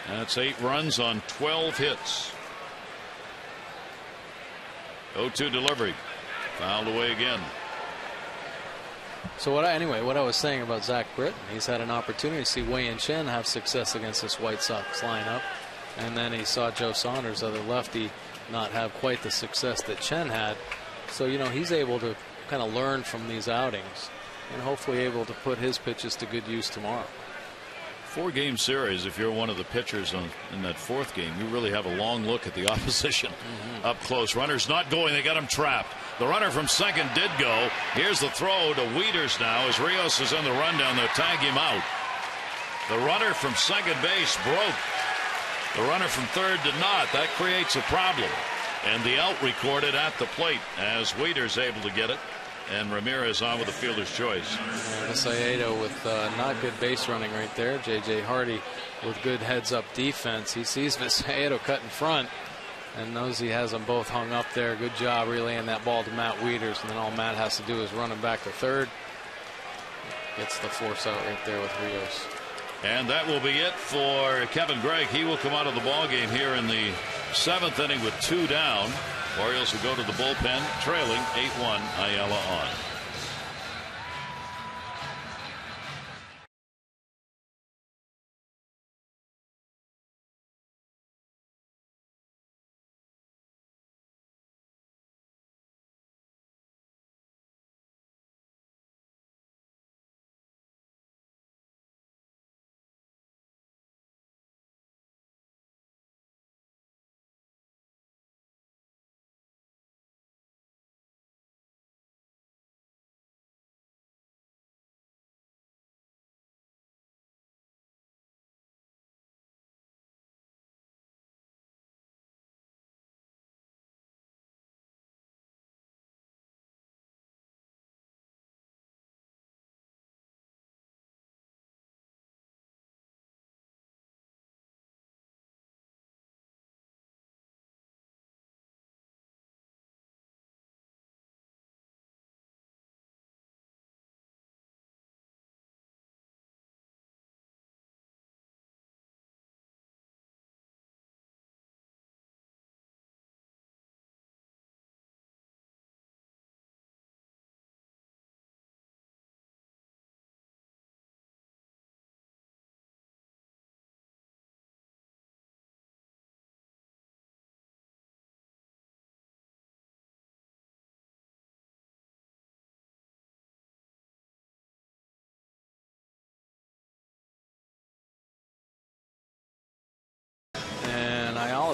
That's 8 runs on 12 hits. 0-2 delivery. Fouled away again. So what I was saying about Zach Britton, he's had an opportunity to see Wei Chen have success against this White Sox lineup, and then he saw Joe Saunders, other lefty, not have quite the success that Chen had. So he's able to kind of learn from these outings and hopefully able to put his pitches to good use tomorrow. 4-game series. If you're one of the pitchers in that 4th game, you really have a long look at the opposition up close. Runners not going. They got him trapped. The runner from second did go. Here's the throw to Wieters now as Rios is in the rundown. They'll tag him out. The runner from second base broke. The runner from third did not. That creates a problem. And the out recorded at the plate as Wieters able to get it. And Ramirez on with the fielder's choice. Visaedo with not good base running right there. J.J. Hardy with good heads-up defense. He sees Visaedo cut in front and knows he has them both hung up there. Good job relaying that ball to Matt Wieters, and then all Matt has to do is run him back to third. Gets the force out right there with Rios. And that will be it for Kevin Gregg. He will come out of the ball game here in the 7th inning with 2 down. Orioles will go to the bullpen, trailing 8-1. Ayala on.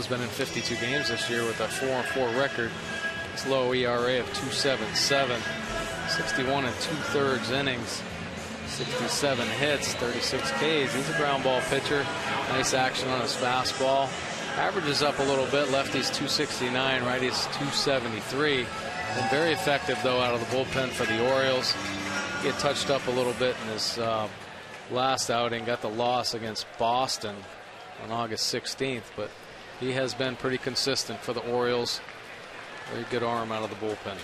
has been in 52 games this year with a 4-4 record. It's low ERA of 2.77, 61 2/3 innings, 67 hits, 36 Ks. He's a ground ball pitcher. Nice action on his fastball. Averages up a little bit. Lefties 269, righties 273. Been very effective though out of the bullpen for the Orioles. Get touched up a little bit in his last outing. Got the loss against Boston on August 16th, but he has been pretty consistent for the Orioles. Very good arm out of the bullpen.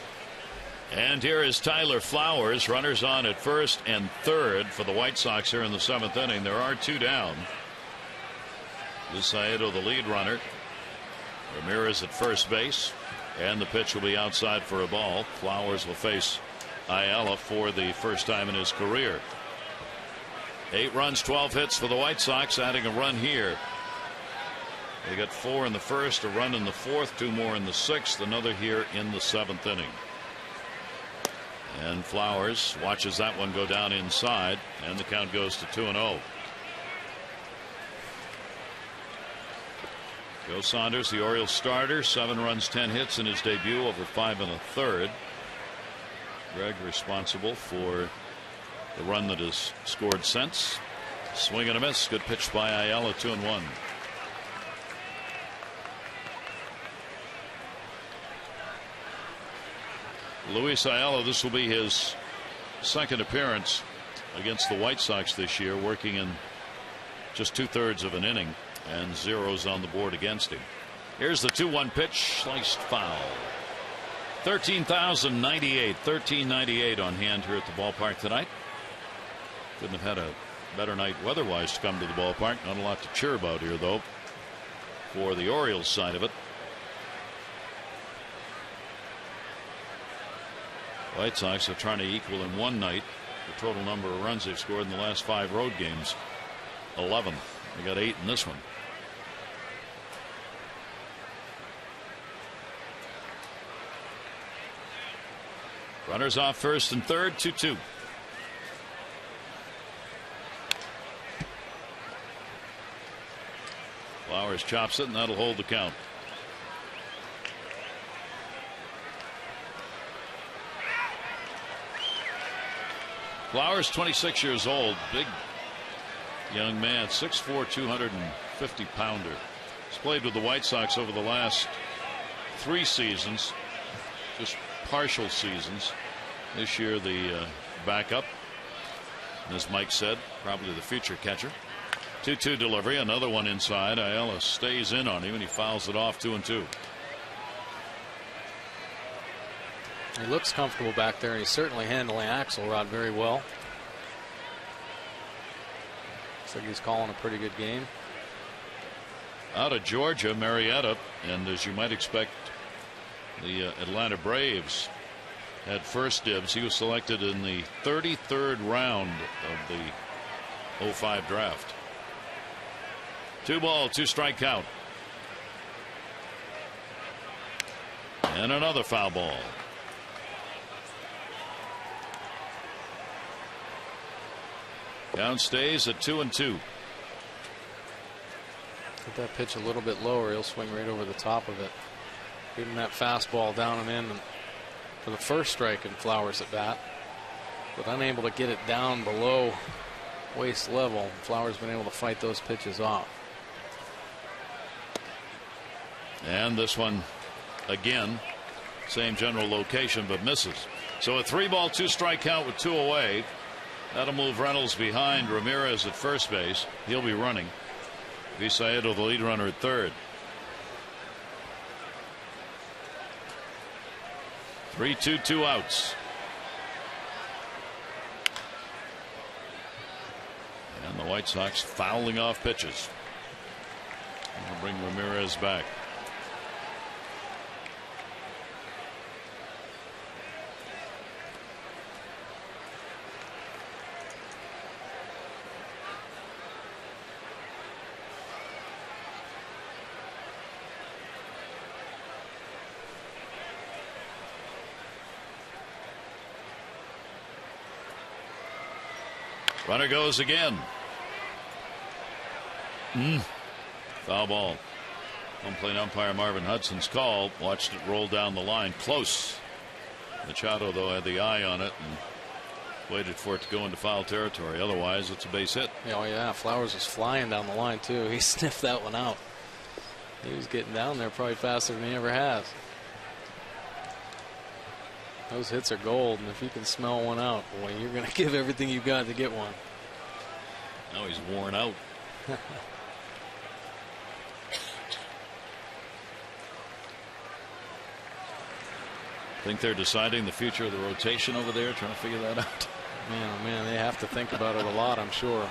And here is Tyler Flowers. Runners on at first and third for the White Sox here in the 7th inning. There are 2 down. Luciano, the lead runner. Ramirez at first base. And the pitch will be outside for a ball. Flowers will face Ayala for the first time in his career. 8 runs, 12 hits for the White Sox, adding a run here. They got 4 in the first, a run in the 4th, 2 more in the 6th, another here in the 7th inning. And Flowers watches that one go down inside, and the count goes to 2-0. Joe Saunders, the Orioles starter, 7 runs, 10 hits in his debut over 5 1/3. Greg responsible for the run that has scored since. Swing and a miss. Good pitch by Ayala. 2-1. Luis Ayala, this will be his 2nd appearance against the White Sox this year, working in just 2/3 of an inning, and zeros on the board against him. Here's the 2-1 pitch, sliced foul. 13,098, 1398 on hand here at the ballpark tonight. Couldn't have had a better night weather-wise to come to the ballpark. Not a lot to cheer about here, though, for the Orioles side of it. White Sox are trying to equal in one night the total number of runs they've scored in the last 5 road games. 11. They got 8 in this one. Runners off first and third, 2-2. Flowers chops it, and that'll hold the count. Flowers, 26 years old, big young man, 6'4", 250-pounder. He's played with the White Sox over the last 3 seasons, just partial seasons. This year the backup, and as Mike said, probably the future catcher. 2-2 delivery, another one inside. Ayala stays in on him, and he fouls it off. 2-2. He looks comfortable back there, and he's certainly handling Axelrod very well. Looks like he's calling a pretty good game. Out of Georgia, Marietta, and as you might expect, the Atlanta Braves had first dibs. He was selected in the 33rd round of the 05 draft. 2-ball, 2-strike count. And another foul ball. Count stays at 2-2. Get that pitch a little bit lower, he'll swing right over the top of it. Give him that fastball down and in for the first strike in Flowers at bat, but unable to get it down below waist level. Flowers been able to fight those pitches off. And this one again, same general location, but misses. So a 3-ball, 2-strike count with 2 away. That'll move Reynolds behind Ramirez at first base. He'll be running. Visayado, the lead runner, at third. 3-2, 2 outs. And the White Sox fouling off pitches. That'll bring Ramirez back. Runner goes again. Foul ball. Home plate umpire Marvin Hudson's call. Watched it roll down the line close. Machado, though, had the eye on it and waited for it to go into foul territory. Otherwise, it's a base hit. Oh, yeah. Flowers was flying down the line, too. He sniffed that one out. He was getting down there probably faster than he ever has. Those hits are gold, and if you can smell one out, boy, you're going to give everything you got to get one. Now he's worn out. Think they're deciding the future of the rotation over there, trying to figure that out. Man, oh man, they have to think about it a lot, I'm sure.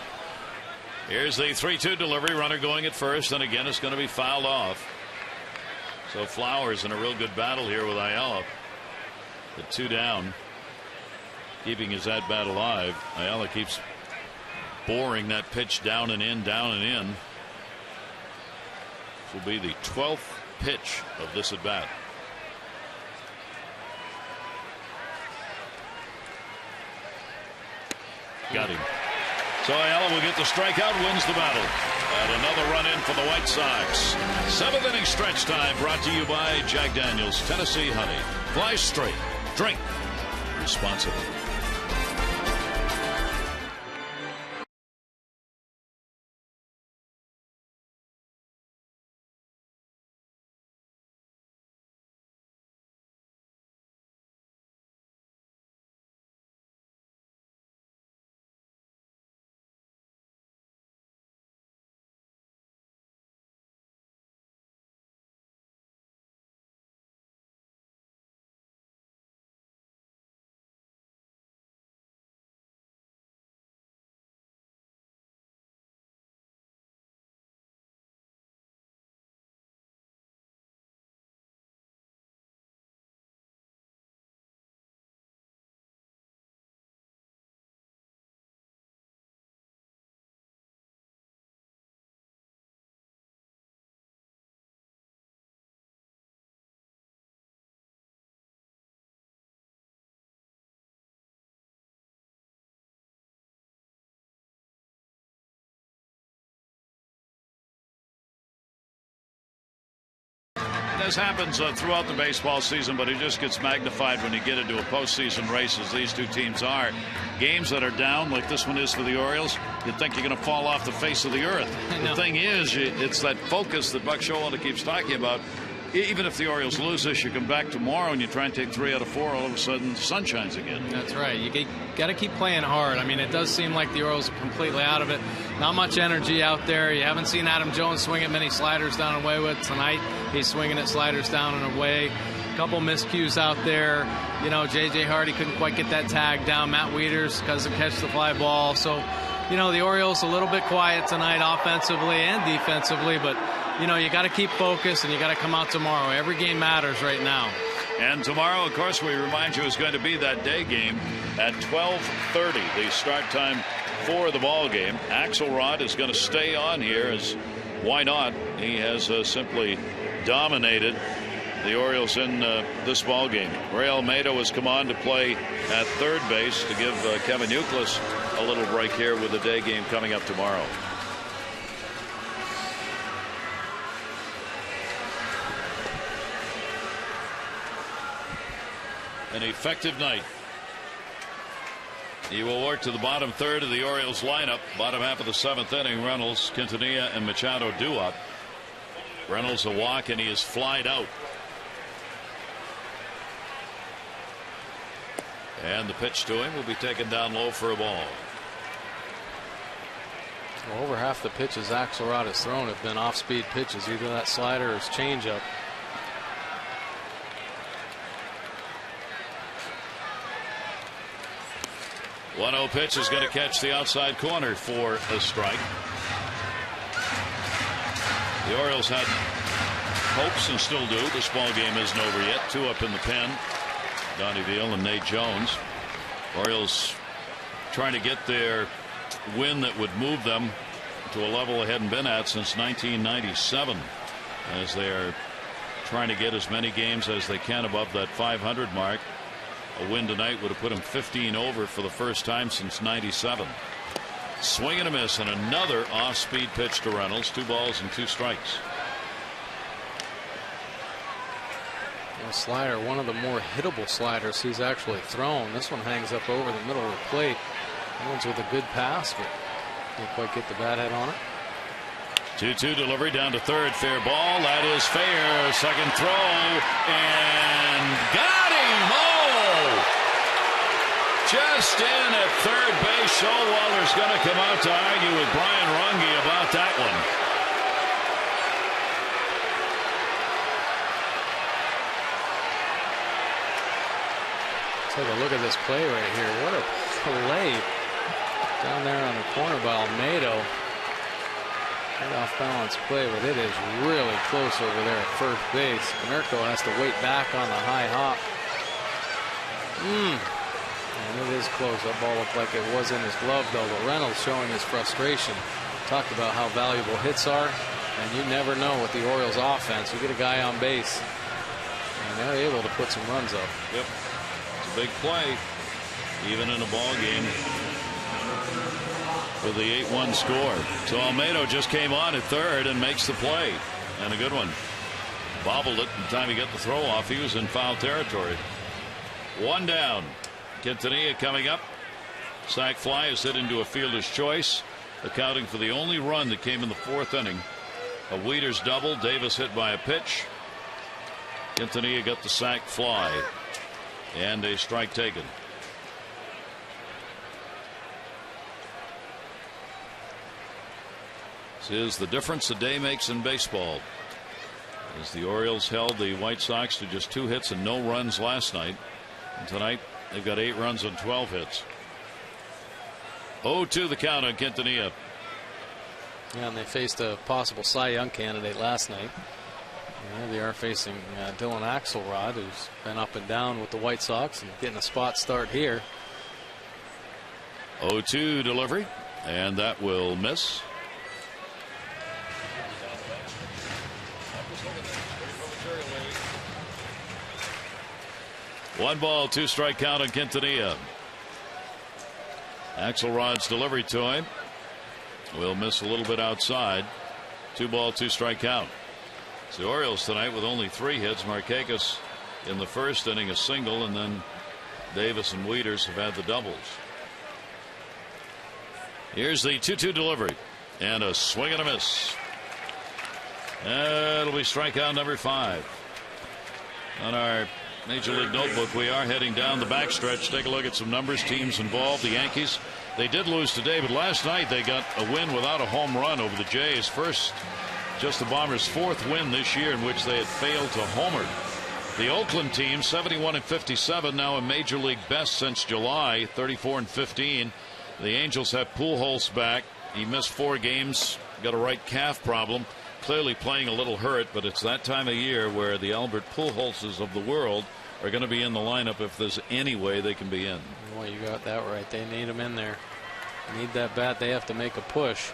Here's the 3-2 delivery. Runner going at first, and again it's going to be fouled off. So Flowers in a real good battle here with Ayala. The 2 down, keeping his at bat alive. Ayala keeps boring that pitch down and in, down and in. This will be the 12th pitch of this at bat. Got him. So Ayala will get the strikeout, wins the battle. And another run in for the White Sox. 7th inning stretch time brought to you by Jack Daniels Tennessee Honey. Fly straight. Drink responsibly. This happens throughout the baseball season, but it just gets magnified when you get into a postseason race, as these two teams are. Games that are down, like this one is for the Orioles, you'd think you're going to fall off the face of the earth. The thing is, it's that focus that Buck Showalter keeps talking about. Even if the Orioles lose this, you come back tomorrow and you try and take 3 out of 4, all of a sudden the sun shines again. That's right. You got to keep playing hard. I mean, it does seem like the Orioles are completely out of it. Not much energy out there. You haven't seen Adam Jones swing at many sliders down and away with tonight. He's swinging at sliders down and away. A couple miscues out there. You know, J.J. Hardy couldn't quite get that tag down. Matt Wieters doesn't catch the fly ball. So, you know, the Orioles a little bit quiet tonight offensively and defensively, but you know, you got to keep focused and you got to come out tomorrow. Every game matters right now. And tomorrow, of course, we remind you is going to be that day game at 12:30, the start time for the ball game. Axelrod is going to stay on here, as why not? He has simply dominated the Orioles in this ball game. Ray Almeida has come on to play at third base to give Kevin Youkilis a little break here with the day game coming up tomorrow. An effective night. He will work to the bottom third of the Orioles lineup. Bottom half of the 7th inning. Reynolds, Quintanilla, and Machado due up. Reynolds a walk, and he is flied out. And the pitch to him will be taken down low for a ball. Well, over half the pitches Axelrod has thrown have been off-speed pitches, either that slider or his changeup. The 1-0 pitch is going to catch the outside corner for a strike. The Orioles had hopes and still do. This ball game isn't over yet. 2 up in the pen. Donnie Veal and Nate Jones. Orioles trying to get their win that would move them to a level they hadn't been at since 1997, as they are trying to get as many games as they can above that 500 mark. A win tonight would have put him 15 over for the first time since 97. Swing and a miss, and another off-speed pitch to Reynolds. 2 balls and 2 strikes. The slider, one of the more hittable sliders he's actually thrown. This one hangs up over the middle of the plate. That one's with a good pass, but can't quite get the bat head on it. 2-2 delivery down to third. Fair ball. That is fair. Second throw. And got him. Oh! Just in at third base. Showalter's going to come out to argue with Brian Runge about that one. Take a look at this play right here. What a play down there on the corner by Almeida. Good off balance play, but it is really close over there at first base. Mirko has to wait back on the high hop. And it is close. That ball looked like it was in his glove, though. But Reynolds showing his frustration. Talked about how valuable hits are, and you never know with the Orioles offense. You get a guy on base, and they're able to put some runs up. Yep. It's a big play, even in a ball game with the 8-1 score. So Almeida just came on at third and makes the play, and a good one. Bobbled it. By the time he got the throw off, he was in foul territory. One down. Quintanilla coming up. Sac fly is hit into a fielder's choice, accounting for the only run that came in the fourth inning. A Wieters double. Davis hit by a pitch. Quintanilla got the sac fly, and a strike taken. This is the difference a day makes in baseball, as the Orioles held the White Sox to just 2 hits and no runs last night. And tonight they've got 8 runs on 12 hits. 0-2 the count on Quintanilla. Yeah, and they faced a possible Cy Young candidate last night. Yeah, they are facing Dylan Axelrod, who's been up and down with the White Sox and getting a spot start here. 0-2 delivery, and that will miss. One ball, 2 strike count on Quintanilla. Axelrod's delivery to him will miss a little bit outside. 2 ball, 2 strike count. It's the Orioles tonight with only 3 hits. Markakis in the first inning a single, and then Davis and Wieters have had the doubles. Here's the 2-2 delivery, and a swing and a miss. It'll be strikeout number 5. On our Major League Notebook, we are heading down the backstretch. Take a look at some numbers, teams involved. The Yankees, they did lose today, but last night they got a win without a home run over the Jays. First, just the Bombers' 4th win this year in which they had failed to homer. The Oakland team, 71-57, now a Major League best since July, 34-15. The Angels have Pujols back. He missed 4 games, got a right calf problem. Clearly playing a little hurt, but it's that time of year where the Albert Pujolses of the world are going to be in the lineup if there's any way they can be in. Well, you got that right. They need him in there. They need that bat. They have to make a push.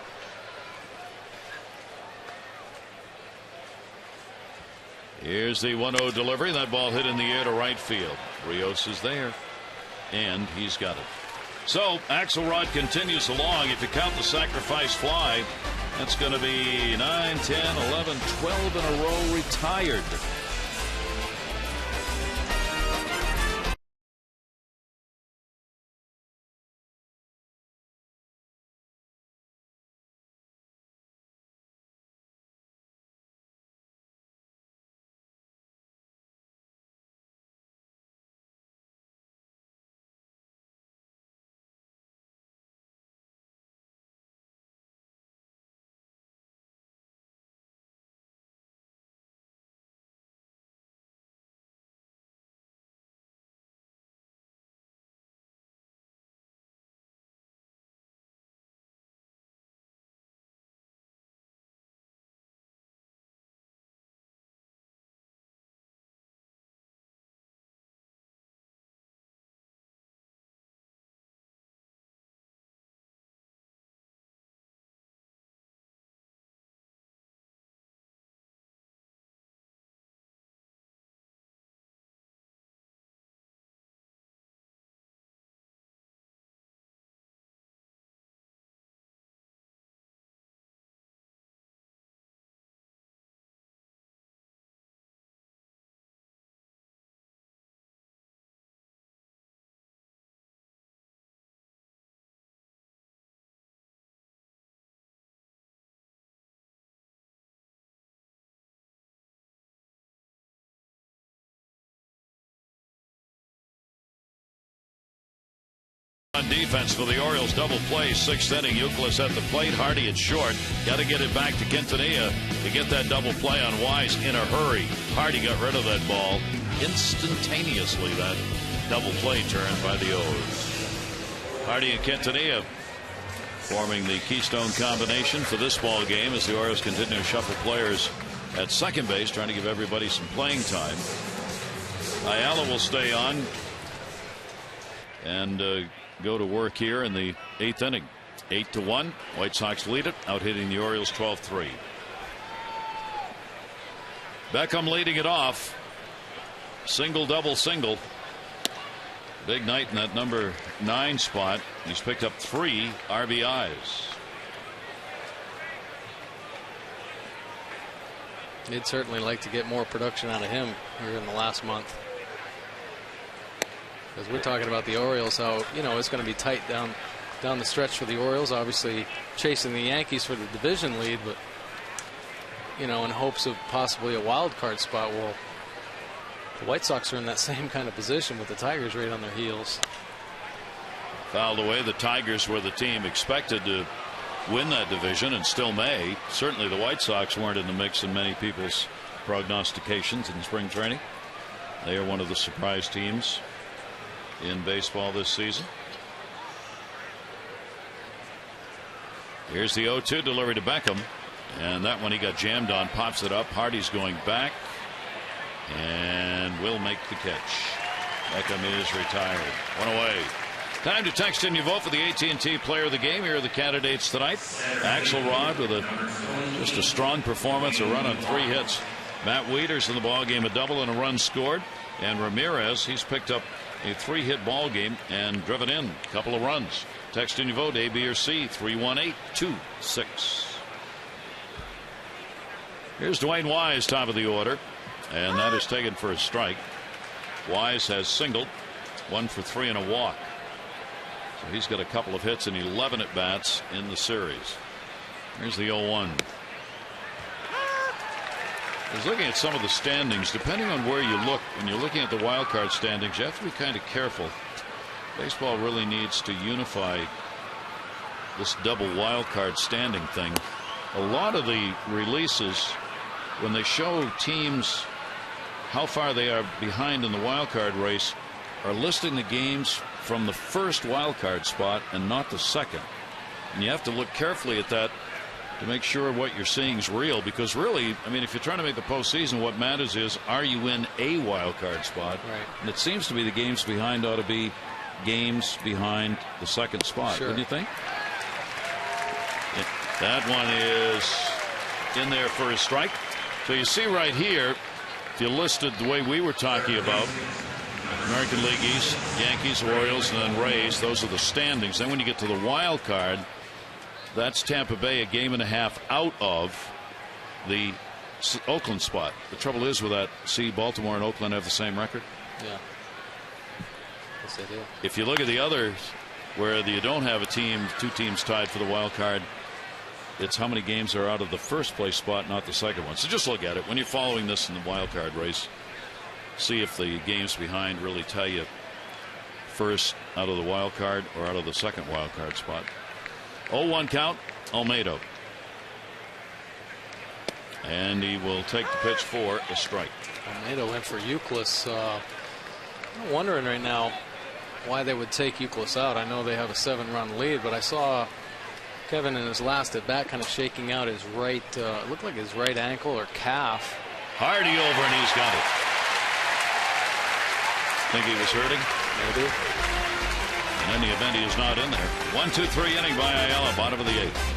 Here's the 1-0 delivery. That ball hit in the air to right field. Rios is there, and he's got it. So Axelrod continues along. If you count the sacrifice fly, that's going to be 9, 10, 11, 12 in a row retired. On defense for the Orioles, double play, 6th inning. Youkilis at the plate, Hardy at short. Got to get it back to Quintanilla to get that double play on Wise in a hurry. Hardy got rid of that ball instantaneously. That double play turned by the O's. Hardy and Quintanilla forming the keystone combination for this ball game as the Orioles continue to shuffle players at second base, trying to give everybody some playing time. Ayala will stay on and go to work here in the 8th inning. 8-1. White Sox lead it, out hitting the Orioles 12-3. Beckham leading it off. Single, double, single. Big night in that number 9 spot. He's picked up 3 RBIs. They'd certainly like to get more production out of him here in the last month. Because we're talking about the Orioles, how, you know, it's going to be tight down the stretch for the Orioles. Obviously chasing the Yankees for the division lead, but, you know, in hopes of possibly a wild card spot. Well, the White Sox are in that same kind of position with the Tigers right on their heels. Fouled away. The Tigers were the team expected to win that division and still may. Certainly the White Sox weren't in the mix in many people's prognostications in spring training. They are one of the surprise teams in baseball this season. Here's the 0-2 delivery to Beckham, and that one he got jammed on. Pops it up. Hardy's going back and will make the catch. Beckham is retired. One away. Time to text in your vote for the AT&T Player of the Game. Here are the candidates tonight. Axelrod with just a strong performance, a run on 3 hits. Matt Wieters in the ball game, a double and a run scored. And Ramirez, he's picked up a 3-hit ball game and driven in a couple of runs. Text in your vote, A, B, or C, 318-26. Here's DeWayne Wise, top of the order, and that is taken for a strike. Wise has singled, 1 for 3 and a walk. So he's got a couple of hits and 11 at bats in the series. Here's the 0-1. I was looking at some of the standings. Depending on where you look, when you're looking at the wild card standings, you have to be kind of careful. Baseball really needs to unify this double wild card standing thing. A lot of the releases, when they show teams how far they are behind in the wild card race, are listing the games from the first wild card spot and not the second. And you have to look carefully at that to make sure what you're seeing is real, because really, I mean, if you're trying to make the postseason, what matters is, are you in a wild card spot? Right. And it seems to be the games behind ought to be games behind the second spot. Sure. Wouldn't you think? That one is in there for a strike. So you see right here, if you listed the way we were talking about, American League East, Yankees, Orioles, and then Rays, those are the standings. Then when you get to the wild card, that's Tampa Bay a game and a half out of the Oakland spot. The trouble is with that, see, Baltimore and Oakland have the same record. Yeah. Yes, they do. If you look at the others where you don't have a team, 2 teams tied for the wild card, it's how many games are out of the first place spot, not the second one. So just look at it when you're following this in the wild card race. See if the games behind really tell you first out of the wild card or out of the second wild card spot. 0-1 count, Almeida. And he will take the pitch for a strike. Almeida went for Youkilis. I'm wondering right now why they would take Youkilis out. I know they have a 7-run lead, but I saw Kevin in his last at bat kind of shaking out his right, it looked like his right ankle or calf. Hardy over, and he's got it. Think he was hurting? Maybe. And in the event he is not in there. 1-2-3 inning by Ayala, bottom of the 8th.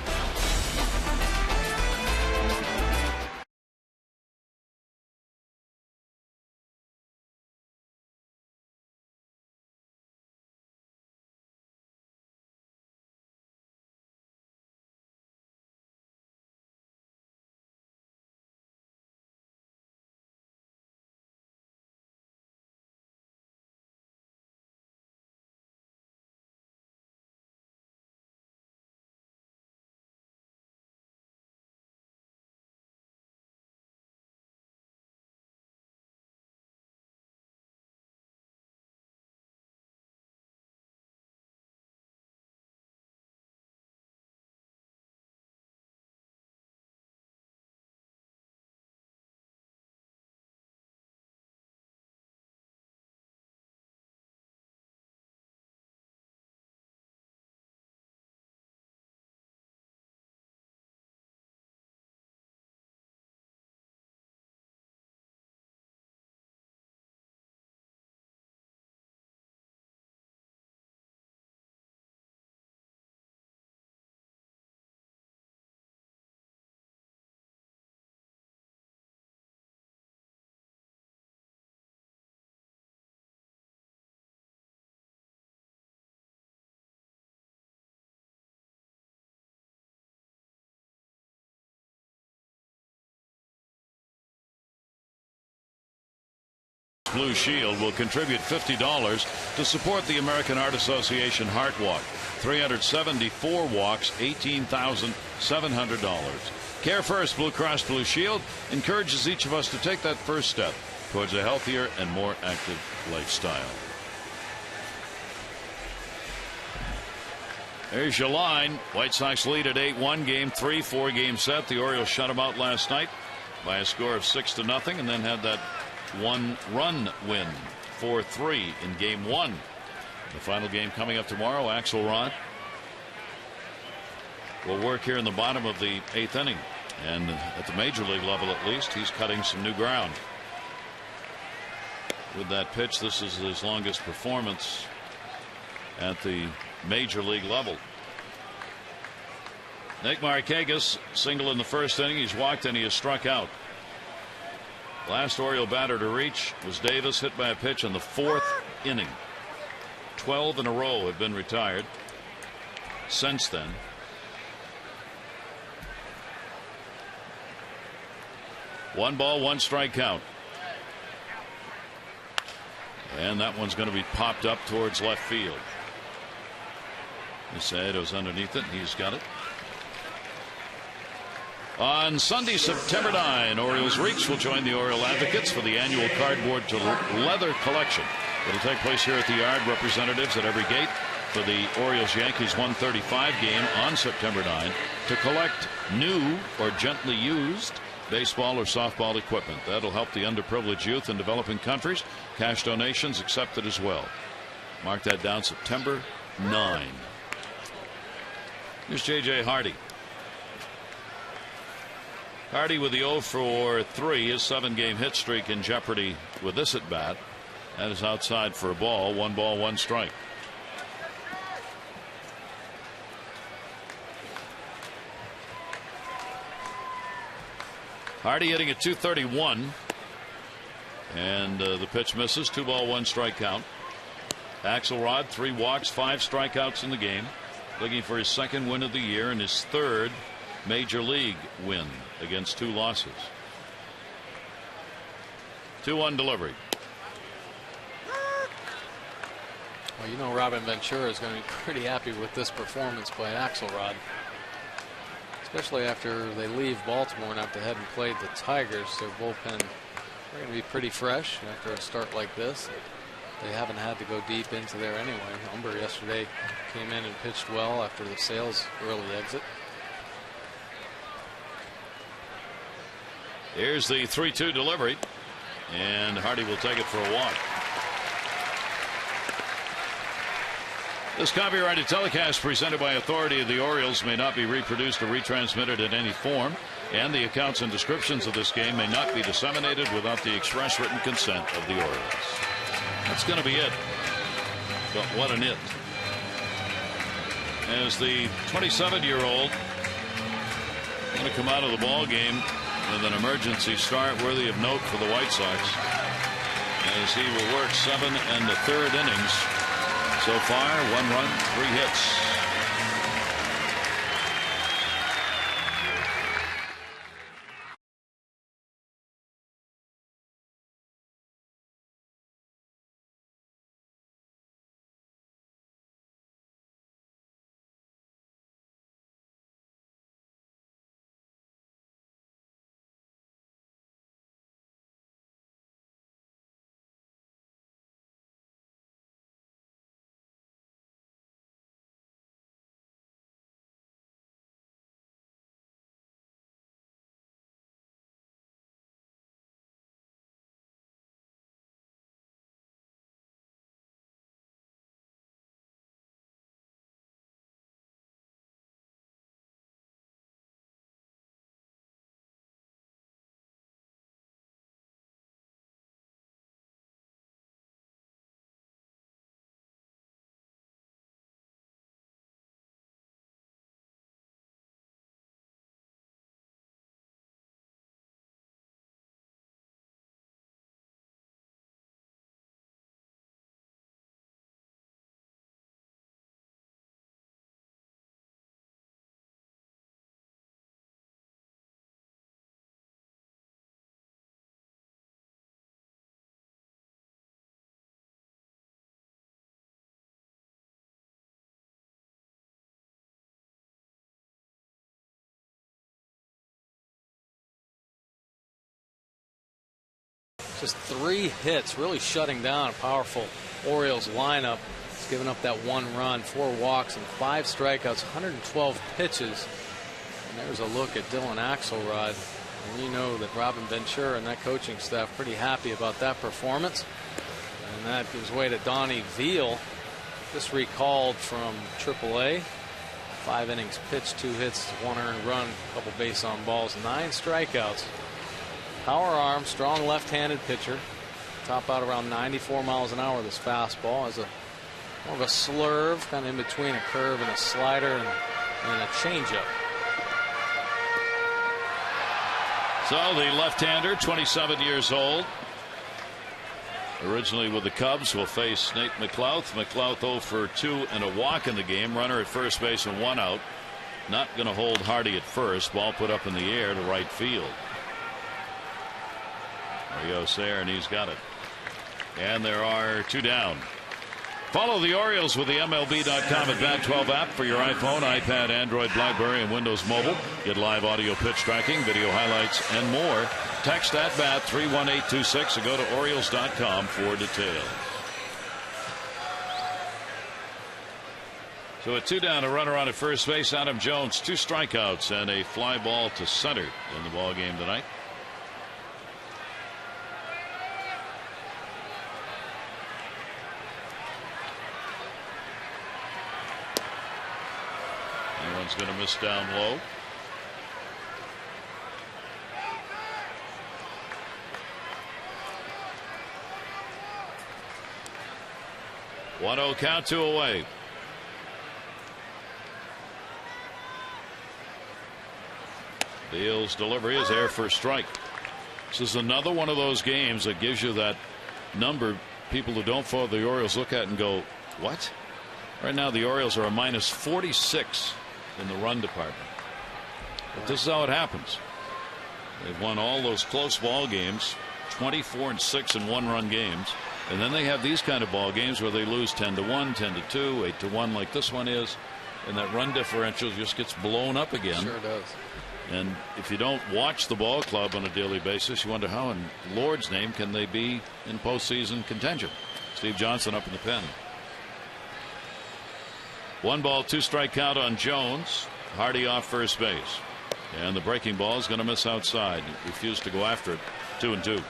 Blue Shield will contribute $50 to support the American Heart Association Heart Walk. 374 walks, $18,700. Care First Blue Cross Blue Shield encourages each of us to take that first step towards a healthier and more active lifestyle. There's your line. White Sox lead at 8-1, game 3, 4-game set. The Orioles shut them out last night by a score of 6-0, and then had that 1-run win, 4-3 in game 1. The final game coming up tomorrow. AXELROD will work here in the bottom of the 8th inning, and at the major league level at least, he's cutting some new ground with that pitch. This is his longest performance at the major league level. Nick Markakis single in the first inning. He's walked and he has struck out. Last Oriole batter to reach was Davis, hit by a pitch in the 4th inning. 12 in a row have been retired since then. One ball, one strike count. And that one's going to be popped up towards left field. Macedo's underneath it. He's got it. On Sunday, September 9, Orioles Reeks will join the Oriole Advocates for the annual cardboard to leather collection. It'll take place here at the Yard. Representatives at every gate for the Orioles-Yankees 135 game on September 9 to collect new or gently used baseball or softball equipment. That'll help the underprivileged youth in developing countries. Cash donations accepted as well. Mark that down, September 9. Here's J.J. Hardy. Hardy with the 0 for 3. His 7-game hit streak in jeopardy with this at bat. That is outside for a ball. 1 ball, 1 strike. Hardy hitting at .231, and the pitch misses. 2 ball, 1 strike count. Axelrod, 3 walks, 5 strikeouts in the game, looking for his 2nd win of the year and his 3rd major league win against 2 losses. 2-1 delivery. Well, you know, Robin Ventura is going to be pretty happy with this performance by Axelrod, especially after they leave Baltimore and have to head and play the Tigers. Their bullpen, they're going to be pretty fresh after a start like this. They haven't had to go deep into there anyway. Umber yesterday came in and pitched well after the Sales early exit. Here's the 3-2 delivery, and Hardy will take it for a walk. This copyrighted telecast presented by authority of the Orioles may not be reproduced or retransmitted in any form, and the accounts and descriptions of this game may not be disseminated without the express written consent of the Orioles. That's going to be it. But what an it. As the 27-year-old going to come out of the ball game with an emergency start worthy of note for the White Sox, as he will work 7 1/3 innings. So far, 1 run, 3 hits. Just 3 hits, really shutting down a powerful Orioles lineup. It's given up that 1 run, 4 walks, and 5 strikeouts, 112 pitches. And there's a look at Dylan Axelrod. And you know that Robin Ventura and that coaching staff pretty happy about that performance. And that gives way to Donnie Veal, just recalled from AAA. 5 innings pitched, 2 hits, 1 earned run, a couple base on balls, 9 strikeouts. Power arm, strong left-handed pitcher. Top out around 94 miles an hour. This fastball has more of a slurve, kind of in between a curve and a slider and a changeup. So the left-hander, 27 years old, originally with the Cubs, will face Nate McLouth. McLouth 0 for 2 and a walk in the game. Runner at first base and 1 out. Not going to hold Hardy at first. Ball put up in the air to right field. RIOS there, and he's got it. And there are 2 down. Follow the Orioles with the MLB.com at Bat 12 app for your iPhone, iPad, Android, BlackBerry, and Windows Mobile. Get live audio pitch tracking, video highlights, and more. Text at BAT 31826 or go to Orioles.com for details. So at 2 down, a runner on at first base. Adam Jones, 2 strikeouts and a fly ball to center in the ball game tonight. One's going to miss down low. One 0 count, 2 away. Beal's delivery is there for a strike. This is another one of those games that gives you that number. People who don't follow the Orioles look at and go, what? Right now the Orioles are a minus 46 in the run department. But this is how it happens. They've won all those close ball games, 24-6 in 1-run games, and then they have these kind of ball games where they lose 10-1, 10-2, 8-1 like this one is, and that run differential just gets blown up again. Sure does. And if you don't watch the ball club on a daily basis, you wonder how in Lord's name can they be in postseason contention. Steve Johnson up in the pen. 1 ball, 2 strike count on Jones. Hardy off first base. And the breaking ball is going to miss outside. Refused to go after it. 2-2.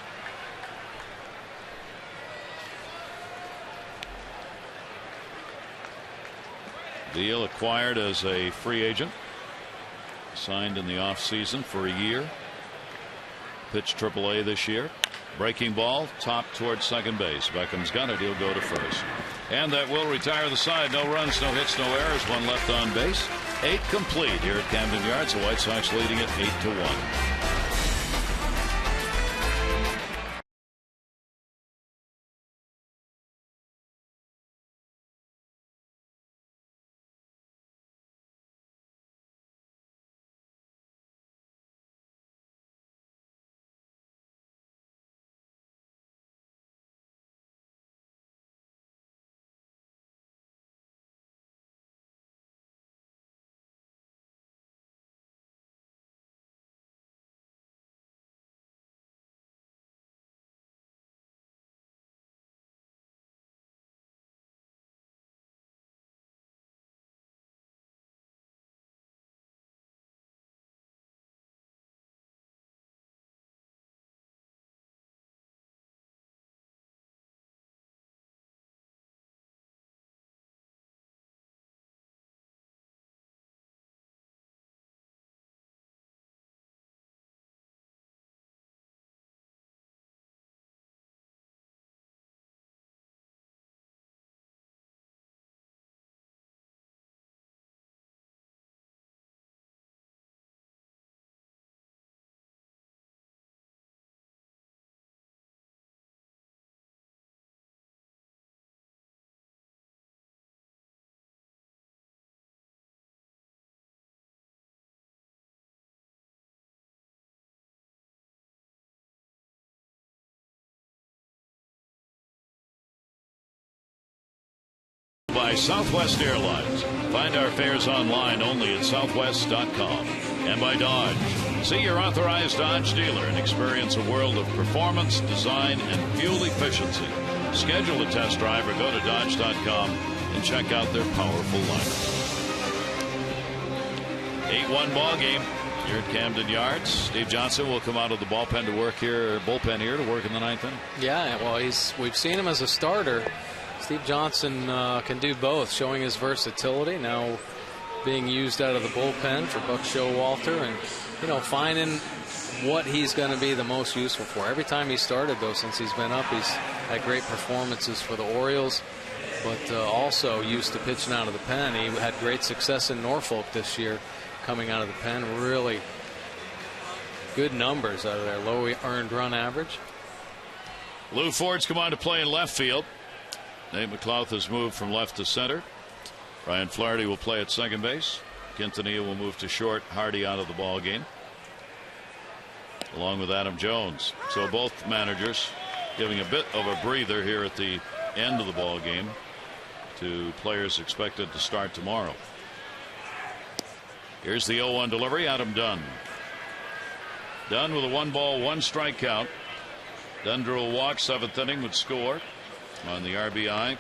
Deal acquired as a free agent. Signed in the offseason for a year. Pitched AAA this year. Breaking ball, top towards second base. Beckham's got it. He'll go to first. And that will retire the side. No runs, no hits, no errors. 1 left on base. 8 complete here at Camden Yards. The White Sox leading it 8-1. By Southwest Airlines. Find our fares online only at southwest.com. And by Dodge. See your authorized Dodge dealer and experience a world of performance, design, and fuel efficiency. Schedule a test drive or go to Dodge.com and check out their powerful lineup. 8-1 ball game here at Camden Yards. Steve Johnson will come out of the bullpen to work here to work in the ninth inning. Yeah, well, we've seen him as a starter. Steve Johnson can do both, showing his versatility. Now being used out of the bullpen for Buck Showalter, and finding what he's going to be the most useful for. Every time he started, though, since he's been up, he's had great performances for the Orioles, but also used to pitching out of the pen. He had great success in Norfolk this year, coming out of the pen. Really good numbers out of there. Low earned run average. Lou Ford's come on to play in left field. Nate McLouth has moved from left to center. Ryan Flaherty will play at second base. Quintanilla will move to short. Hardy out of the ball game, along with Adam Jones. So both managers giving a bit of a breather here at the end of the ball game to players expected to start tomorrow. Here's the 0-1 delivery. Adam Dunn. Dunn with a 1-ball, 1-strike count. Dunn drew a walk, 7th inning, would score on the RBI.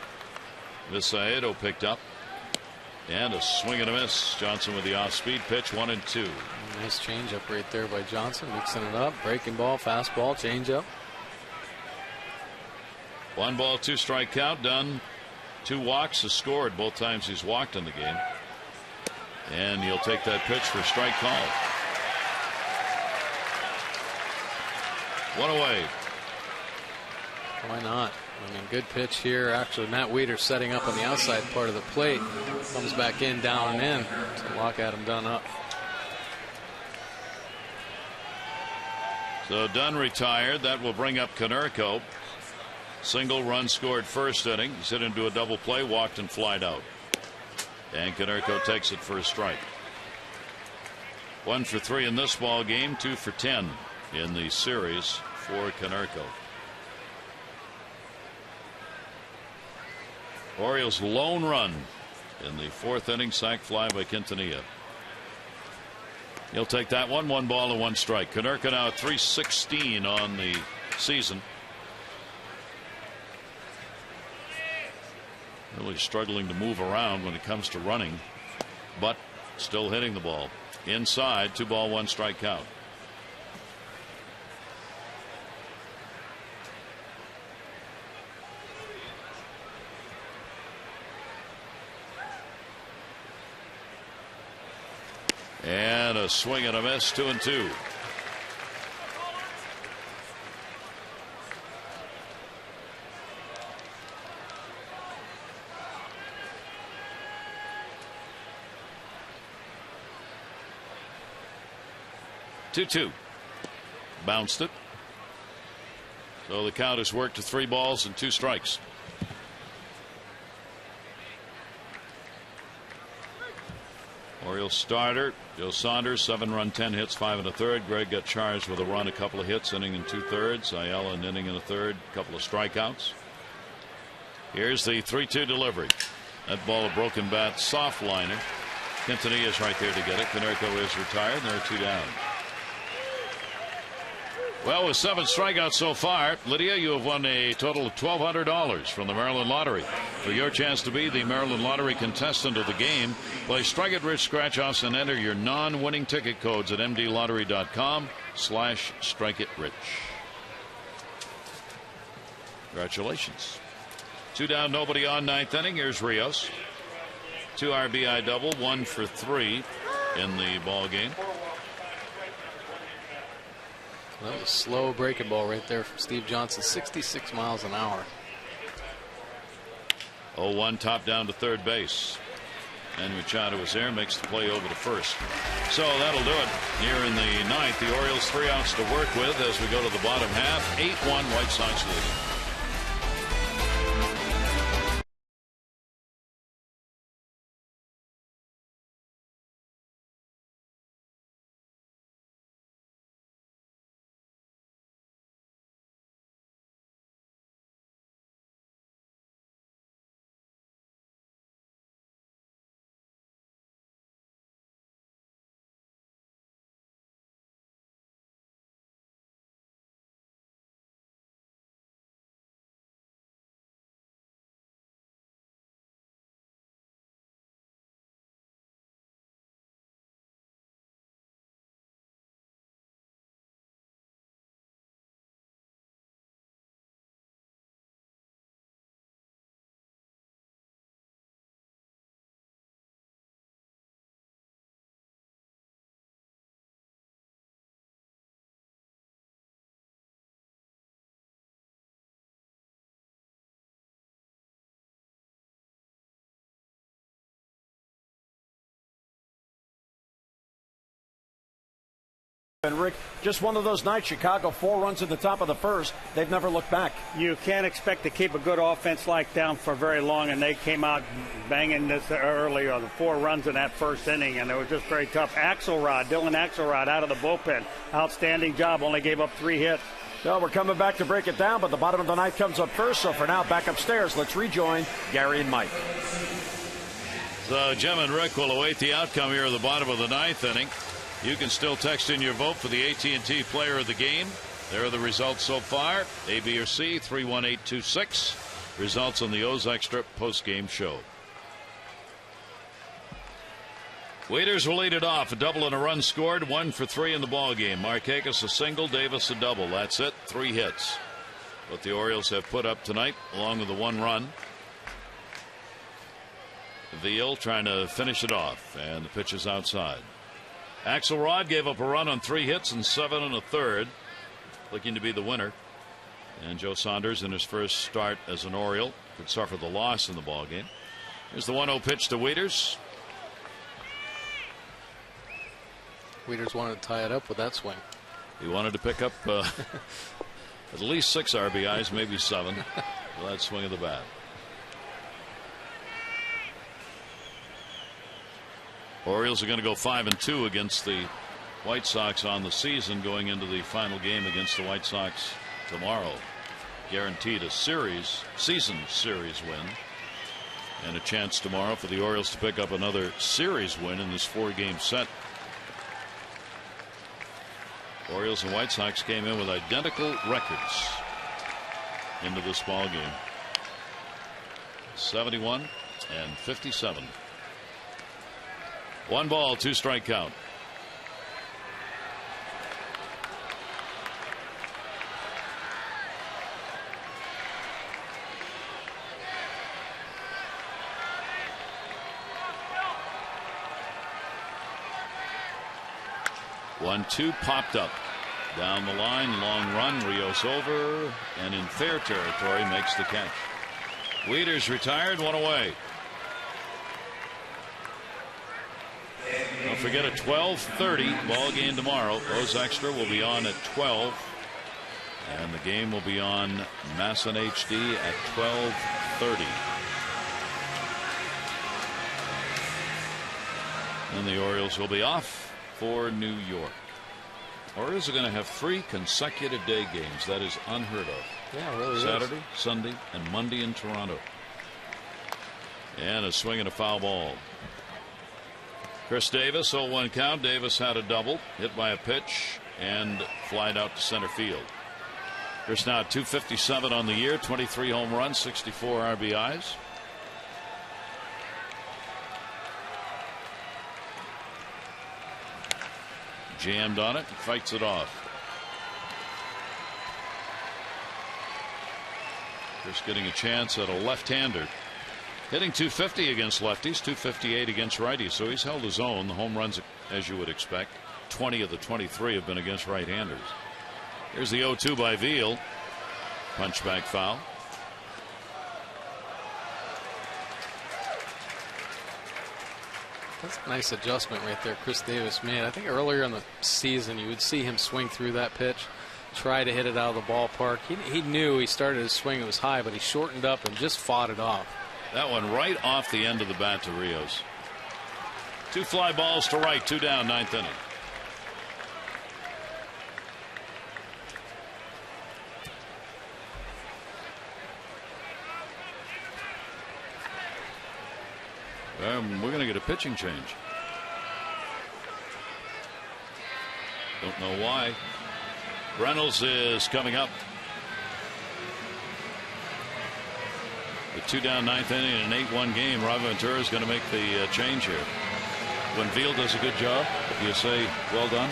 Visaedo picked up. And a swing and a miss. Johnson with the off-speed pitch, 1-2. Nice changeup right there by Johnson, mixing it up. Breaking ball, fastball, changeup. 1-ball, 2-strike count. Dunn, 2 walks, has scored both times he's walked in the game. And he'll take that pitch for strike call. 1 away. Why not? I mean, good pitch here. Actually, Matt Weeder setting up on the outside part of the plate. Comes back in, down and in to lock Adam Dunn up. So Dunn retired. That will bring up Konerko. Single run scored first inning. He's hit into a double play, walked and flied out. And Konerko takes it for a strike. 1 for 3 in this ball game, 2 for 10 in the series for Konerko. Orioles' lone run in the 4th inning, sac fly by Quintanilla. He'll take that one. 1 ball and 1 strike. Konerko now at .316 on the season. Really struggling to move around when it comes to running, but still hitting the ball inside. 2 ball, 1 strike count. And a swing and a miss. 2-2. Bounced it. So the count has worked to 3 balls and 2 strikes. Orioles starter Joe Saunders, 7-run, 10 hits, 5 1/3. Greg got charged with a run, a couple of hits, inning and 2/3. Ayala an inning and a third, couple of strikeouts. Here's the 3-2 delivery. That ball, a broken bat, soft liner. Quintanilla is right there to get it. Konerko is retired. There are 2 down. Well, with 7 strikeouts so far, Lydia, you have won a total of $1,200 from the Maryland Lottery. For your chance to be the Maryland Lottery contestant of the game, play Strike It Rich scratch-offs and enter your non-winning ticket codes at mdlottery.com/strikeItRich. Congratulations. 2 down, nobody on, 9th inning. Here's Rios. 2 RBI double, 1 for 3 in the ball game. That was a slow breaking ball right there from Steve Johnson, 66 miles an hour. 0-1, top down to third base. And Machado was there, makes the play over to first. So that'll do it here in the 9th. The Orioles 3 outs to work with as we go to the bottom half. 8-1 White Sox leading. And Rick, just one of those nights. Chicago 4 runs at the top of the first. They've never looked back. You can't expect to keep a good offense like down for very long, and they came out banging this early on the 4 runs in that first inning, and it was just very tough. Dylan Axelrod out of the bullpen. Outstanding job. Only gave up 3 hits. Well, we're coming back to break it down, but the bottom of the ninth comes up first. So for now, back upstairs. Let's rejoin Gary and Mike. So Jim and Rick will await the outcome here at the bottom of the ninth inning. You can still text in your vote for the AT&T Player of the Game. There are the results so far. A, B, or C, 31826. Results on the O's Extra post-game show. Waiters will lead it off. A double and a run scored. 1 for 3 in the ball game. Markakis a single, Davis a double. That's it. 3 hits. What the Orioles have put up tonight, along with the 1 run. Veal trying to finish it off, and the pitch is outside. Axelrod gave up a run on 3 hits and 7 1/3, looking to be the winner. And Joe Saunders, in his first start as an Oriole, could suffer the loss in the ball game. Here's the 1-0 pitch to Wieters. Wieters wanted to tie it up with that swing. He wanted to pick up at least 6 RBIs, maybe 7, with that swing of the bat. Orioles are going to go 5-2 against the White Sox on the season, going into the final game against the White Sox tomorrow. Guaranteed a season series win, and a chance tomorrow for the Orioles to pick up another series win in this 4-game set. Orioles and White Sox came in with identical records into this ball game. 71 and 57. 1 ball, 2 strike count. One, 2 popped up down the line. Long run. Rios over and in fair territory makes the catch. Wieters retired, 1 away. Don't forget a 12:30 ball game tomorrow. O's Extra will be on at 12, and the game will be on Masson HD at 12:30. And the Orioles will be off for New York. Orioles are going to have 3 consecutive day games. That is unheard of. Yeah, it really Saturday, is. Sunday, and Monday in Toronto. And a swing and a foul ball. Chris Davis, 0-1 count. Davis had a double, hit by a pitch, and flied out to center field. Chris now 257 on the year, 23 home runs, 64 RBIs. Jammed on it, fights it off. Chris getting a chance at a left-hander. Hitting .250 against lefties, .258 against righties, so he's held his own. The home runs, as you would expect, 20 of the 23 have been against right-handers. Here's the 0-2 by Veal. Punchback foul. That's a nice adjustment right there Chris Davis made. I think earlier in the season you would see him swing through that pitch, try to hit it out of the ballpark. He knew he started his swing, it was high, but he shortened up and just fought it off. That one right off the end of the bat to Rios. 2 fly balls to right, 2 down, 9th inning. We're going to get a pitching change. Don't know why. Reynolds is coming up. The 2 down, 9th inning in an 8-1 game. Rob Ventura is going to make the change here. When Veal does a good job, you say, well done.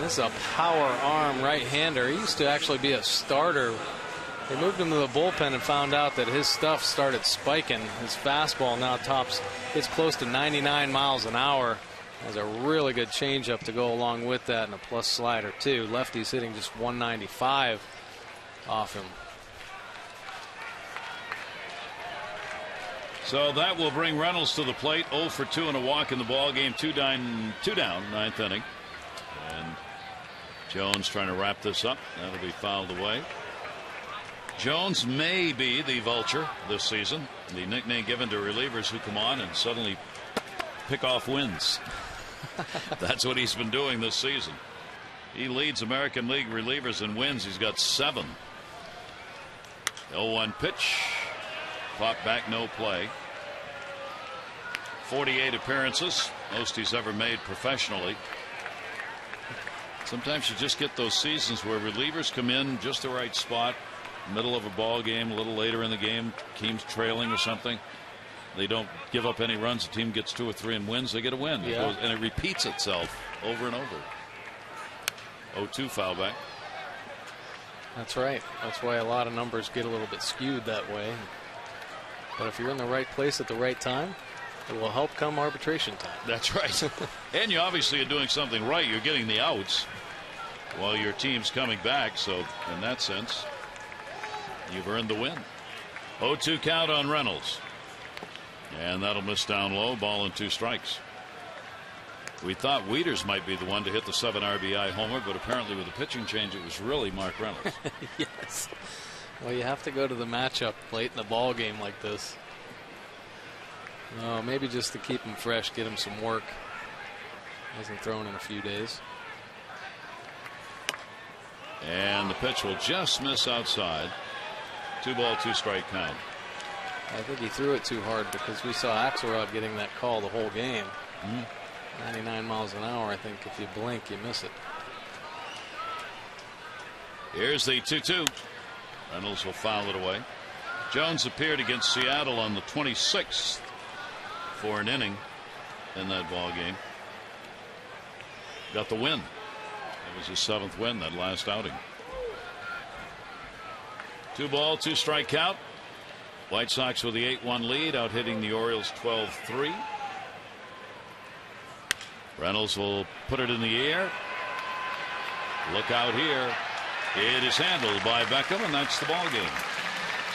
this is a power arm right-hander. He used to actually be a starter. They moved him to the bullpen and found out that his stuff started spiking. His fastball now it's close to 99 miles an hour. Has a really good changeup to go along with that, and a plus slider too. Lefty's hitting just 195 off him. So that will bring Reynolds to the plate. 0 for 2 and a walk in the ball game. Two down, ninth inning. And Jones trying to wrap this up. That'll be fouled away. Jones may be the vulture this season, the nickname given to relievers who come on and suddenly pick off wins. That's what he's been doing this season. He leads American League relievers in wins. He's got 7. 0-1 pitch. Popped back, no play. 48 appearances, most he's ever made professionally. Sometimes you just get those seasons where relievers come in just the right spot, middle of a ball game, a little later in the game, team's trailing or something. They don't give up any runs. The team gets 2 or 3 and wins. They get a win. Yeah. And it repeats itself over and over. 0-2 foul back. That's right. That's why a lot of numbers get a little bit skewed that way. But if you're in the right place at the right time, it will help come arbitration time. That's right. And you obviously are doing something right. You're getting the outs while your team's coming back. So in that sense, you've earned the win. 0-2 count on Reynolds. And that'll miss down low. Ball and 2 strikes. We thought Wieters might be the one to hit the 7 RBI homer, but apparently with the pitching change, it was really Mark Reynolds. Yes. Well, you have to go to the matchup late in the ball game like this. Maybe just to keep him fresh, get him some work. Hasn't thrown in a few days. And the pitch will just miss outside. 2 ball, 2 strike count. I think he threw it too hard because we saw Axelrod getting that call the whole game. 99 miles an hour. I think if you blink, you miss it. Here's the 2-2. Reynolds will foul it away. Jones appeared against Seattle on the 26th for an inning in that ball game. Got the win. It was his 7th win that last outing. 2 ball, 2 strike count. White Sox with the 8-1 lead, out hitting the Orioles 12-3. Reynolds will put it in the air. Look out here. It is handled by Beckham, and that's the ball game.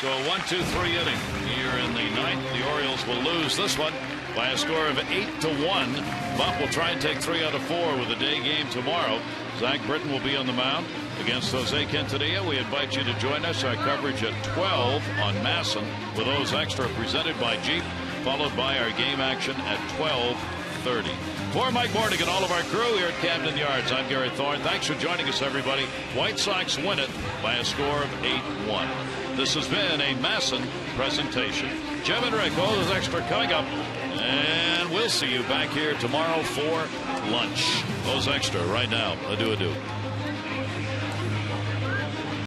So a 1-2-3 inning here in the 9th. The Orioles will lose this one by a score of 8-1. Buck will try and take 3 out of 4 with a day game tomorrow. Zach Britton will be on the mound against Jose Quintanilla. We invite you to join us. Our coverage at 12 on Masson with those extra presented by Jeep, followed by our game action at 12:30. For Mike Mordick and all of our crew here at Camden Yards, I'm Gary Thorne. Thanks for joining us, everybody. White Sox win it by a score of 8-1. This has been a Masson presentation. Jim and Rick, all those extra coming up. And we'll see you back here tomorrow for lunch. Those extra right now. Adieu.